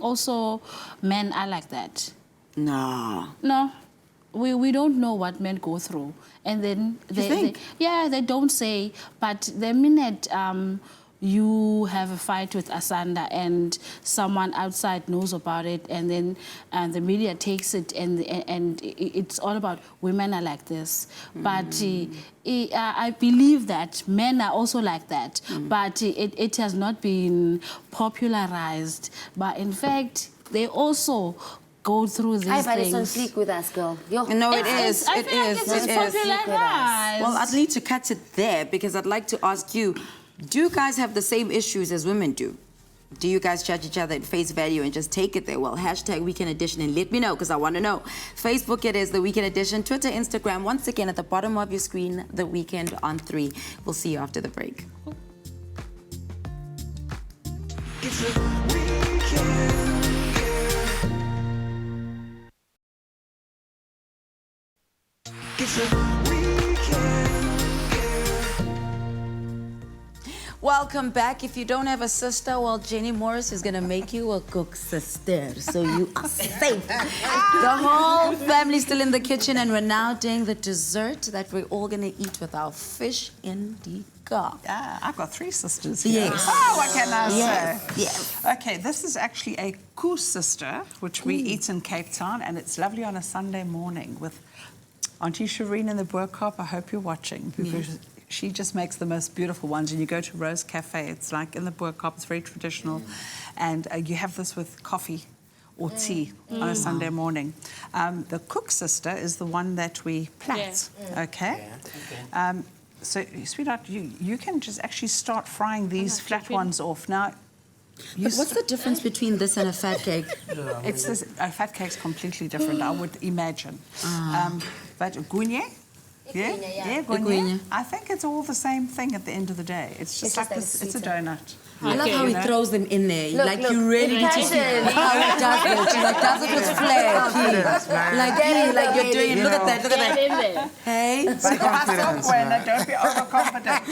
also men are like that. No, we don't know what men go through, and then they don't say. But the minute you have a fight with Asanda and someone outside knows about it, and then the media takes it, and it's all about women are like this. But I believe that men are also like that, but it has not been popularized. But in fact, they also go through these things. But it's on fleek with us, girl. No, it is. I feel like it's popularized. Well, I'd need to cut it there, because I'd like to ask you, do you guys have the same issues as women do? Do you guys judge each other at face value and just take it there? Well, hashtag Weekend Edition, and let me know, because I want to know. Facebook, it is The Weekend Edition. Twitter, Instagram, once again at the bottom of your screen, The Weekend on 3. We'll see you after the break. It's a weekend. It's a weekend. Welcome back. If you don't have a sister, well, Jenny Morris is going to make you a cook sister, so you are safe. The whole family's still in the kitchen, and we're now doing the dessert that we're all going to eat with our fish indica. Yeah, I've got 3 sisters here. Yes. Oh, what can I say? Yes. Okay, this is actually a koe sister, which we eat in Cape Town, and it's lovely on a Sunday morning with Auntie Shireen in the Boerkaap. I hope you're watching, because she just makes the most beautiful ones. And you go to Rose Cafe, it's like in the Boerkaap, it's very traditional. And you have this with coffee or tea on a Sunday morning. The cook sister is the one that we plat, okay? So, sweetheart, you can just actually start frying these flat ones off. Now, But what's the difference between this and a fat cake? A fat cake's completely different, I would imagine. But gounye Yeah? Yeah. Iguinha. I think it's all the same thing at the end of the day. It's just like this, it's a donut. I love how he throws them in there. Look, like look, you really need to see intention. how he does it. He like does it with flair, please. Like you're doing it. Look at that, look at Get that. in there. Hey? Don't be overconfident.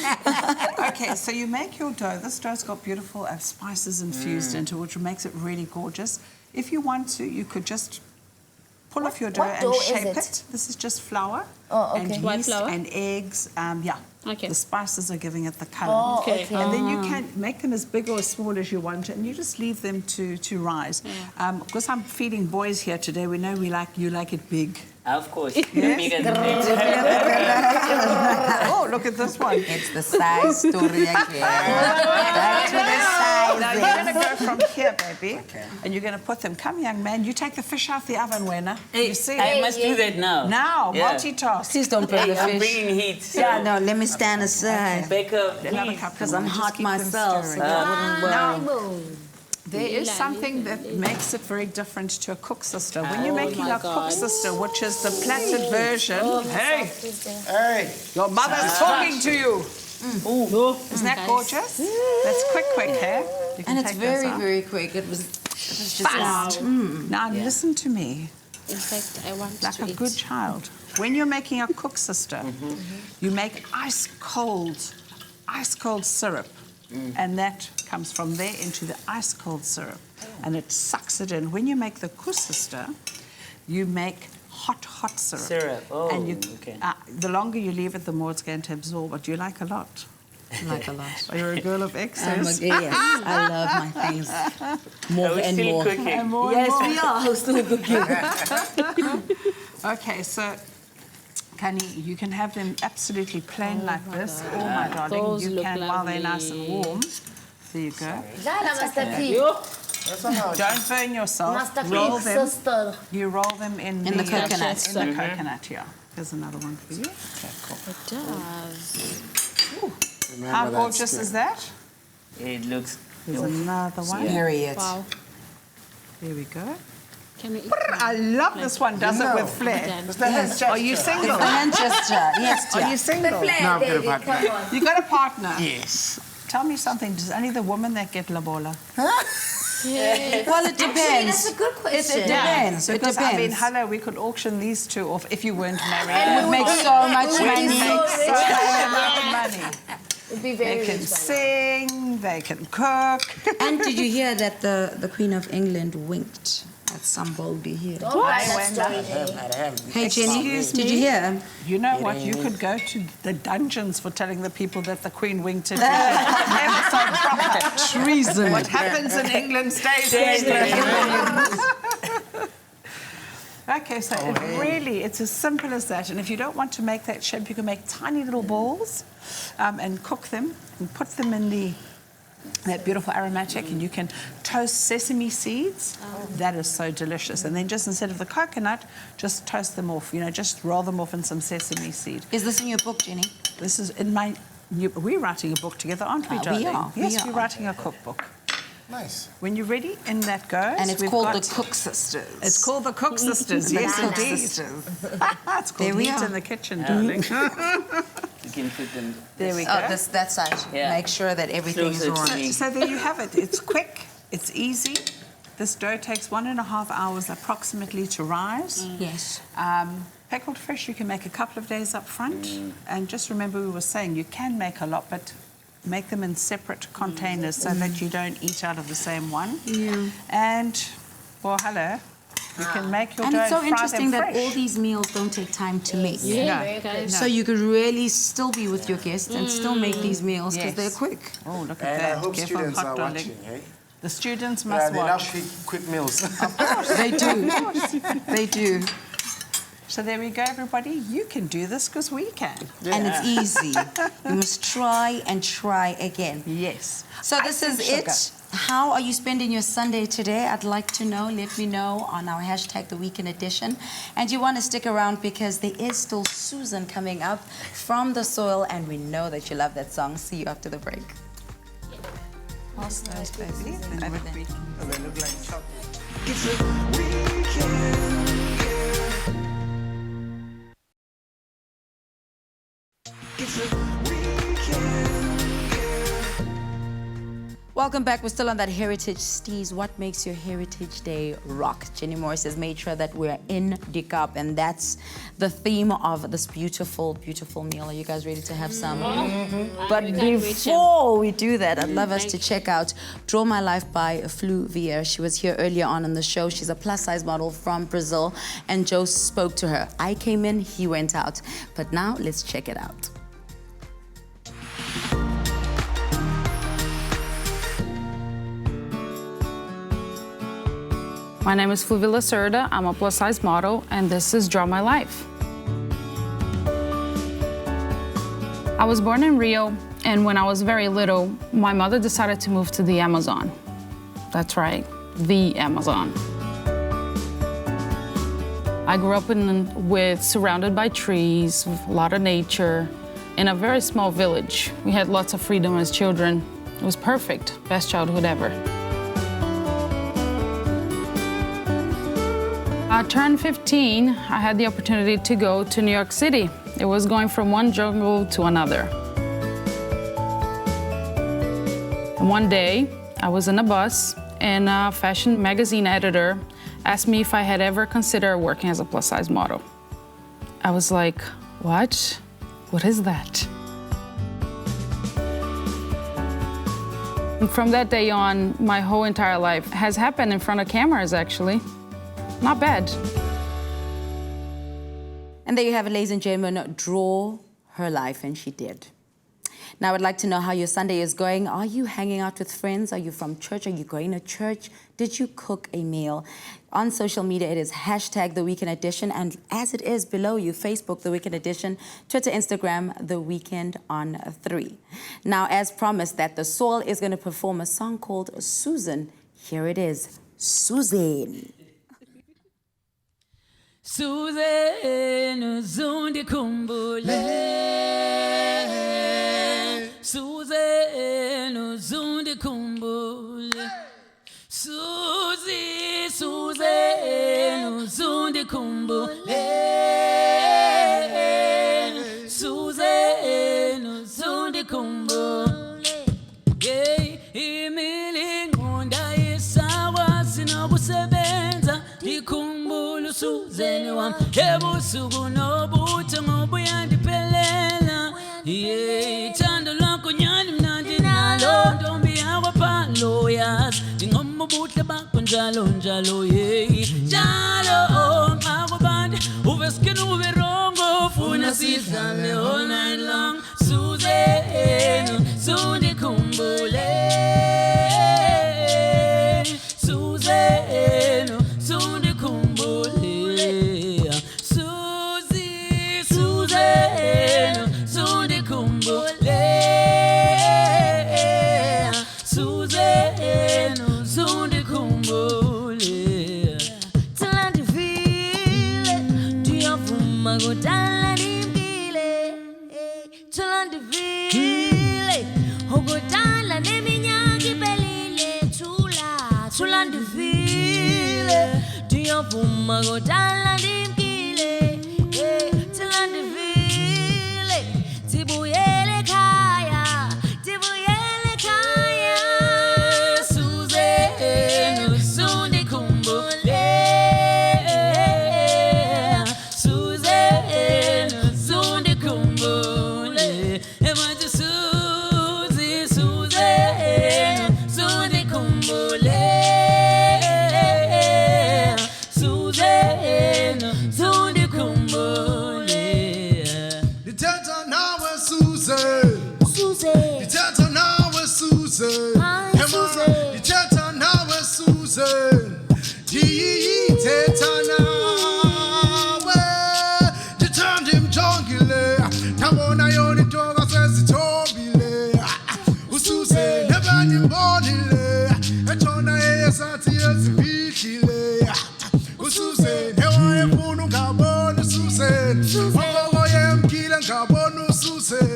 Okay, so you make your dough. This dough's got beautiful spices infused into it, which makes it really gorgeous. If you want to, you could just pull off your dough what and dough is shape it? it. This is just flour Oh, and okay. White yeast flour? and eggs. Yeah. Okay. The spices are giving it the color. Oh, Okay. okay. And then you can make them as big or as small as you want, and you just leave them to rise. Because I'm feeding boys here today, we know you like it big. Of course. Oh, look at this one. It's the size story again. Back to the size. Now you're going to go from here, baby, and you're going to put them. Come, young man, you take the fish out the oven, Wena. You see? I must do that now. Now, Yeah. multitask. Please don't burn the I'm fish. bringing heat. So Yeah, no, let me stand aside. Baker, Another please. couple Because I'm more. Just hot keep them myself, so stirring. that wouldn't work. Boom. There is something that makes it very different to a cook sister. When you're making my a cook God. sister, which is the platted version, hey, Hey. your mother's talking to you. Isn't that gorgeous? That's quick, hey? You can And it's take those very, out. very quick. It was just fast. Now listen to me, In fact, I want like to a eat. good child. When you're making a cook sister, you make ice cold syrup. And that comes from there into the ice cold syrup, and it sucks it in. When you make the kusister, you make hot syrup. Syrup, oh, and you, okay. The longer you leave it, the more it's going to absorb. But you like a lot. like a lot. Are you a girl of excess? Yes, I love my things more Are we and still more. cooking? Yes, we are still cooking. Okay, so Khanyi, you can have them absolutely plain like this. Oh my darling, Those you look can while they're nice and lovely. warm. There you go. Dala, Master P. Don't burn yourself. Master Roll P, them. sister. You roll them in the coconut. In the coconut, yeah. Here's another one for you. Okay, cool. It does. How gorgeous is that? It looks. Here's another one. Period. Wow. There we go. Can we eat? I love this one, does it with flair. Done. Are you single? The hand gesture, yes, Are dear. you single? No, I've got a David, partner. come on. You got a partner? Yes. Tell me something. Does only the women that get lobola? Well, it depends. That's a good question. It depends. It Because I mean, depends. hello, we could auction these two off if you weren't married. It would make so much We would money. be so Make so rich. much money. It'd be They very can rich. sing, they can cook. And did you hear that the Queen of England winked at some baby here? Don't buy that story, Jenny. Hey, Jenny, Excuse did me? you hear? You know what? You could go to the dungeons for telling the people that the Queen winked at you. Never so proper. Treason. What happens in England stays in England. Okay, so it's as simple as that. And if you don't want to make that shape, you can make tiny little balls and cook them and put them in that beautiful aromatic, and you can toast sesame seeds. That is so delicious. And then just instead of the coconut, just toast them off, just roll them off in some sesame seed. Is this in your book, Jenny? This is in my we're writing a book together, aren't we, We darling? are, we Yes, are. we're writing a cookbook. Nice. When you're ready, in that goes. And it's We've called got- the Cook Sisters. It's called the Cook Sisters. Yes, Cook indeed. Sisters. It's called There we Heat are. in the Kitchen, darling. You can put them. There we go. Oh, that side. Yeah. Make sure that everything is Closer to right. me. So there you have it. It's quick. It's easy. This dough takes 1.5 hours approximately to rise. Yes. Pickled fish you can make a couple of days up front. And just remember we were saying you can make a lot, but make them in separate containers so that you don't eat out of the same one. Yeah. And, well, hello, you can make your And dough it's so and fry interesting them that fresh. all these meals don't take time to make. Yeah, guys. So you could really still be with your guests and still make these meals because Yes. they're quick. Oh, look at And that. I hope Careful, students hot are darling. watching, hey? The students Yeah, must they love watch. quick meals. They do. They do. So there we go, everybody. You can do this because we can. And it's easy. You must try and try again. Yes. So this is it. How are you spending your Sunday today? I'd like to know. Let me know on our hashtag The Weekend Edition. And you want to stick around because there is still Susan coming up from the soil, and we know that you love that song. See you after the break. Pass those, baby. They look like chocolate. It's a weekend. It's a weekend, yeah. Welcome back. We're still on that heritage steez. What makes your Heritage Day rock? Jenny Morris has made sure that we're in the Kaap, and that's the theme of this beautiful, beautiful meal. Are you guys ready to have some? But before we do that, I'd love us to check out Draw My Life by Fluvia. She was here earlier on in the show. She's a plus-size model from Brazil, and Joe spoke to her. I came in, he went out. But now, let's check it out. My name is Fluvia Lacerda. I'm a plus-size model, and this is Draw My Life. I was born in Rio, and when I was very little, my mother decided to move to the Amazon. That's right, the Amazon. I grew up surrounded by trees, a lot of nature, in a very small village. We had lots of freedom as children. It was perfect, best childhood ever. I turned 15, I had the opportunity to go to New York City. It was going from one jungle to another. And one day, I was in a bus, and a fashion magazine editor asked me if I had ever considered working as a plus-size model. I was like, what? What is that? And from that day on, my whole entire life has happened in front of cameras, actually. Not bad. And there you have it, ladies and gentlemen, Draw Her Life, and she did. Now, I'd like to know how your Sunday is going. Are you hanging out with friends? Are you from church? Are you going to church? Did you cook a meal? On social media, it is hashtag The Weekend Edition, and as it is below you, Facebook, The Weekend Edition, Twitter, Instagram, The Weekend on 3. Now, as promised, that the Soul is going to perform a song called Susan. Here it is, Susan. Susan uzundi kumbule, Susan uzundi kumbule, Susie, Susan uzundi kumbule, Susan uzundi kumbule. Yeah, imilingonda isawa sinabusebenza ikumbulu Susan wam ebusuku nobuthi ngobuyandiphelela. Yeah, thando lwakho nyani mnandi nalo ntombi yakwapalo yazi ndingoma ubuhle bakho njalo njalo. Yeah, njalo xa kubanda uve skin uve rongo ufuna sidlale all night long. Susan sundikhumbule, Susan sundikhumbule, Susie, Susan sundikhumbule, Susan sundikhumbule. Tulandivile, tuyavuma kudala nimbile. Tulandivile, ukudala neminyaka iphelile. Tulandivile, tuyavuma kudala nimbile. Tulandivile, tibuyele ekhaya, tibuyele ekhaya. Susan sundikhumbule, Susan sundikhumbule. Ebathi Susie, Susan sundikhumbule, Susan sundikhumbule. Nithetha nawe Susan, nithetha nawe Susan, nithetha nawe Susan, ndiyithetha nawe, ndithanda imjongile, ndabona yona intoka sezithobile, uSusan ebandibonile, etshona eyesathi ezifihlile, uSusan ewayefuna ungabona uSusan, okoko yemkile ngabona uSusan,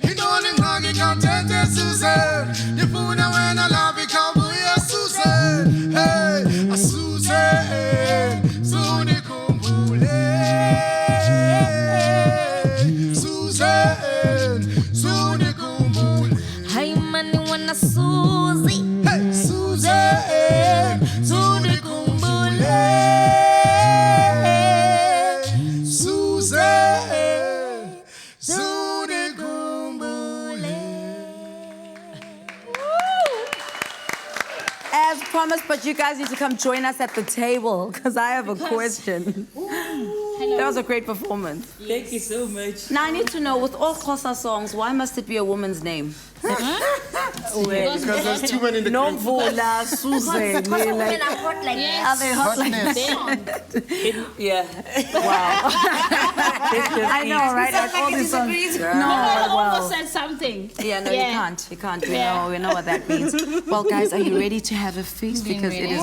intoni ingxaki kathethe Susan, ndifuna wena lapha ikhabuye Susan, hey, Susan sundikhumbule, Susan almost, but you guys need to come join us at the table because I have a question. That was a great performance. Thank you so much. Now I need to know, with all Xhosa songs, why must it be a woman's name? Because there's too many in the No group. Vula, Susan. Women are hot like that. Are they hot like that? Yeah. I know, right? Like all these songs. No, Almost well. said something. Yeah, no, Yeah. you can't. You can't. Yeah. We know what that means. Well, guys, are you ready to have a feast? Because it is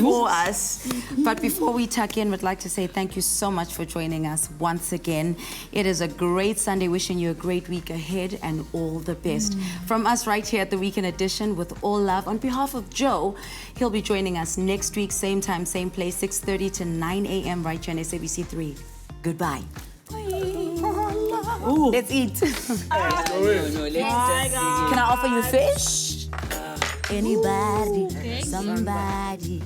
for us. But before we tuck in, we'd like to say thank you so much for joining us once again. It is a great Sunday. Wishing you a great week ahead and all the best. From us right here at the Weekend Edition, with all love. On behalf of Joe, he'll be joining us next week, same time, same place, 6:30 to 9 a.m. right here on SABC3. Goodbye. Let's eat. No, let's Can I offer you fish? Anybody, somebody.